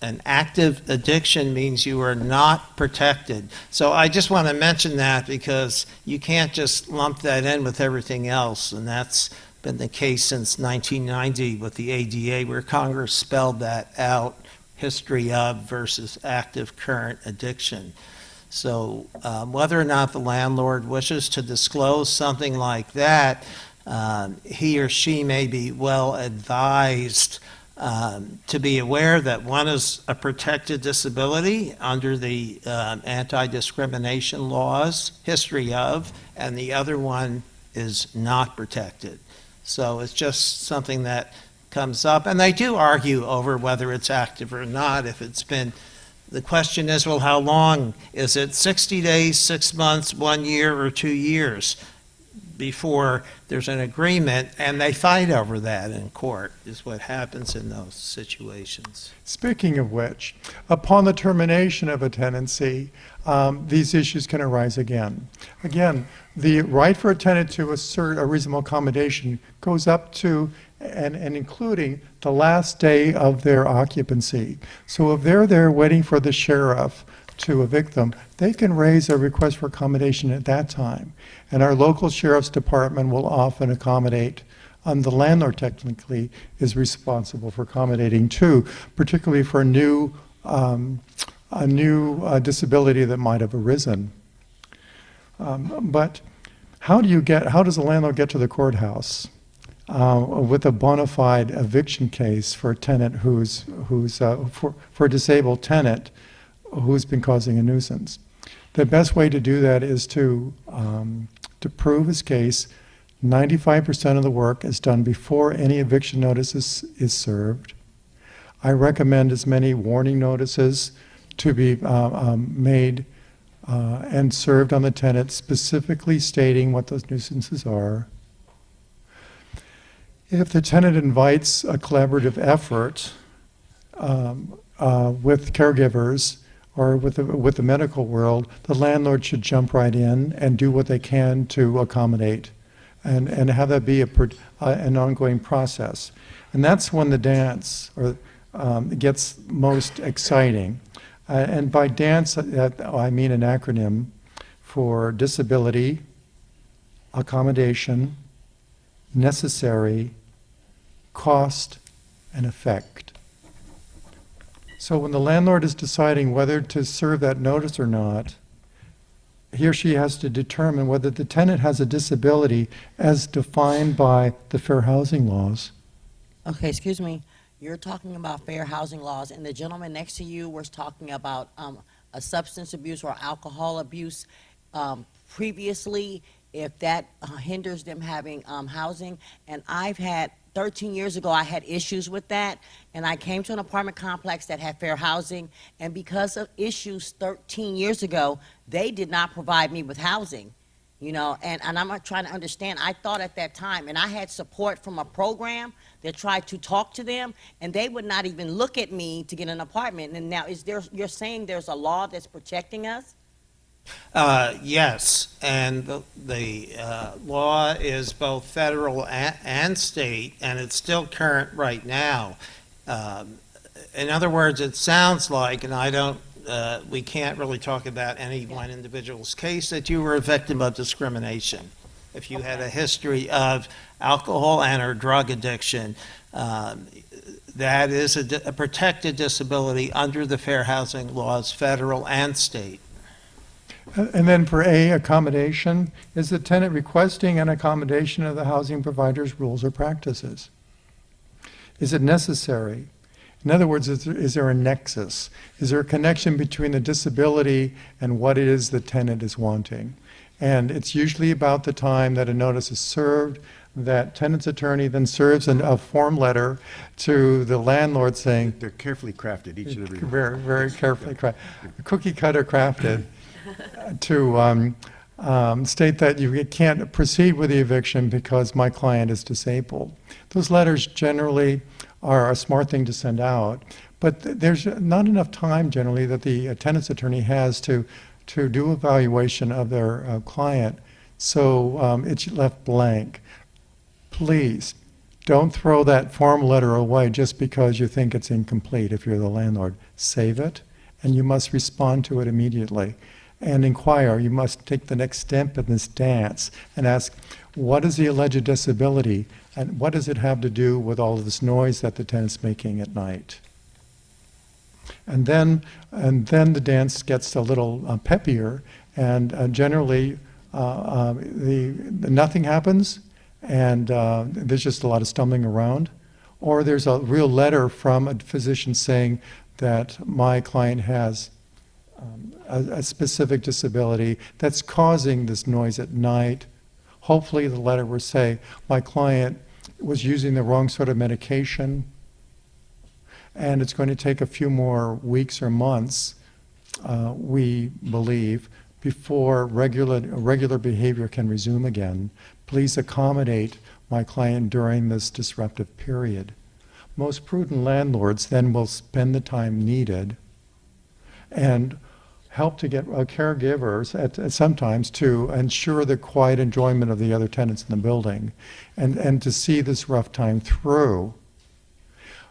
an active addiction means you are not protected. So I just want to mention that because you can't just lump that in with everything else, and that's been the case since 1990 with the ADA, where Congress spelled that out, history of versus active current addiction. So whether or not the landlord wishes to disclose something like that, he or she may be well advised to be aware that one is a protected disability under the anti-discrimination laws, history of, and the other one is not protected. So it's just something that comes up, and they do argue over whether it's active or not. If it's been, the question is, well, how long? Is it 60 days, 6 months, 1 year, or 2 years before there's an agreement? And they fight over that in court, is what happens in those situations. Speaking of which, upon the termination of a tenancy, these issues can arise again. Again, the right for a tenant to assert a reasonable accommodation goes up to and including the last day of their occupancy. So if they're there waiting for the sheriff to evict them, they can raise a request for accommodation at that time. And our local sheriff's department will often accommodate. The landlord technically is responsible for accommodating too, particularly for a new disability that might have arisen. But how does a landlord get to the courthouse with a bona fide eviction case for a tenant for a disabled tenant who's been causing a nuisance? The best way to do that is to prove his case. 95% of the work is done before any eviction notice is served. I recommend as many warning notices to be made and served on the tenant, specifically stating what those nuisances are. If the tenant invites a collaborative effort with caregivers or with the medical world, the landlord should jump right in and do what they can to accommodate and have that be an ongoing process. And that's when the dance gets most exciting. And by dance, I mean an acronym for disability, accommodation, necessary, cost, and effect. So when the landlord is deciding whether to serve that notice or not, he or she has to determine whether the tenant has a disability as defined by the fair housing laws. Okay, excuse me. You're talking about fair housing laws, and the gentleman next to you was talking about a substance abuse or alcohol abuse previously, if that hinders them having housing. And 13 years ago, I had issues with that, and I came to an apartment complex that had fair housing, and because of issues 13 years ago, they did not provide me with housing. You know, and I'm not trying to understand. I thought at that time, and I had support from a program that tried to talk to them, and they would not even look at me to get an apartment. And now, you're saying there's a law that's protecting us? Yes, and the law is both federal and state, and it's still current right now. In other words, it sounds like, and we can't really talk about any one individual's case, that you were a victim of discrimination. If you had a history of alcohol and or drug addiction, that is a protected disability under the fair housing laws, federal and state. And then for A, accommodation, is the tenant requesting an accommodation of the housing provider's rules or practices? Is it necessary? In other words, is there a nexus? Is there a connection between the disability and what it is the tenant is wanting? And it's usually about the time that a notice is served, that tenant's attorney then serves a form letter to the landlord saying... They're carefully crafted, each and every one. Very, very carefully crafted. Cookie cutter crafted to state that you can't proceed with the eviction because my client is disabled. Those letters generally are a smart thing to send out, but there's not enough time generally that the tenant's attorney has to do evaluation of their client, so it's left blank. Please, don't throw that form letter away just because you think it's incomplete if you're the landlord. Save it, and you must respond to it immediately. And inquire, you must take the next step in this dance and ask, what is the alleged disability and what does it have to do with all of this noise that the tenant's making at night? And then the dance gets a little peppier, and generally nothing happens, and there's just a lot of stumbling around, or there's a real letter from a physician saying that my client has a specific disability that's causing this noise at night. Hopefully the letter will say, my client was using the wrong sort of medication, and it's going to take a few more weeks or months, we believe, before regular behavior can resume again. Please accommodate my client during this disruptive period. Most prudent landlords then will spend the time needed and help to get caregivers sometimes to ensure the quiet enjoyment of the other tenants in the building and to see this rough time through.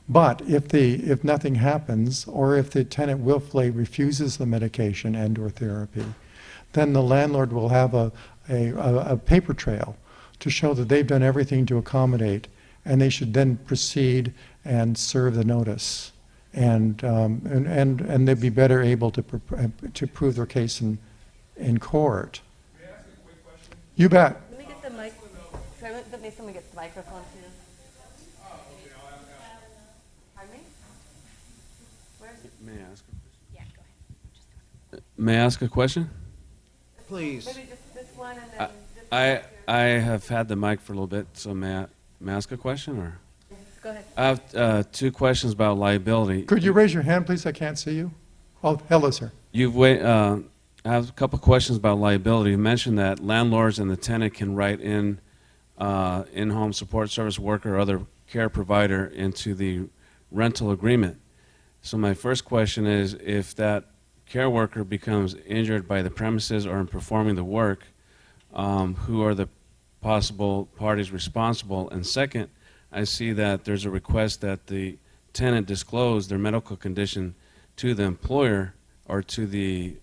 But if nothing happens, or if the tenant willfully refuses the medication and/or therapy, then the landlord will have a paper trail to show that they've done everything to accommodate, and they should then proceed and serve the notice. And they'd be better able to prove their case in court. May I ask a quick question? You bet. Let me get the mic. Let me someone get the microphone too. Pardon me? Where's it? May I ask a question? Yeah, go ahead. May I ask a question? Please. Maybe just this one and then I have had the mic for a little bit, so may I ask a question, or? go ahead. I have two questions about liability. Could you raise your hand, please? I can't see you. Oh, hello, sir. I have a couple questions about liability. You mentioned that landlords and the tenant can write in-home support service worker or other care provider into the rental agreement. So my first question is, if that care worker becomes injured by the premises or in performing the work, who are the possible parties responsible? And second, I see that there's a request that the tenant disclose their medical condition to the employer or to the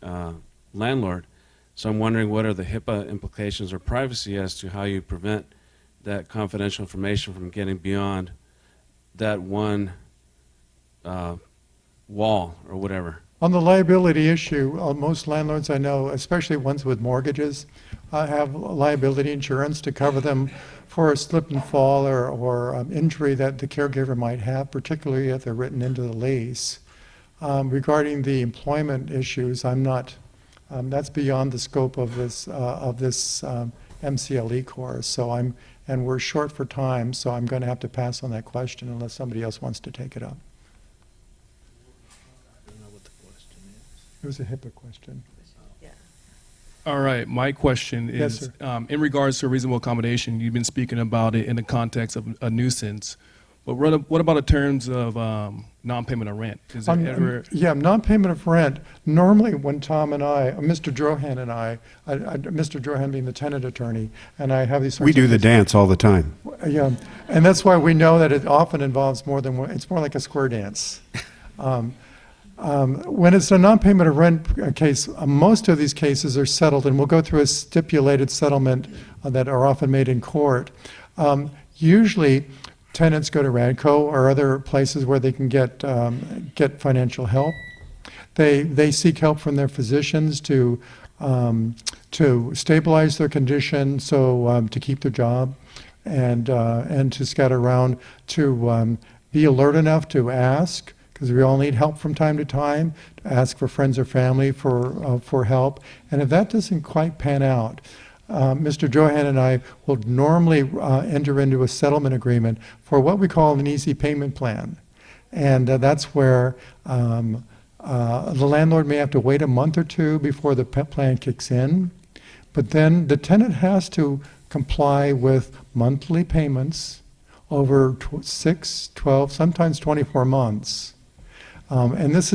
landlord. So I'm wondering, what are the HIPAA implications or privacy as to how you prevent that confidential information from getting beyond that one wall or whatever? On the liability issue, most landlords I know, especially ones with mortgages, have liability insurance to cover them for a slip and fall or injury that the caregiver might have, particularly if they're written into the lease. Regarding the employment issues, I'm not. That's beyond the scope of this MCLE course. So and we're short for time, so I'm going to have to pass on that question unless somebody else wants to take it up. It was a HIPAA question. All right, my question Yes, is, sir. in regards to reasonable accommodation, you've been speaking about it in the context of a nuisance, but what about in terms of non-payment of rent? Is there ever? Yeah, non-payment of rent. Normally, when Tom and I, Mr. Drohan and I, Mr. Drohan being the tenant attorney, and I have these sorts We of do the dance all the time. Yeah, and that's why we know that it often involves more than one. It's more like a square dance. When it's a non-payment of rent case, most of these cases are settled, and we'll go through a stipulated settlement that are often made in court. Usually, tenants go to RADCO or other places where they can get financial help. They seek help from their physicians to stabilize their condition, so to keep their job, and to scatter around, to be alert enough to ask, because we all need help from time to time, to ask for friends or family for help. And if that doesn't quite pan out, Mr. Johan and I will normally enter into a settlement agreement for what we call an easy payment plan. And that's where the landlord may have to wait a month or two before the plan kicks in. But then the tenant has to comply with monthly payments over 6, 12, sometimes 24 months. And this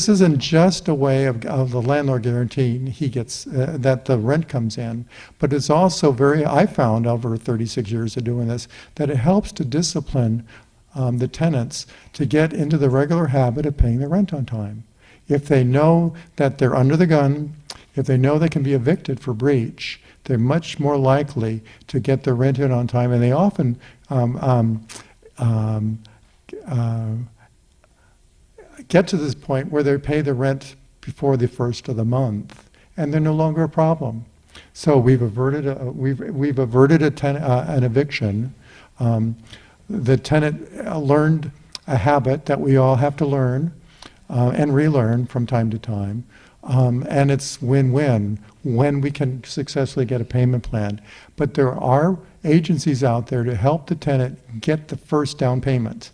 isn't just a way of the landlord guaranteeing he gets that the rent comes in, but it's also I found over 36 years of doing this, that it helps to discipline the tenants to get into the regular habit of paying the rent on time. If they know that they're under the gun, if they know they can be evicted for breach, they're much more likely to get their rent in on time, and they often get to this point where they pay the rent before the first of the month, and they're no longer a problem. So we've averted an eviction. The tenant learned a habit that we all have to learn and relearn from time to time, and it's win-win when we can successfully get a payment plan. But there are agencies out there to help the tenant get the first down payment,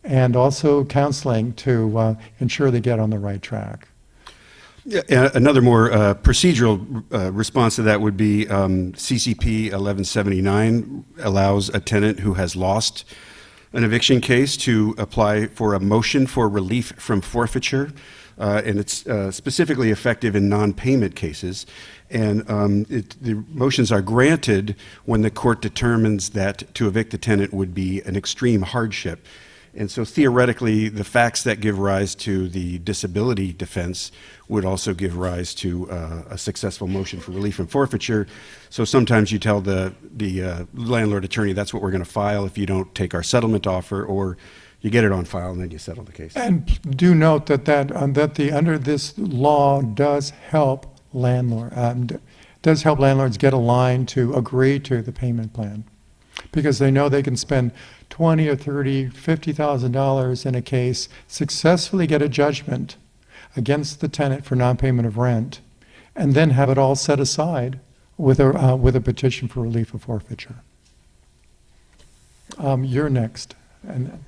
and also counseling to ensure they get on the right track. Yeah, another more procedural response to that would be CCP 1179 allows a tenant who has lost an eviction case to apply for a motion for relief from forfeiture and it's specifically effective in non-payment cases. And the motions are granted when the court determines that to evict the tenant would be an extreme hardship. And so theoretically, the facts that give rise to the disability defense would also give rise to a successful motion for relief from forfeiture. So sometimes you tell the landlord attorney, that's what we're going to file if you don't take our settlement offer, or you get it on file and then you settle the case. And do note that under this law does help landlords get aligned to agree to the payment plan, because they know they can spend $20,000 or $30,000, $50,000 in a case, successfully get a judgment against the tenant for non-payment of rent, and then have it all set aside with a petition for relief of forfeiture. You're next. And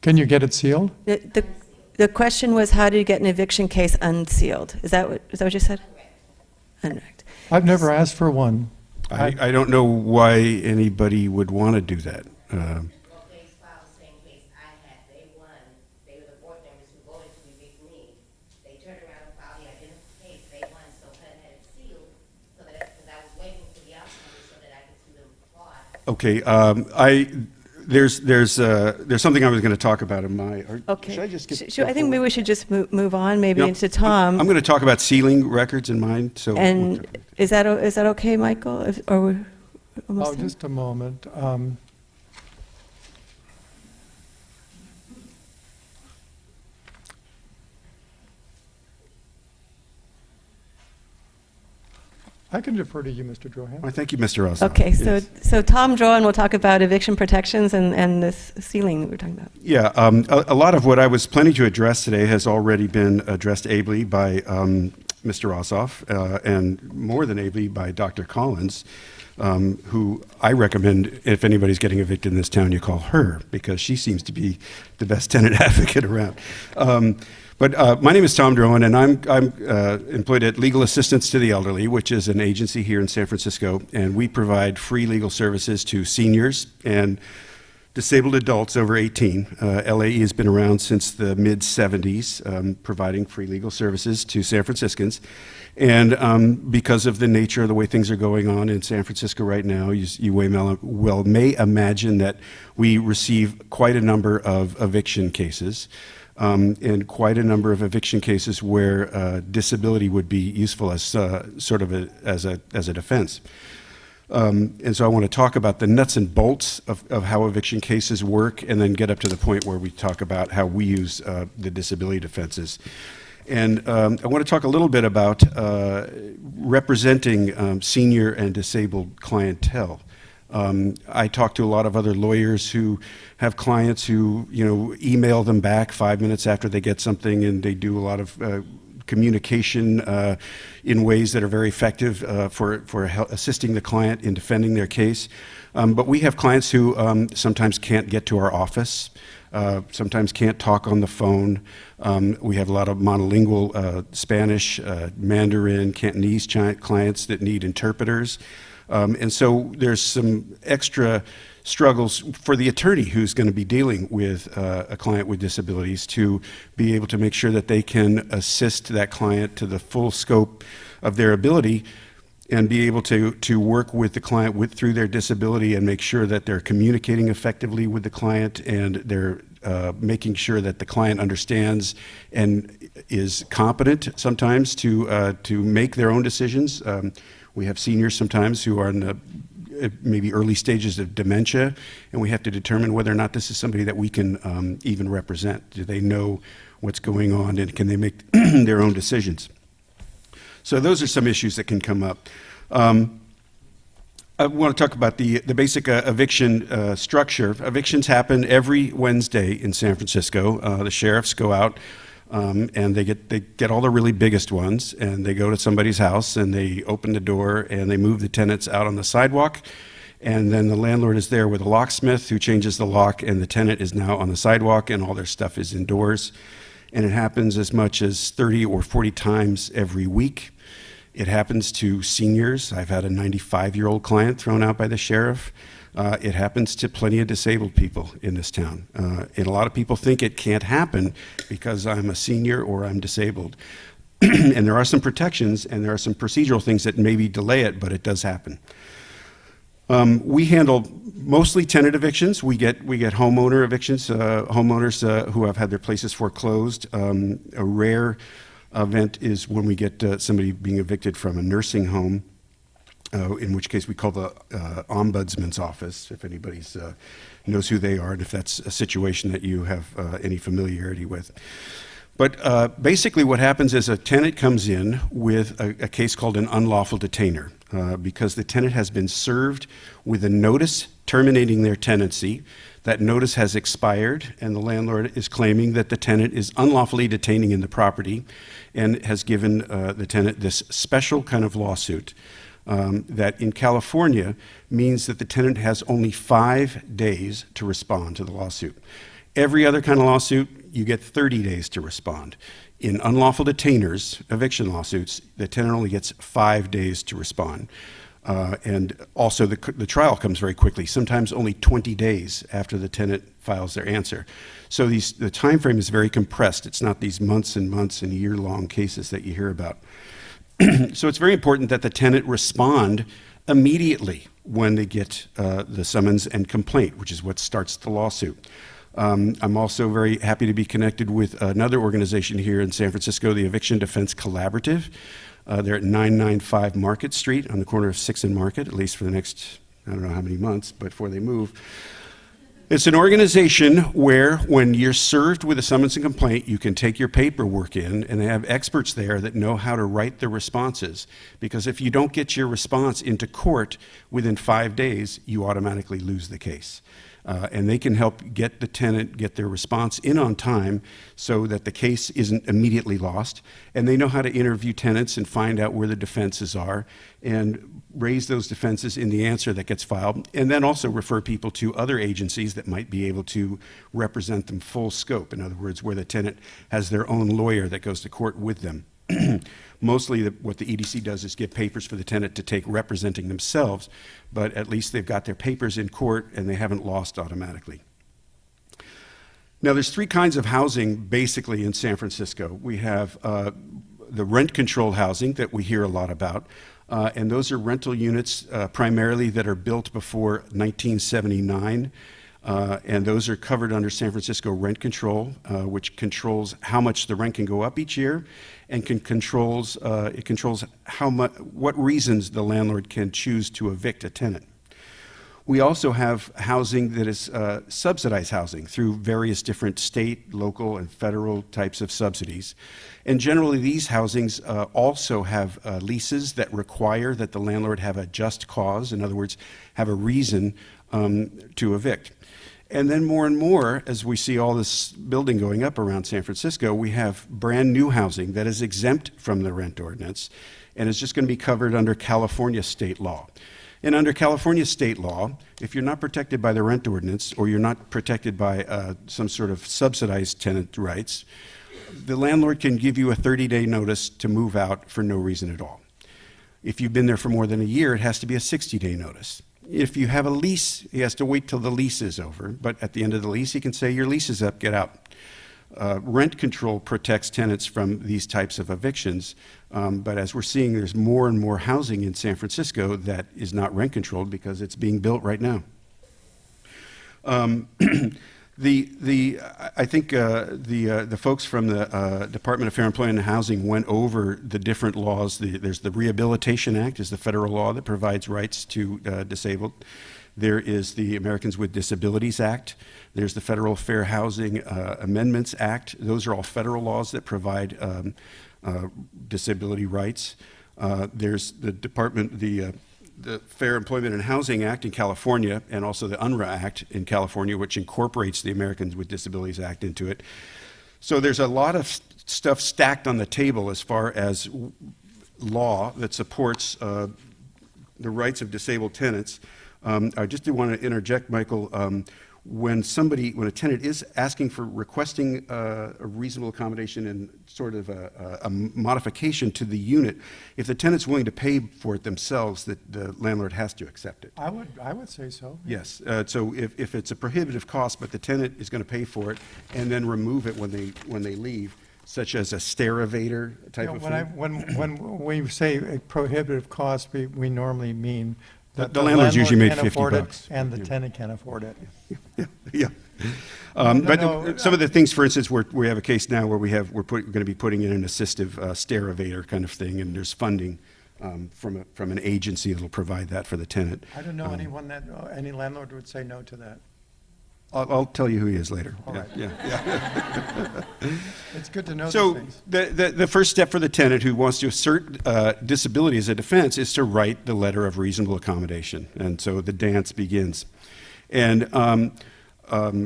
can you get it sealed? The question was, how do you get an eviction case unsealed? Is that what you said? Correct. I've never asked for one. I don't know why anybody would want to do that. Okay, there's something I was going to talk about in my. Okay. Should I just get? I think maybe we should just move on, maybe into Tom. I'm going to talk about sealing records in mine. So. And is that okay, Michael? Or we're almost done? Just a moment. I can defer to you, Mr. Drohan. Well, thank you, Mr. Ossoff. Okay, Yes. so Tom Drohan will talk about eviction protections and this ceiling that we're talking about. Yeah, a lot of what I was planning to address today has already been addressed ably by Mr. Ossoff, and more than ably by Dr. Collins, who I recommend, if anybody's getting evicted in this town, you call her, because she seems to be the best tenant advocate around. But my name is Tom Drohan, and I'm employed at Legal Assistance to the Elderly, which is an agency here in San Francisco, and we provide free legal services to seniors and disabled adults over 18. LAE has been around since the mid-'70s, providing free legal services to San Franciscans. And because of the nature of the way things are going on in San Francisco right now, you may imagine that we receive quite a number of eviction cases. And quite a number of eviction cases where disability would be useful as sort of as a defense. And so I want to talk about the nuts and bolts of how eviction cases work, and then get up to the point where we talk about how we use the disability defenses. And I want to talk a little bit about representing senior and disabled clientele. I talk to a lot of other lawyers who have clients who, email them back 5 minutes after they get something, and they do a lot of communication in ways that are very effective for assisting the client in defending their case. But we have clients who sometimes can't get to our office, sometimes can't talk on the phone. We have a lot of monolingual Spanish, Mandarin, Cantonese clients that need interpreters. And so there's some extra struggles for the attorney who's going to be dealing with a client with disabilities to be able to make sure that they can assist that client to the full scope of their ability, and be able to work with the client through their disability, and make sure that they're communicating effectively with the client, and they're making sure that the client understands and is competent sometimes to make their own decisions. We have seniors sometimes who are in the maybe early stages of dementia, and we have to determine whether or not this is somebody that we can even represent. Do they know what's going on, and can they make their own decisions? So those are some issues that can come up. I want to talk about the basic eviction structure. Evictions happen every Wednesday in San Francisco. The sheriffs go out and they get all the really biggest ones, and they go to somebody's house and they open the door and they move the tenants out on the sidewalk, and then the landlord is there with a locksmith who changes the lock, and the tenant is now on the sidewalk and all their stuff is indoors. And it happens as much as 30 or 40 times every week. It happens to seniors. I've had a 95-year-old client thrown out by the sheriff. It happens to plenty of disabled people in this town. And a lot of people think it can't happen because I'm a senior or I'm disabled. And there are some protections and there are some procedural things that maybe delay it, but it does happen. We handle mostly tenant evictions. We get homeowner evictions, homeowners who have had their places foreclosed. A rare event is when we get somebody being evicted from a nursing home, in which case we call the ombudsman's office, if anybody knows who they are and if that's a situation that you have any familiarity with. But basically what happens is a tenant comes in with a case called an unlawful detainer because the tenant has been served with a notice terminating their tenancy. That notice has expired and the landlord is claiming that the tenant is unlawfully detaining in the property and has given the tenant this special kind of lawsuit that in California means that the tenant has only 5 days to respond to the lawsuit. Every other kind of lawsuit, you get 30 days to respond. In unlawful detainers, eviction lawsuits, the tenant only gets 5 days to respond. And also the trial comes very quickly, sometimes only 20 days after the tenant files their answer. So the time frame is very compressed. It's not these months and months and year-long cases that you hear about. So it's very important that the tenant respond immediately when they get the summons and complaint, which is what starts the lawsuit. I'm also very happy to be connected with another organization here in San Francisco, the Eviction Defense Collaborative. They're at 995 Market Street on the corner of 6th and Market, at least for the next, I don't know how many months, but before they move. It's an organization where when you're served with a summons and complaint, you can take your paperwork in and they have experts there that know how to write the responses. Because if you don't get your response into court within 5 days, you automatically lose the case. And they can help get the tenant get their response in on time so that the case isn't immediately lost. And they know how to interview tenants and find out where the defenses are and raise those defenses in the answer that gets filed. And then also refer people to other agencies that might be able to represent them full scope. In other words, where the tenant has their own lawyer that goes to court with them. Mostly what the EDC does is give papers for the tenant to take representing themselves, but at least they've got their papers in court and they haven't lost automatically. Now there's 3 kinds of housing basically in San Francisco. We have the rent-controlled housing that we hear a lot about, and those are rental units primarily that are built before 1979. And those are covered under San Francisco rent control, which controls how much the rent can go up each year, and controls what reasons the landlord can choose to evict a tenant. We also have housing that is subsidized housing through various different state, local, and federal types of subsidies. And generally these housings also have leases that require that the landlord have a just cause, in other words, have a reason to evict. And then more and more, as we see all this building going up around San Francisco, we have brand new housing that is exempt from the rent ordinance and is just going to be covered under California state law. And under California state law, if you're not protected by the rent ordinance or you're not protected by some sort of subsidized tenant rights, the landlord can give you a 30-day notice to move out for no reason at all. If you've been there for more than a year, it has to be a 60-day notice. If you have a lease, he has to wait till the lease is over, but at the end of the lease, he can say, your lease is up, get out. Rent control protects tenants from these types of evictions, but as we're seeing, there's more and more housing in San Francisco that is not rent controlled because it's being built right now. I think the folks from the Department of Fair Employment and Housing went over the different laws. There's the Rehabilitation Act, is the federal law that provides rights to disabled. There is the Americans with Disabilities Act. There's the Federal Fair Housing Amendments Act. Those are all federal laws that provide disability rights. There's the Fair Employment and Housing Act in California, and also the UNRRA Act in California, which incorporates the Americans with Disabilities Act into it. So there's a lot of stuff stacked on the table as far as law that supports the rights of disabled tenants. I just do want to interject, Michael. when a tenant is asking for requesting a reasonable accommodation and sort of a modification to the unit, if the tenant's willing to pay for it themselves, that the landlord has to accept it. I would say so. Yes, so if it's a prohibitive cost, but the tenant is going to pay for it and then remove it when they leave, such as a stair-evader type of thing. When we say a prohibitive cost, we normally mean that The landlord's usually made can't afford it $50. and the tenant can't afford it. Yeah. Some of the things, for instance, we have a case now where we're going to be putting in an assistive stair-evader kind of thing, and there's funding from an agency that'll provide that for the tenant. I don't know anyone that, any landlord would say no to that. I'll tell you who he is later. All right. Yeah. It's good to know So these things. the first step for the tenant who wants to assert disability as a defense is to write the letter of reasonable accommodation. And so the dance begins. And I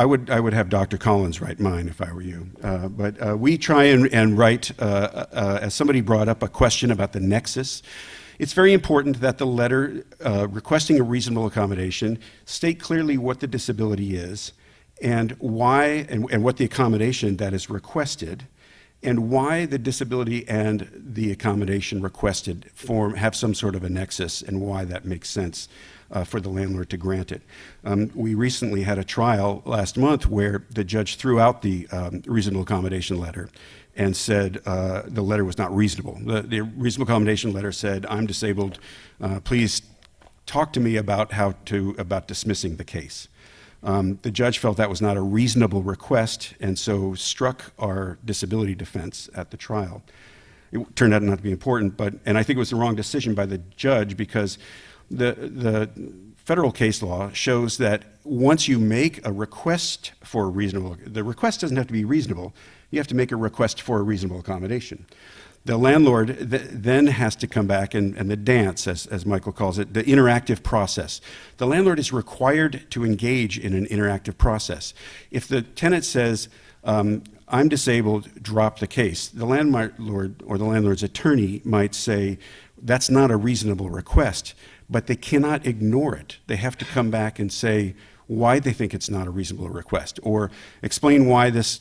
would have Dr. Collins write mine if I were you. But we try and write, as somebody brought up, a question about the nexus. It's very important that the letter requesting a reasonable accommodation state clearly what the disability is and why, and what the accommodation that is requested, and why the disability and the accommodation requested have some sort of a nexus, and why that makes sense for the landlord to grant it. We recently had a trial last month where the judge threw out the reasonable accommodation letter and said the letter was not reasonable. The reasonable accommodation letter said, "I'm disabled, please talk to me about about dismissing the case." The judge felt that was not a reasonable request, and so struck our disability defense at the trial. It turned out not to be important, and I think it was the wrong decision by the judge, because the federal case law shows that once you make a request for the request doesn't have to be reasonable. You have to make a request for a reasonable accommodation. The landlord then has to come back and the dance, as Michael calls it, the interactive process. The landlord is required to engage in an interactive process. If the tenant says, "I'm disabled, drop the case," the landlord or the landlord's attorney might say, "That's not a reasonable request," but they cannot ignore it. They have to come back and say why they think it's not a reasonable request, or explain why this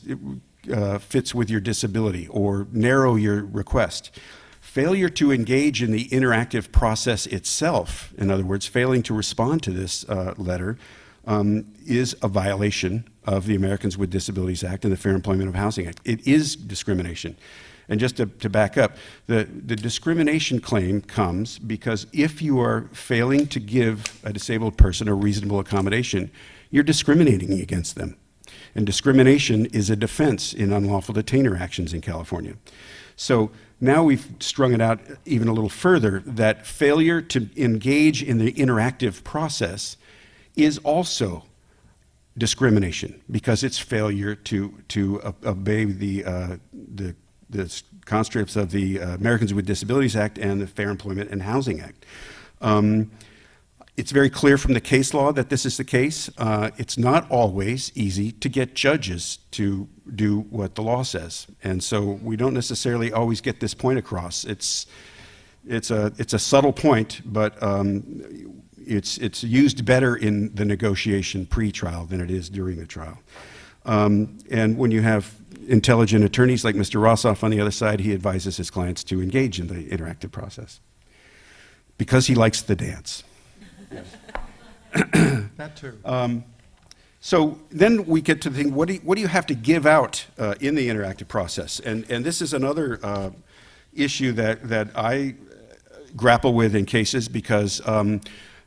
fits with your disability, or narrow your request. Failure to engage in the interactive process itself, in other words, failing to respond to this letter, is a violation of the Americans with Disabilities Act and the Fair Employment of Housing Act. It is discrimination. And just to back up, the discrimination claim comes because if you are failing to give a disabled person a reasonable accommodation, you're discriminating against them. And discrimination is a defense in unlawful detainer actions in California. So now we've strung it out even a little further, that failure to engage in the interactive process is also discrimination, because it's failure to obey the constructs of the Americans with Disabilities Act and the Fair Employment and Housing Act. It's very clear from the case law that this is the case. It's not always easy to get judges to do what the law says, and so we don't necessarily always get this point across. It's a subtle point, but it's used better in the negotiation pre-trial than it is during the trial. And when you have intelligent attorneys like Mr. Rossoff on the other side, he advises his clients to engage in the interactive process because he likes the dance. That too. So then we get to the thing, what do you have to give out in the interactive process? And this is another issue that I grapple with in cases, because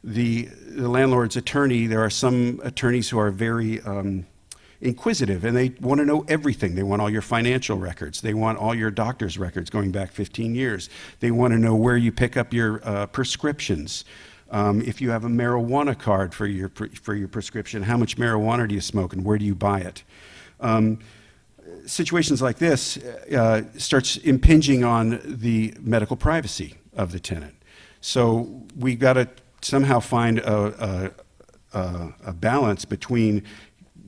the landlord's attorney, there are some attorneys who are very inquisitive, and they want to know everything. They want all your financial records. They want all your doctor's records going back 15 years. They want to know where you pick up your prescriptions. If you have a marijuana card for your prescription, how much marijuana do you smoke and where do you buy it? Situations like this starts impinging on the medical privacy of the tenant. So we got to somehow find a balance between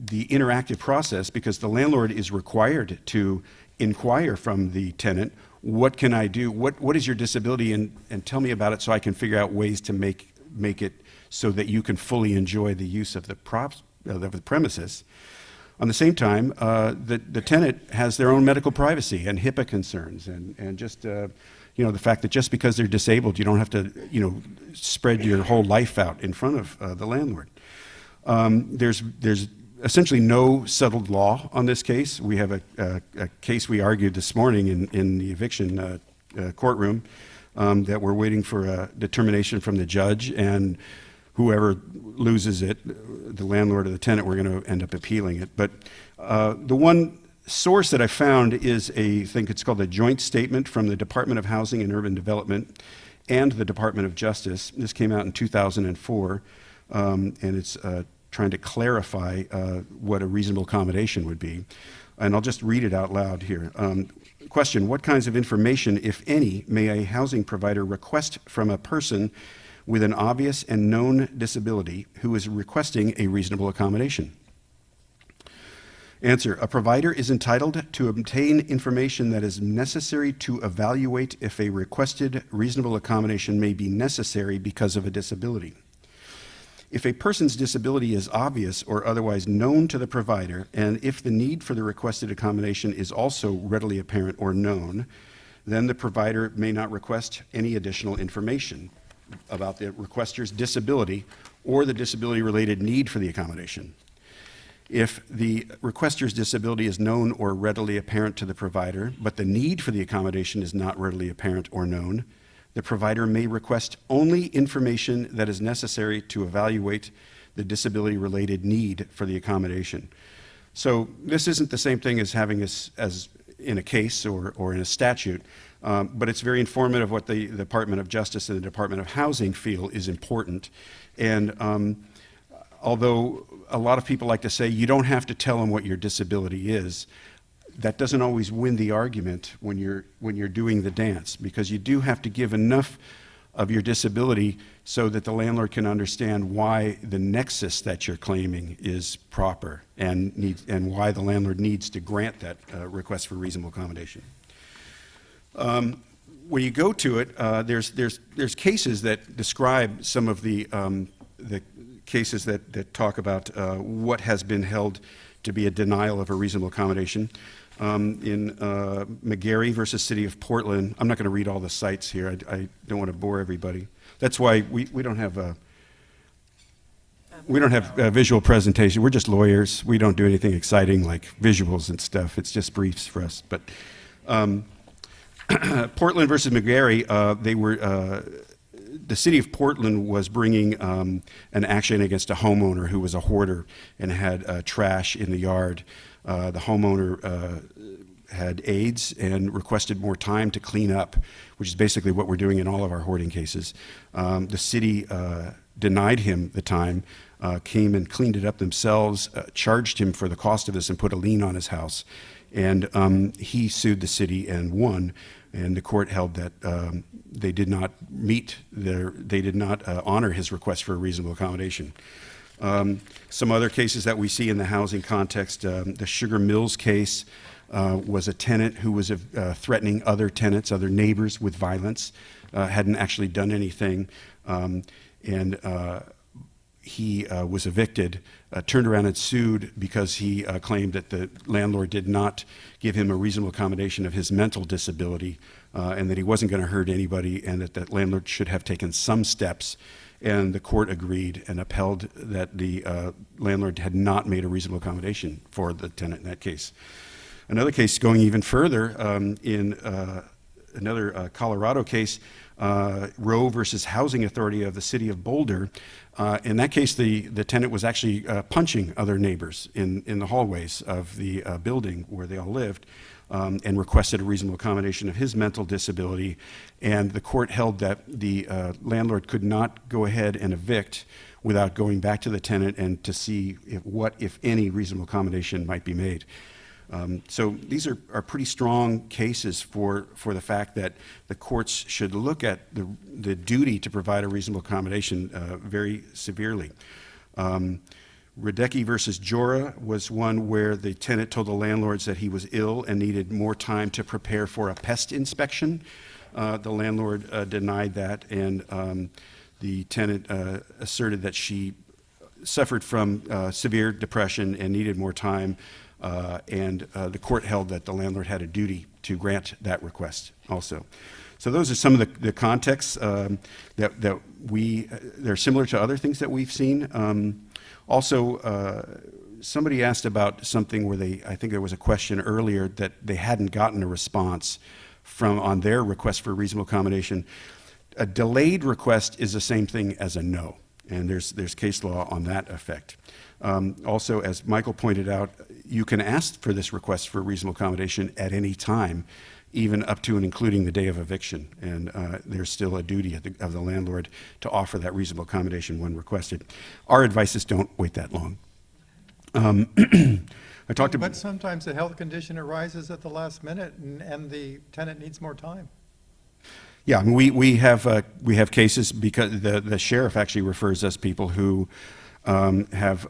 the interactive process, because the landlord is required to inquire from the tenant, what can I do? What is your disability? And tell me about it so I can figure out ways to make it so that you can fully enjoy the use of the of the premises. On the same time, the tenant has their own medical privacy and HIPAA concerns, and just the fact that just because they're disabled, you don't have to spread your whole life out in front of the landlord. There's essentially no settled law on this case. We have a case we argued this morning in the eviction courtroom that we're waiting for a determination from the judge, and whoever loses it, the landlord or the tenant, we're going to end up appealing it. But the one source that I found is I think it's called a joint statement from the Department of Housing and Urban Development and the Department of Justice. This came out in 2004, and it's trying to clarify what a reasonable accommodation would be. And I'll just read it out loud here. Question: what kinds of information, if any, may a housing provider request from a person with an obvious and known disability who is requesting a reasonable accommodation? Answer: a provider is entitled to obtain information that is necessary to evaluate if a requested reasonable accommodation may be necessary because of a disability. If a person's disability is obvious or otherwise known to the provider, and if the need for the requested accommodation is also readily apparent or known, then the provider may not request any additional information about the requester's disability or the disability-related need for the accommodation. If the requester's disability is known or readily apparent to the provider, but the need for the accommodation is not readily apparent or known, the provider may request only information that is necessary to evaluate the disability-related need for the accommodation. So this isn't the same thing as having as in a case or in a statute, but it's very informative what the Department of Justice and the Department of Housing feel is important. And although a lot of people like to say you don't have to tell them what your disability is, that doesn't always win the argument when you're doing the dance, because you do have to give enough of your disability so that the landlord can understand why the nexus that you're claiming is proper and why the landlord needs to grant that request for reasonable accommodation. When you go to it, there's cases that describe some of the cases that talk about what has been held to be a denial of a reasonable accommodation. In McGarry versus City of Portland, I'm not going to read all the sites here. I don't want to bore everybody. That's why we don't have a visual presentation. We're just lawyers. We don't do anything exciting like visuals and stuff. It's just briefs for us. But Portland versus McGarry, the City of Portland was bringing an action against a homeowner who was a hoarder and had trash in the yard. The homeowner had AIDS and requested more time to clean up, which is basically what we're doing in all of our hoarding cases. The city denied him the time, came and cleaned it up themselves, charged him for the cost of this and put a lien on his house. And he sued the city and won. And the court held that they did not honor his request for a reasonable accommodation. Some other cases that we see in the housing context, the Sugar Mills case was a tenant who was threatening other tenants, other neighbors with violence, hadn't actually done anything, and he was evicted, turned around and sued because he claimed that the landlord did not give him a reasonable accommodation of his mental disability, and that he wasn't going to hurt anybody, and that the landlord should have taken some steps. And the court agreed and upheld that the landlord had not made a reasonable accommodation for the tenant in that case. Another case going even further, in another Colorado case, Roe versus Housing Authority of the City of Boulder. In that case, the tenant was actually punching other neighbors in the hallways of the building where they all lived, and requested a reasonable accommodation of his mental disability. And the court held that the landlord could not go ahead and evict without going back to the tenant and to see what, if any, reasonable accommodation might be made. So these are pretty strong cases for the fact that the courts should look at the duty to provide a reasonable accommodation very severely. Radecki versus Jora was one where the tenant told the landlords that he was ill and needed more time to prepare for a pest inspection. The landlord denied that, and the tenant asserted that she suffered from severe depression and needed more time, and the court held that the landlord had a duty to grant that request also. So those are some of the contexts that they're similar to other things that we've seen. Also, somebody asked about something where I think there was a question earlier that they hadn't gotten a response on their request for reasonable accommodation. A delayed request is the same thing as a no, and there's case law on that effect. Also, as Michael pointed out, you can ask for this request for reasonable accommodation at any time, even up to and including the day of eviction, and there's still a duty of the landlord to offer that reasonable accommodation when requested. Our advice is don't wait that long. I talked about. But sometimes a health condition arises at the last minute, and the tenant needs more time. Yeah, I mean, we have cases because the sheriff actually refers us people who have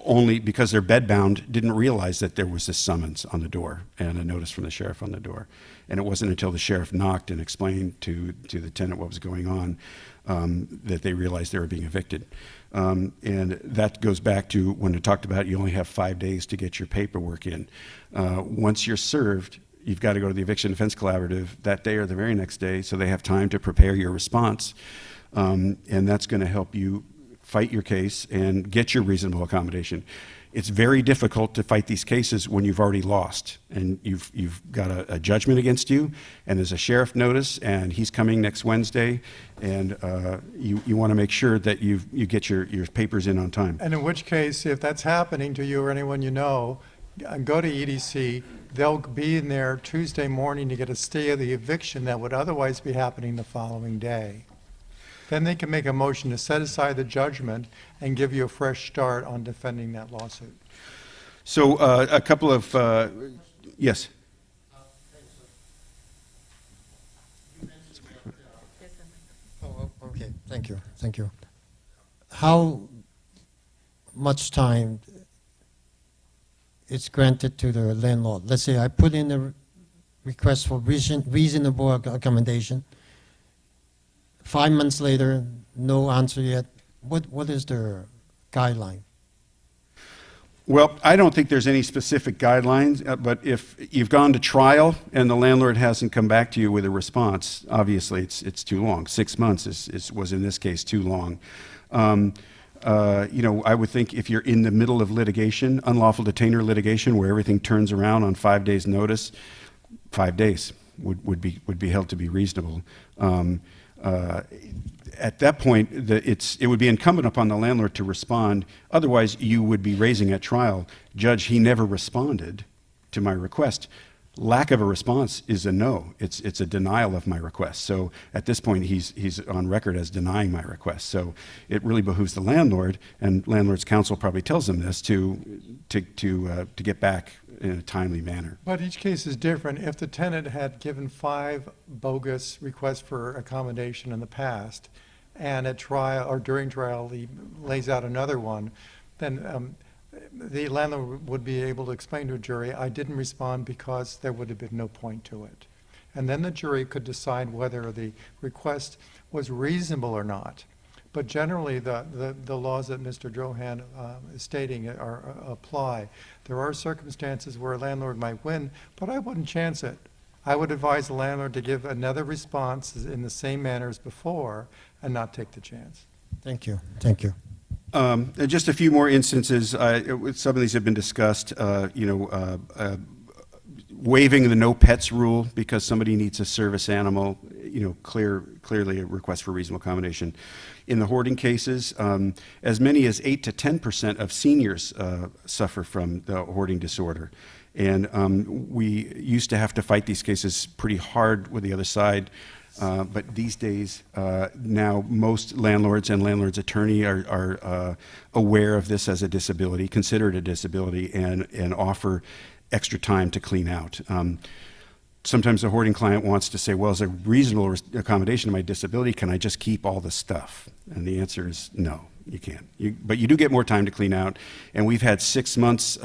only because they're bedbound didn't realize that there was this summons on the door and a notice from the sheriff on the door, and it wasn't until the sheriff knocked and explained to the tenant what was going on that they realized they were being evicted. And that goes back to when I talked about you only have 5 days to get your paperwork in. Once you're served, you've got to go to the Eviction Defense Collaborative that day or the very next day, so they have time to prepare your response, and that's going to help you fight your case and get your reasonable accommodation. It's very difficult to fight these cases when you've already lost and you've got a judgment against you, and there's a sheriff notice, and he's coming next Wednesday, and you want to make sure that you get your papers in on time. And in which case, if that's happening to you or anyone you know, go to EDC. They'll be in there Tuesday morning to get a stay of the eviction that would otherwise be happening the following day. Then they can make a motion to set aside the judgment and give you a fresh start on defending that lawsuit. So a couple of, yes. Oh, okay, thank you. How much time is granted to the landlord? Let's say I put in a request for reasonable accommodation. 5 months later, no answer yet. What is the guideline? Well, I don't think there's any specific guidelines, but if you've gone to trial and the landlord hasn't come back to you with a response, obviously it's too long. 6 months was in this case too long. I would think if you're in the middle of litigation, unlawful detainer litigation, where everything turns around on 5 days' notice, 5 days would be held to be reasonable. At that point, it would be incumbent upon the landlord to respond. Otherwise, you would be raising at trial, Judge, he never responded to my request. Lack of a response is a no. It's a denial of my request. So at this point, he's on record as denying my request. So it really behooves the landlord, and landlord's counsel probably tells them this, to get back in a timely manner. But each case is different. If the tenant had given 5 bogus requests for accommodation in the past, and at trial or during trial he lays out another one, then the landlord would be able to explain to a jury, I didn't respond because there would have been no point to it. And then the jury could decide whether the request was reasonable or not. But generally, the laws that Mr. Johan is stating apply. There are circumstances where a landlord might win, but I wouldn't chance it. I would advise the landlord to give another response in the same manner as before and not take the chance. Thank you. Just a few more instances. Some of these have been discussed. Waiving the no pets rule because somebody needs a service animal. Clearly a request for reasonable accommodation. In the hoarding cases, as many as 8 to 10% of seniors suffer from the hoarding disorder. And we used to have to fight these cases pretty hard with the other side. But these days, now most landlords and landlord's attorney are aware of this as a disability, consider it a disability, and offer extra time to clean out. Sometimes a hoarding client wants to say, well, as a reasonable accommodation to my disability, can I just keep all the stuff? And the answer is no, you can't. But you do get more time to clean out. And we've had 6 months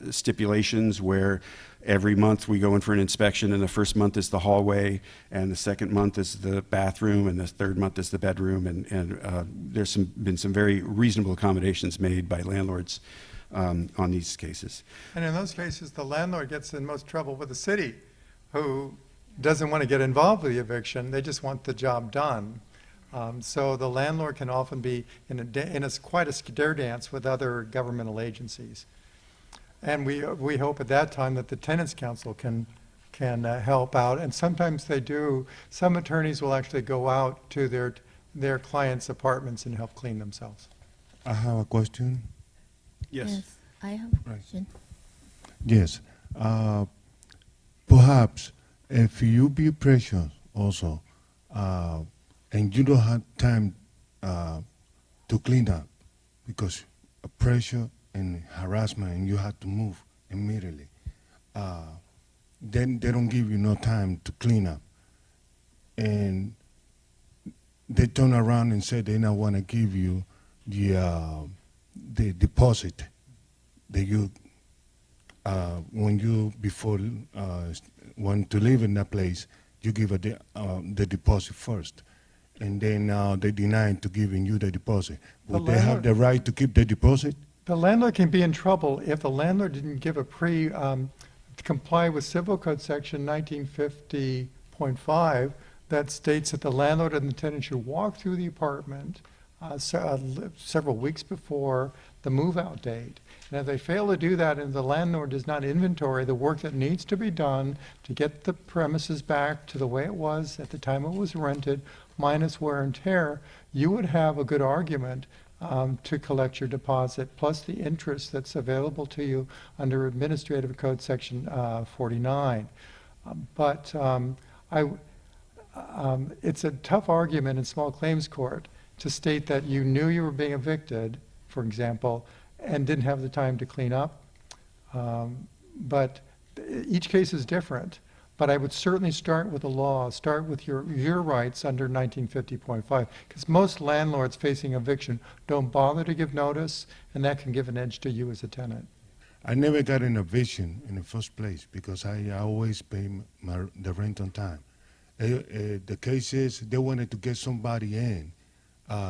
stipulations where Every month we go in for an inspection, and the first month is the hallway, and the second month is the bathroom, and the third month is the bedroom, and there's been some very reasonable accommodations made by landlords on these cases. And in those cases, the landlord gets in most trouble with the city, who doesn't want to get involved with the eviction. They just want the job done. So the landlord can often be in quite a dare dance with other governmental agencies. And we hope at that time that the Tenants Council can help out. And sometimes they do. Some attorneys will actually go out to their clients' apartments and help clean themselves. I have a question. Yes. I have a question. Yes. Perhaps if you be precious also, and you don't have time to clean up because of pressure and harassment, and you have to move immediately, then they don't give you no time to clean up, and they turn around and say they not want to give you the deposit that you when you before want to live in that place, you give the deposit first, and then they deny to giving you the deposit. Would they have the right to keep the deposit? The landlord can be in trouble if the landlord didn't give a comply with Civil Code Section 1950.5 that states that the landlord and the tenant should walk through the apartment several weeks before the move-out date. And if they fail to do that and the landlord does not inventory the work that needs to be done to get the premises back to the way it was at the time it was rented, minus wear and tear, you would have a good argument to collect your deposit, plus the interest that's available to you under Administrative Code Section 49. It's a tough argument in small claims court to state that you knew you were being evicted, for example, and didn't have the time to clean up. But each case is different. But I would certainly start with the law, start with your rights under 1950.5, because most landlords facing eviction don't bother to give notice, and that can give an edge to you as a tenant. I never got an eviction in the first place because I always pay the rent on time. The case is they wanted to get somebody in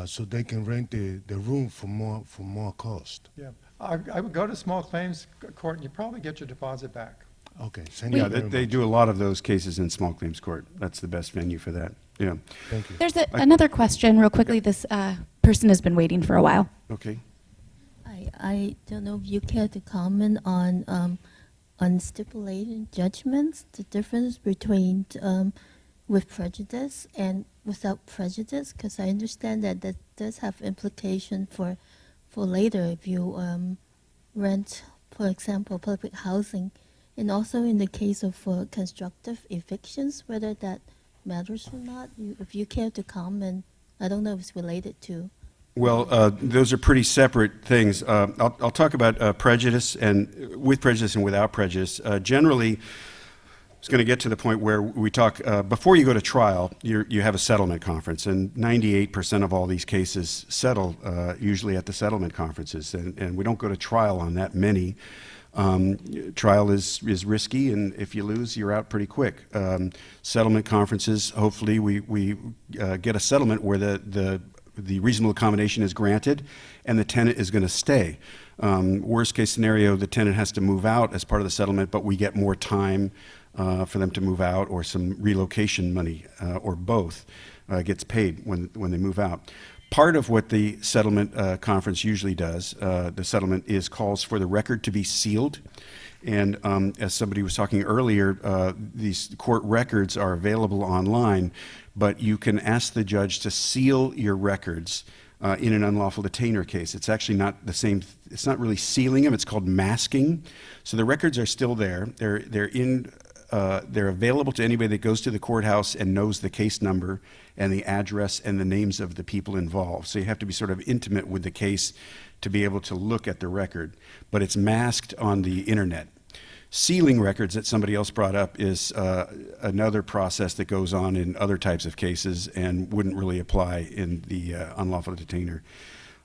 so they can rent the room for more cost. Yeah, I would go to small claims court, and you probably get your deposit back. Okay. Yeah, they do a lot of those cases in small claims court. That's the best venue for that. Yeah. Thank you. There's another question, real quickly. This person has been waiting for a while. Okay. I don't know if you care to comment on stipulated judgments, the difference between with prejudice and without prejudice, because I understand that does have implication for later if you rent, for example, public housing. And also in the case of constructive evictions, whether that matters or not, if you care to comment, I don't know if it's related to. Well, those are pretty separate things. I'll talk about prejudice and with prejudice and without prejudice. Generally, it's going to get to the point where we talk, before you go to trial, you have a settlement conference, and 98% of all these cases settle usually at the settlement conferences, and we don't go to trial on that many. Trial is risky, and if you lose, you're out pretty quick. Settlement conferences, hopefully we get a settlement where the reasonable accommodation is granted and the tenant is going to stay. Worst case scenario, the tenant has to move out as part of the settlement, but we get more time for them to move out, or some relocation money, or both gets paid when they move out. Part of what the settlement conference usually does, the settlement calls for the record to be sealed. And as somebody was talking earlier, these court records are available online, but you can ask the judge to seal your records in an unlawful detainer case. It's actually not the same, it's not really sealing them, it's called masking. So the records are still there. They're available to anybody that goes to the courthouse and knows the case number and the address and the names of the people involved. So you have to be sort of intimate with the case to be able to look at the record, but it's masked on the internet. Sealing records that somebody else brought up is another process that goes on in other types of cases and wouldn't really apply in the unlawful detainer.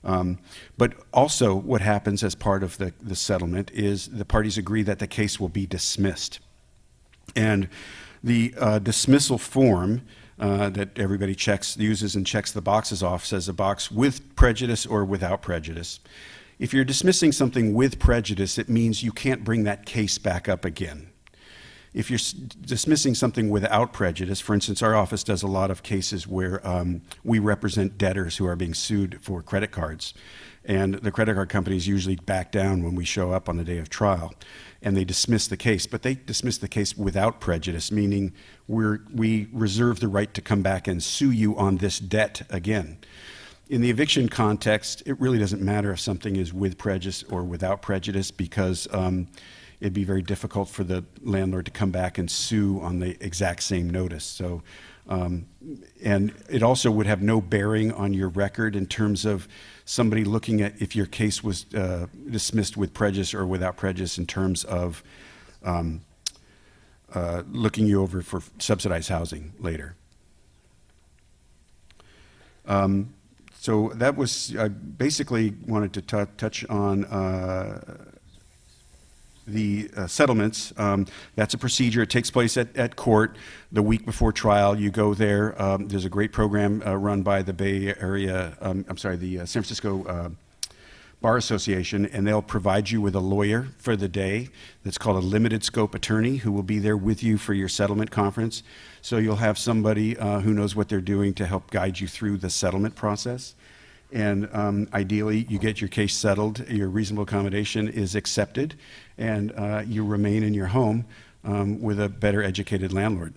But also what happens as part of the settlement is the parties agree that the case will be dismissed. And the dismissal form that everybody uses and checks the boxes off says a box with prejudice or without prejudice. If you're dismissing something with prejudice, it means you can't bring that case back up again. If you're dismissing something without prejudice, for instance, our office does a lot of cases where we represent debtors who are being sued for credit cards. And the credit card companies usually back down when we show up on the day of trial, and they dismiss the case. But they dismiss the case without prejudice, meaning we reserve the right to come back and sue you on this debt again. In the eviction context, it really doesn't matter if something is with prejudice or without prejudice, because it'd be very difficult for the landlord to come back and sue on the exact same notice. So, and it also would have no bearing on your record in terms of somebody looking at if your case was dismissed with prejudice or without prejudice in terms of looking you over for subsidized housing later. So that was, I basically wanted to touch on the settlements. That's a procedure. It takes place at court the week before trial. You go there. There's a great program run by the Bay Area, the San Francisco Bar Association, and they'll provide you with a lawyer for the day that's called a limited scope attorney who will be there with you for your settlement conference. So you'll have somebody who knows what they're doing to help guide you through the settlement process. And ideally, you get your case settled, your reasonable accommodation is accepted, and you remain in your home with a better educated landlord.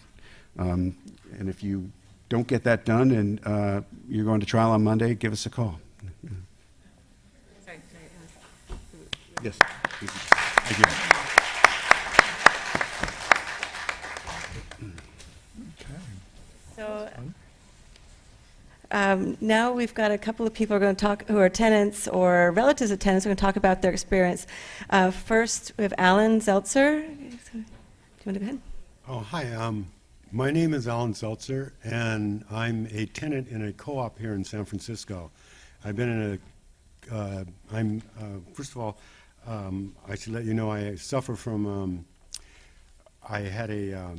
And if you don't get that done and you're going to trial on Monday, give us a call. Yes. Thank you. So now we've got a couple of people who are going to talk, who are tenants or relatives of tenants, who are going to talk about their experience. First, we have Alan Zeltzer. Do you want to go ahead? Oh, hi. My name is Alan Zeltzer, and I'm a tenant in a co-op here in San Francisco. I've been in first of all, I should let you know I suffer from, I had a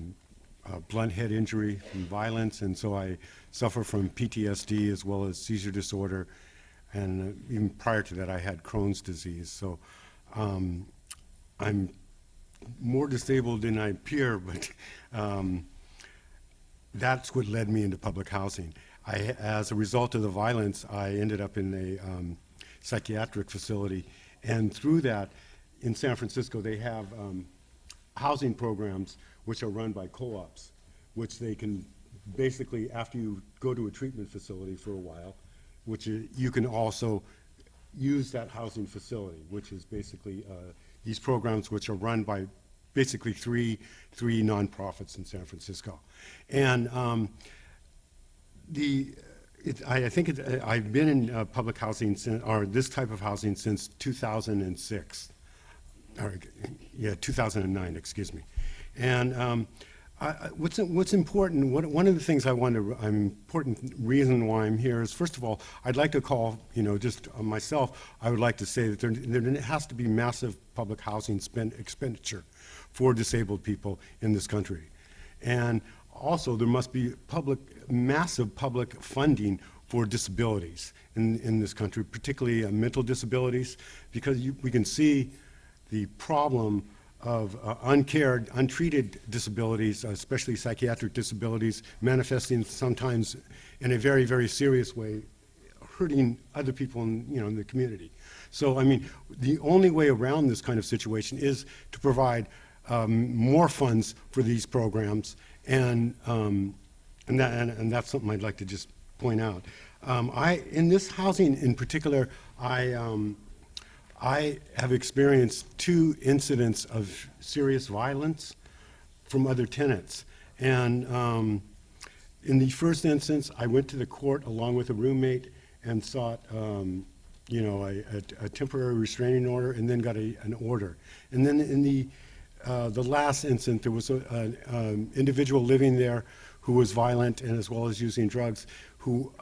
blunt head injury from violence, and so I suffer from PTSD as well as seizure disorder, and even prior to that I had Crohn's disease. So I'm more disabled than I appear, but that's what led me into public housing. As a result of the violence, I ended up in a psychiatric facility, and through that, in San Francisco, they have housing programs which are run by co-ops, which they can basically, after you go to a treatment facility for a while, which you can also use that housing facility, which is basically these programs which are run by basically three nonprofits in San Francisco. And I've been in public housing, or this type of housing, since 2006. Or, yeah, 2009, excuse me. And what's important, one of the things important reason why I'm here is, first of all, I'd like to call, just myself, I would like to say that there has to be massive public housing expenditure for disabled people in this country. And also, there must be massive public funding for disabilities in this country, particularly mental disabilities, because we can see the problem of uncared, untreated disabilities, especially psychiatric disabilities, manifesting sometimes in a very, very serious way, hurting other people in the community. So, I mean, the only way around this kind of situation is to provide more funds for these programs, and that's something I'd like to just point out. In this housing in particular, I have experienced 2 incidents of serious violence from other tenants. And in the first instance, I went to the court along with a roommate and sought a temporary restraining order, and then got an order. And then in the last incident, there was an individual living there who was violent and as well as using drugs, who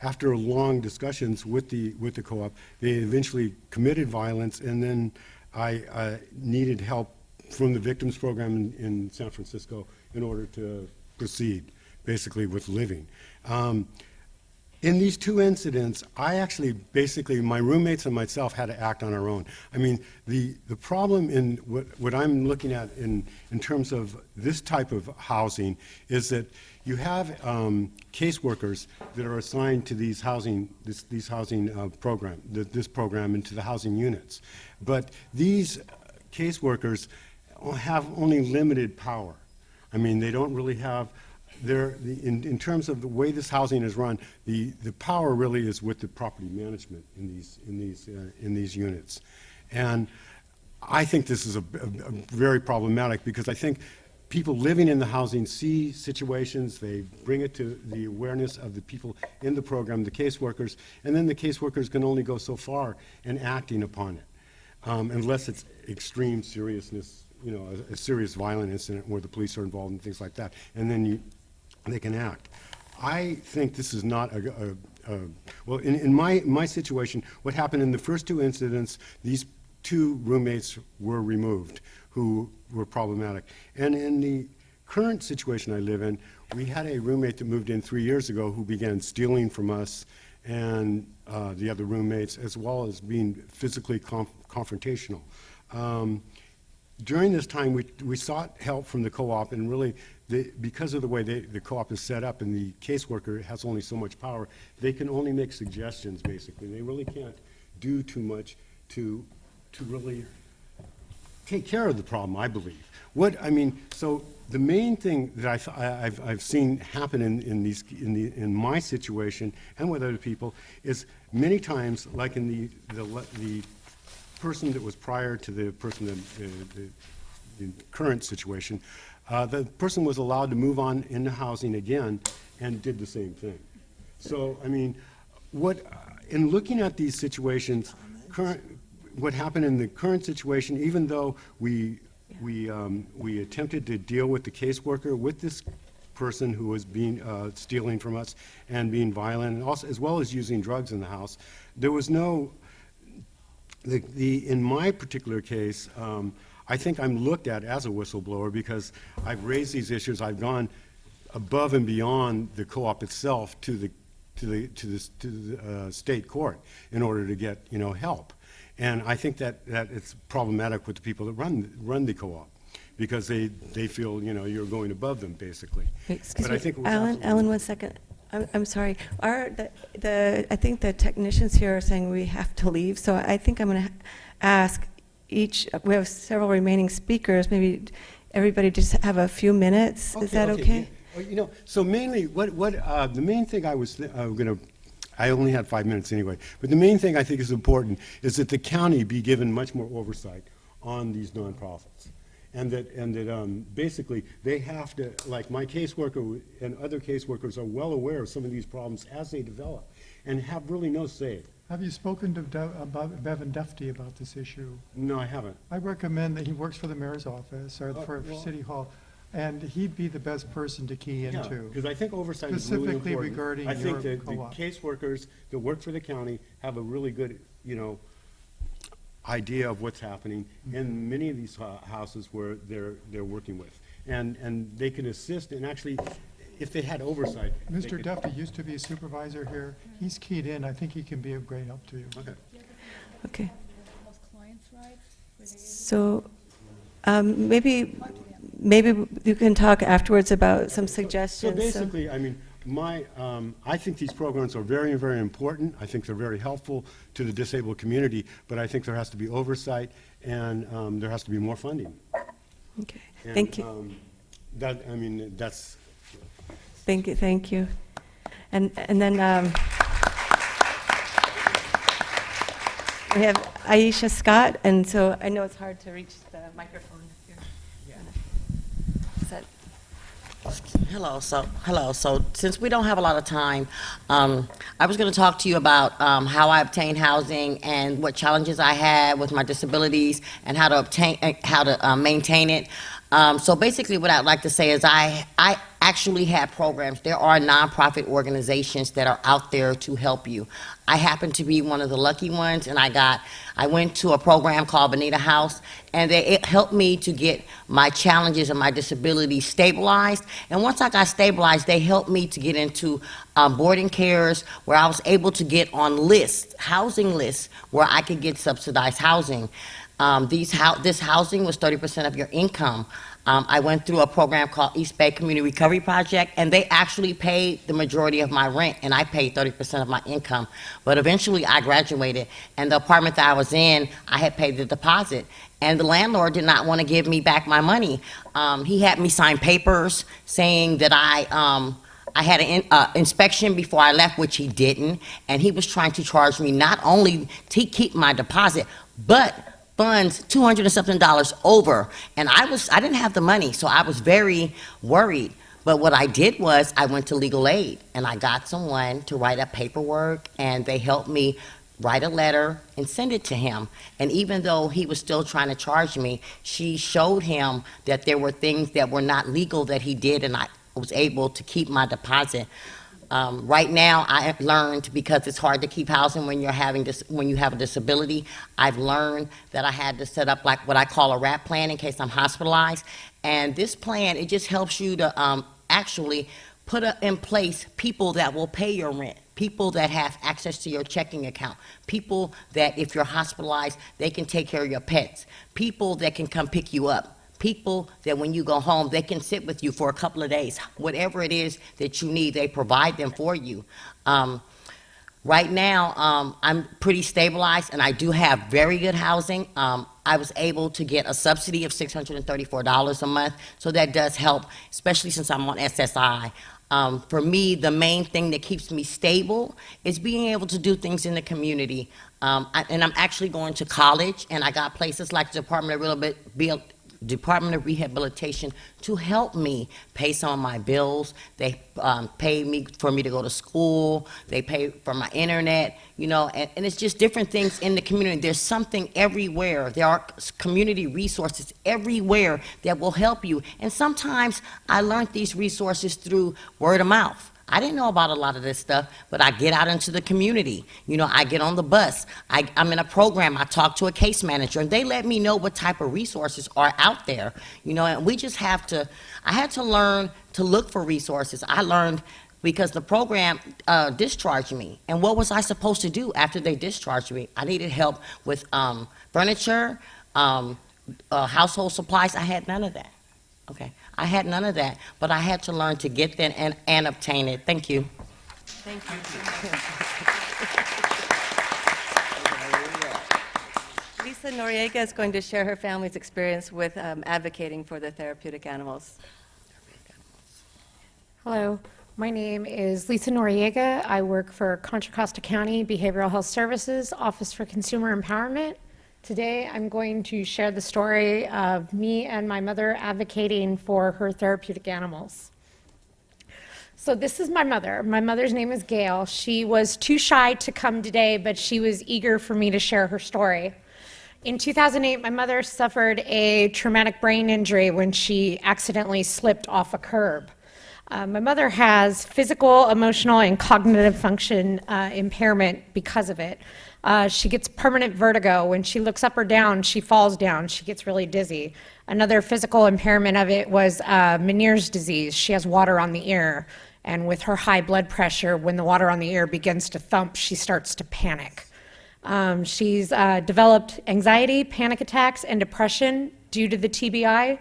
after long discussions with the co-op, they eventually committed violence, and then I needed help from the victims program in San Francisco in order to proceed, basically, with living. In these two incidents, I actually, basically, my roommates and myself had to act on our own. I mean, the problem in what I'm looking at in terms of this type of housing is that you have caseworkers that are assigned to these housing, this program into the housing units. But these caseworkers have only limited power. I mean, they don't really have, in terms of the way this housing is run, the power really is with the property management in these units. And I think this is a very problematic, because I think people living in the housing see situations, they bring it to the awareness of the people in the program, the caseworkers, and then the caseworkers can only go so far in acting upon it, unless it's extreme seriousness, you know, a serious violent incident where the police are involved and things like that, and then they can act. I think this is not well, in my situation, what happened in the first two incidents, these two roommates were removed who were problematic. And in the current situation I live in, we had a roommate that moved in 3 years ago who began stealing from us and the other roommates, as well as being physically confrontational. During this time, we sought help from the co-op, and really, because of the way the co-op is set up and the caseworker has only so much power, they can only make suggestions, basically. They really can't do too much to really take care of the problem, I believe. So the main thing that I've seen happen in my situation and with other people is many times, like in the person that was prior to the person the current situation, the person was allowed to move on into housing again and did the same thing. So, I mean, in looking at these situations, what happened in the current situation, even though we attempted to deal with the caseworker, with this person who was stealing from us and being violent, and also as well as using drugs in the house, there was no. In my particular case, I think I'm looked at as a whistleblower because I've raised these issues. I've gone above and beyond the co-op itself to the state court in order to get help. And I think that it's problematic with the people that run the co-op, because they feel you're going above them, basically. Excuse But me, I think Alan, 1 second. I'm sorry. I think the technicians here are saying we have to leave, so I think I'm going to ask each. We have several remaining speakers. Maybe everybody just have a few minutes. Is that okay? Well, so mainly, the main thing I was I only had 5 minutes anyway, but the main thing I think is important is that the county be given much more oversight on these nonprofits. And that basically they have to, like my caseworker and other caseworkers are well aware of some of these problems as they develop and have really no say. Have you spoken to Bevan Duffy about this issue? No, I haven't. I recommend that he works for the mayor's office or for City Hall, and he'd be the best person to key into. Because I think oversight is really important. Specifically regarding your co-op. I think that the caseworkers that work for the county have a really good, idea of what's happening in many of these houses where they're working with, and they can assist. And actually, if they had oversight, Mr. Duffy used to be a supervisor here. He's keyed in. I think he can be of great help to you. Okay. So maybe you can talk afterwards about some suggestions. So basically, I mean, I think these programs are very, very important. I think they're very helpful to the disabled community, but I think there has to be oversight and there has to be more funding. Okay, thank you. That's. Thank you. And then we have Aisha Scott, and so I know it's hard to reach the microphone here. Is that Hello. So since we don't have a lot of time, I was going to talk to you about how I obtained housing and what challenges I had with my disabilities and how to maintain it. So basically, what I'd like to say is I actually have programs. There are nonprofit organizations that are out there to help you. I happen to be one of the lucky ones, and I went to a program called Bonita House, and it helped me to get my challenges and my disabilities stabilized. And once I got stabilized, they helped me to get into boarding cares, where I was able to get on lists, housing lists, where I could get subsidized housing. This housing was 30% of your income. I went through a program called East Bay Community Recovery Project, and they actually paid the majority of my rent, and I paid 30% of my income. But eventually I graduated, and the apartment that I was in, I had paid the deposit, and the landlord did not want to give me back my money. He had me sign papers saying that I had an inspection before I left, which he didn't, and he was trying to charge me not only to keep my deposit, but funds $200 and something over, and I didn't have the money, so I was very worried. But what I did was I went to legal aid, and I got someone to write up paperwork, and they helped me write a letter and send it to him. And even though he was still trying to charge me, she showed him that there were things that were not legal that he did, and I was able to keep my deposit. Right now, I have learned, because it's hard to keep housing when you have a disability, I've learned that I had to set up like what I call a RAP plan in case I'm hospitalized. And this plan, it just helps you to actually put in place people that will pay your rent, people that have access to your checking account, people that if you're hospitalized, they can take care of your pets, people that can come pick you up, people that when you go home, they can sit with you for a couple of days. Whatever it is that you need, they provide them for you. Right now, I'm pretty stabilized, and I do have very good housing. I was able to get a subsidy of $634 a month, so that does help, especially since I'm on SSI. For me, the main thing that keeps me stable is being able to do things in the community. And I'm actually going to college, and I got places like the Department of Rehabilitation to help me pay some of my bills. They pay for me to go to school. They pay for my internet, you know, and it's just different things in the community. There's something everywhere. There are community resources everywhere that will help you. And sometimes I learned these resources through word of mouth. I didn't know about a lot of this stuff, but I get out into the community. You know, I get on the bus. I'm in a program. I talk to a case manager, and they let me know what type of resources are out there. You know, and we just have to, I had to learn to look for resources. I learned because the program discharged me. And what was I supposed to do after they discharged me? I needed help with furniture, household supplies. I had none of that. Okay, I had none of that, but I had to learn to get that and obtain it. Thank you. Thank you. Lisa Noriega is going to share her family's experience with advocating for the therapeutic animals. Hello, my name is Lisa Noriega. I work for Contra Costa County Behavioral Health Services, Office for Consumer Empowerment. Today, I'm going to share the story of me and my mother advocating for her therapeutic animals. So this is my mother. My mother's name is Gail. She was too shy to come today, but she was eager for me to share her story. In 2008, my mother suffered a traumatic brain injury when she accidentally slipped off a curb. My mother has physical, emotional, and cognitive function impairment because of it. She gets permanent vertigo. When she looks up or down, she falls down. She gets really dizzy. Another physical impairment of it was Meniere's disease. She has water on the ear. And with her high blood pressure, when the water on the ear begins to thump, she starts to panic. She's developed anxiety, panic attacks, and depression due to the TBI.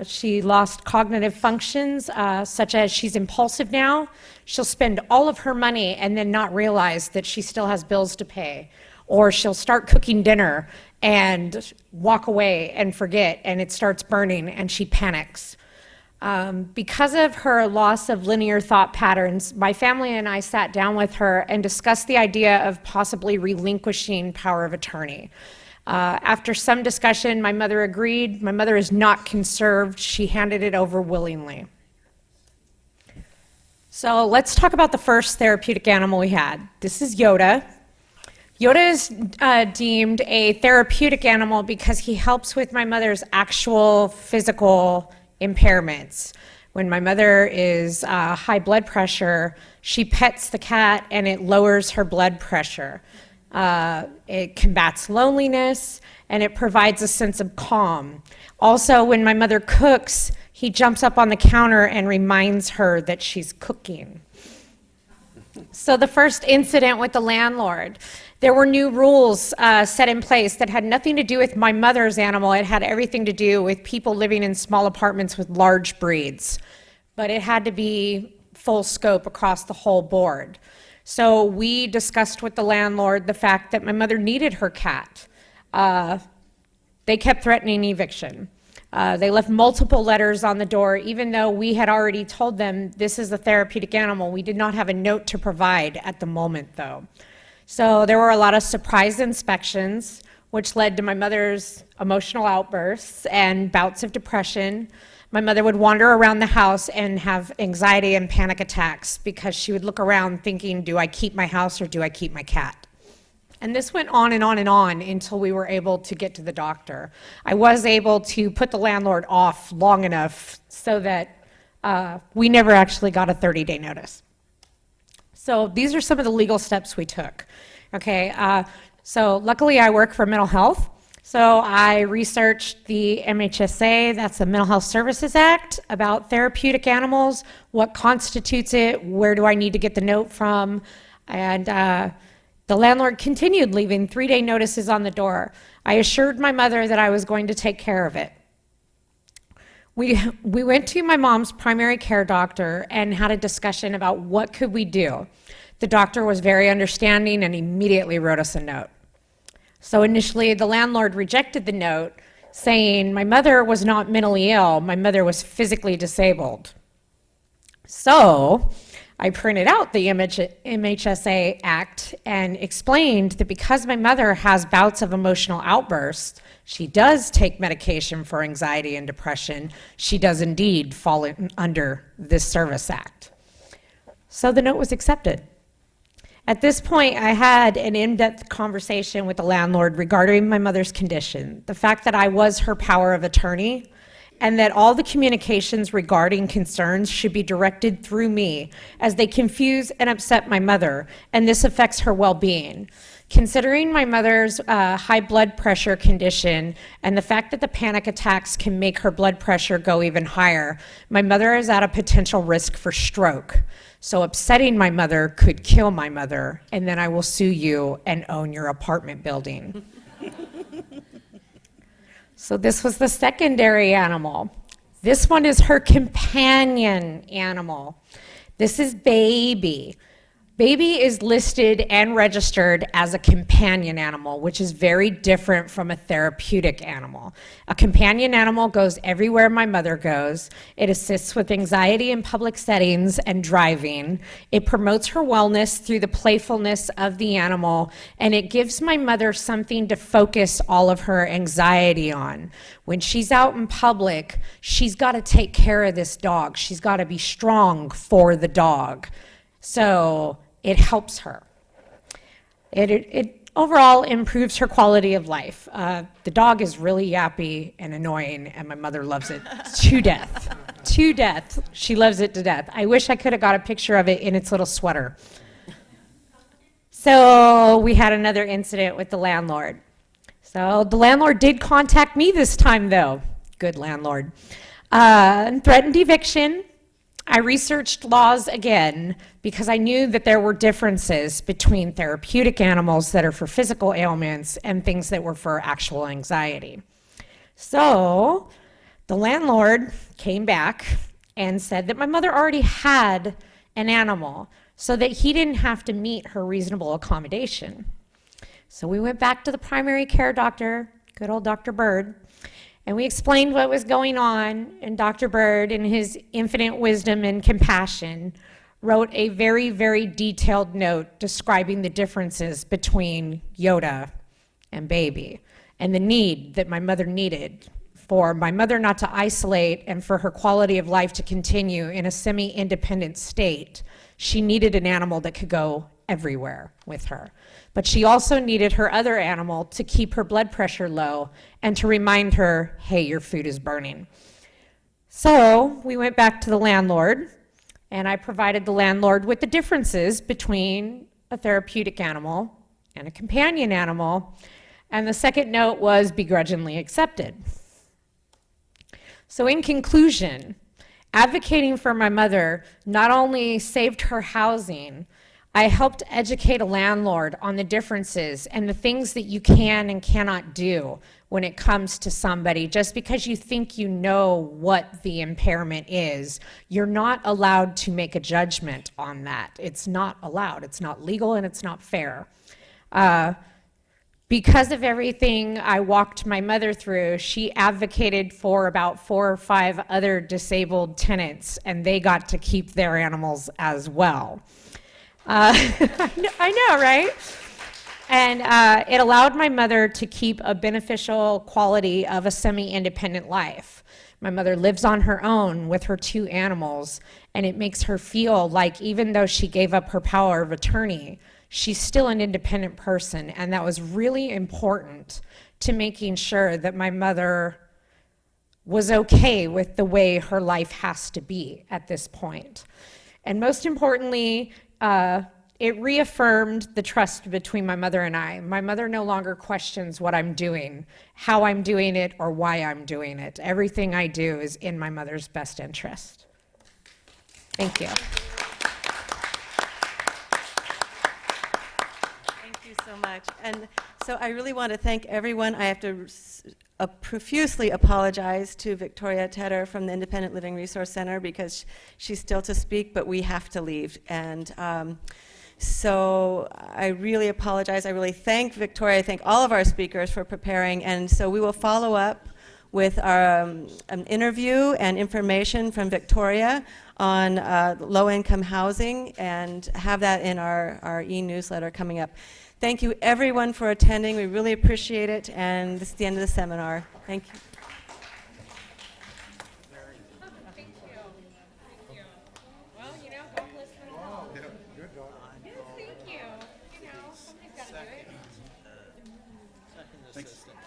She lost cognitive functions, such as she's impulsive now. She'll spend all of her money and then not realize that she still has bills to pay. Or she'll start cooking dinner and walk away and forget, and it starts burning, and she panics. Because of her loss of linear thought patterns, my family and I sat down with her and discussed the idea of possibly relinquishing power of attorney. After some discussion, my mother agreed. My mother is not conserved. She handed it over willingly. So let's talk about the first therapeutic animal we had. This is Yoda. Yoda is deemed a therapeutic animal because he helps with my mother's actual physical impairments. When my mother is high blood pressure, she pets the cat and it lowers her blood pressure. It combats loneliness and it provides a sense of calm. Also, when my mother cooks, he jumps up on the counter and reminds her that she's cooking. So the first incident with the landlord, there were new rules set in place that had nothing to do with my mother's animal. It had everything to do with people living in small apartments with large breeds. But it had to be full scope across the whole board. So we discussed with the landlord the fact that my mother needed her cat. They kept threatening eviction. They left multiple letters on the door, even though we had already told them this is a therapeutic animal. We did not have a note to provide at the moment, though. So there were a lot of surprise inspections, which led to my mother's emotional outbursts and bouts of depression. My mother would wander around the house and have anxiety and panic attacks because she would look around thinking, do I keep my house or do I keep my cat? And this went on and on and on until we were able to get to the doctor. I was able to put the landlord off long enough so that we never actually got a 30-day notice. So these are some of the legal steps we took. Okay, so luckily I work for mental health. So I researched the MHSA, that's the Mental Health Services Act, about therapeutic animals, what constitutes it, where do I need to get the note from, and the landlord continued leaving 3-day notices on the door. I assured my mother that I was going to take care of it. We went to my mom's primary care doctor and had a discussion about what could we do. The doctor was very understanding and immediately wrote us a note. So initially, the landlord rejected the note, saying my mother was not mentally ill, my mother was physically disabled. So I printed out the MHSA Act and explained that because my mother has bouts of emotional outbursts, she does take medication for anxiety and depression. She does indeed fall under this Service Act. So the note was accepted. At this point, I had an in-depth conversation with the landlord regarding my mother's condition, the fact that I was her power of attorney, and that all the communications regarding concerns should be directed through me, as they confuse and upset my mother, and this affects her well-being. Considering my mother's high blood pressure condition and the fact that the panic attacks can make her blood pressure go even higher, my mother is at a potential risk for stroke. So upsetting my mother could kill my mother, and then I will sue you and own your apartment building. So this was the secondary animal. This one is her companion animal. This is Baby. Baby is listed and registered as a companion animal, which is very different from a therapeutic animal. A companion animal goes everywhere my mother goes. It assists with anxiety in public settings and driving. It promotes her wellness through the playfulness of the animal, and it gives my mother something to focus all of her anxiety on. When she's out in public, she's got to take care of this dog. She's got to be strong for the dog. So it helps her. It overall improves her quality of life. The dog is really yappy and annoying, and my mother loves it to death. To death. She loves it to death. I wish I could have got a picture of it in its little sweater. So we had another incident with the landlord. So the landlord did contact me this time, though. Good landlord. Threatened eviction. I researched laws again because I knew that there were differences between therapeutic animals that are for physical ailments and things that were for actual anxiety. So the landlord came back and said that my mother already had an animal so that he didn't have to meet her reasonable accommodation. So we went back to the primary care doctor, good old Dr. Bird, and we explained what was going on, and Dr. Bird, in his infinite wisdom and compassion, wrote a very, very detailed note describing the differences between Yoda and Baby, and the need that my mother needed for my mother not to isolate and for her quality of life to continue in a semi-independent state. She needed an animal that could go everywhere with her. But she also needed her other animal to keep her blood pressure low and to remind her, hey, your food is burning. So we went back to the landlord, and I provided the landlord with the differences between a therapeutic animal and a companion animal, and the second note was begrudgingly accepted. So in conclusion, advocating for my mother not only saved her housing, I helped educate a landlord on the differences and the things that you can and cannot do when it comes to somebody. Just because you think you know what the impairment is, you're not allowed to make a judgment on that. It's not allowed. It's not legal and it's not fair. Because of everything I walked my mother through, she advocated for about 4 or 5 other disabled tenants, and they got to keep their animals as well. I know, right? And it allowed my mother to keep a beneficial quality of a semi-independent life. My mother lives on her own with her 2 animals, and it makes her feel like even though she gave up her power of attorney, she's still an independent person, and that was really important to making sure that my mother was okay with the way her life has to be at this point. And most importantly, it reaffirmed the trust between my mother and I. My mother no longer questions what I'm doing, how I'm doing it, or why I'm doing it. Everything I do is in my mother's best interest. Thank you. Thank you so much. And so I really want to thank everyone. I have to profusely apologize to Victoria Tedder from the Independent Living Resource Center because she's still to speak, but we have to leave. And so I really apologize. I really thank Victoria. I thank all of our speakers for preparing. And so we will follow up with our, an interview and information from Victoria on low-income housing and have that in our e-newsletter coming up. Thank you everyone for attending. We really appreciate it, and this is the end of the seminar. Thank you.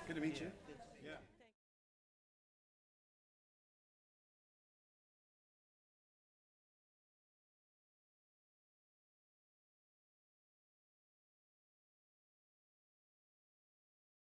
Good to meet you. Yeah.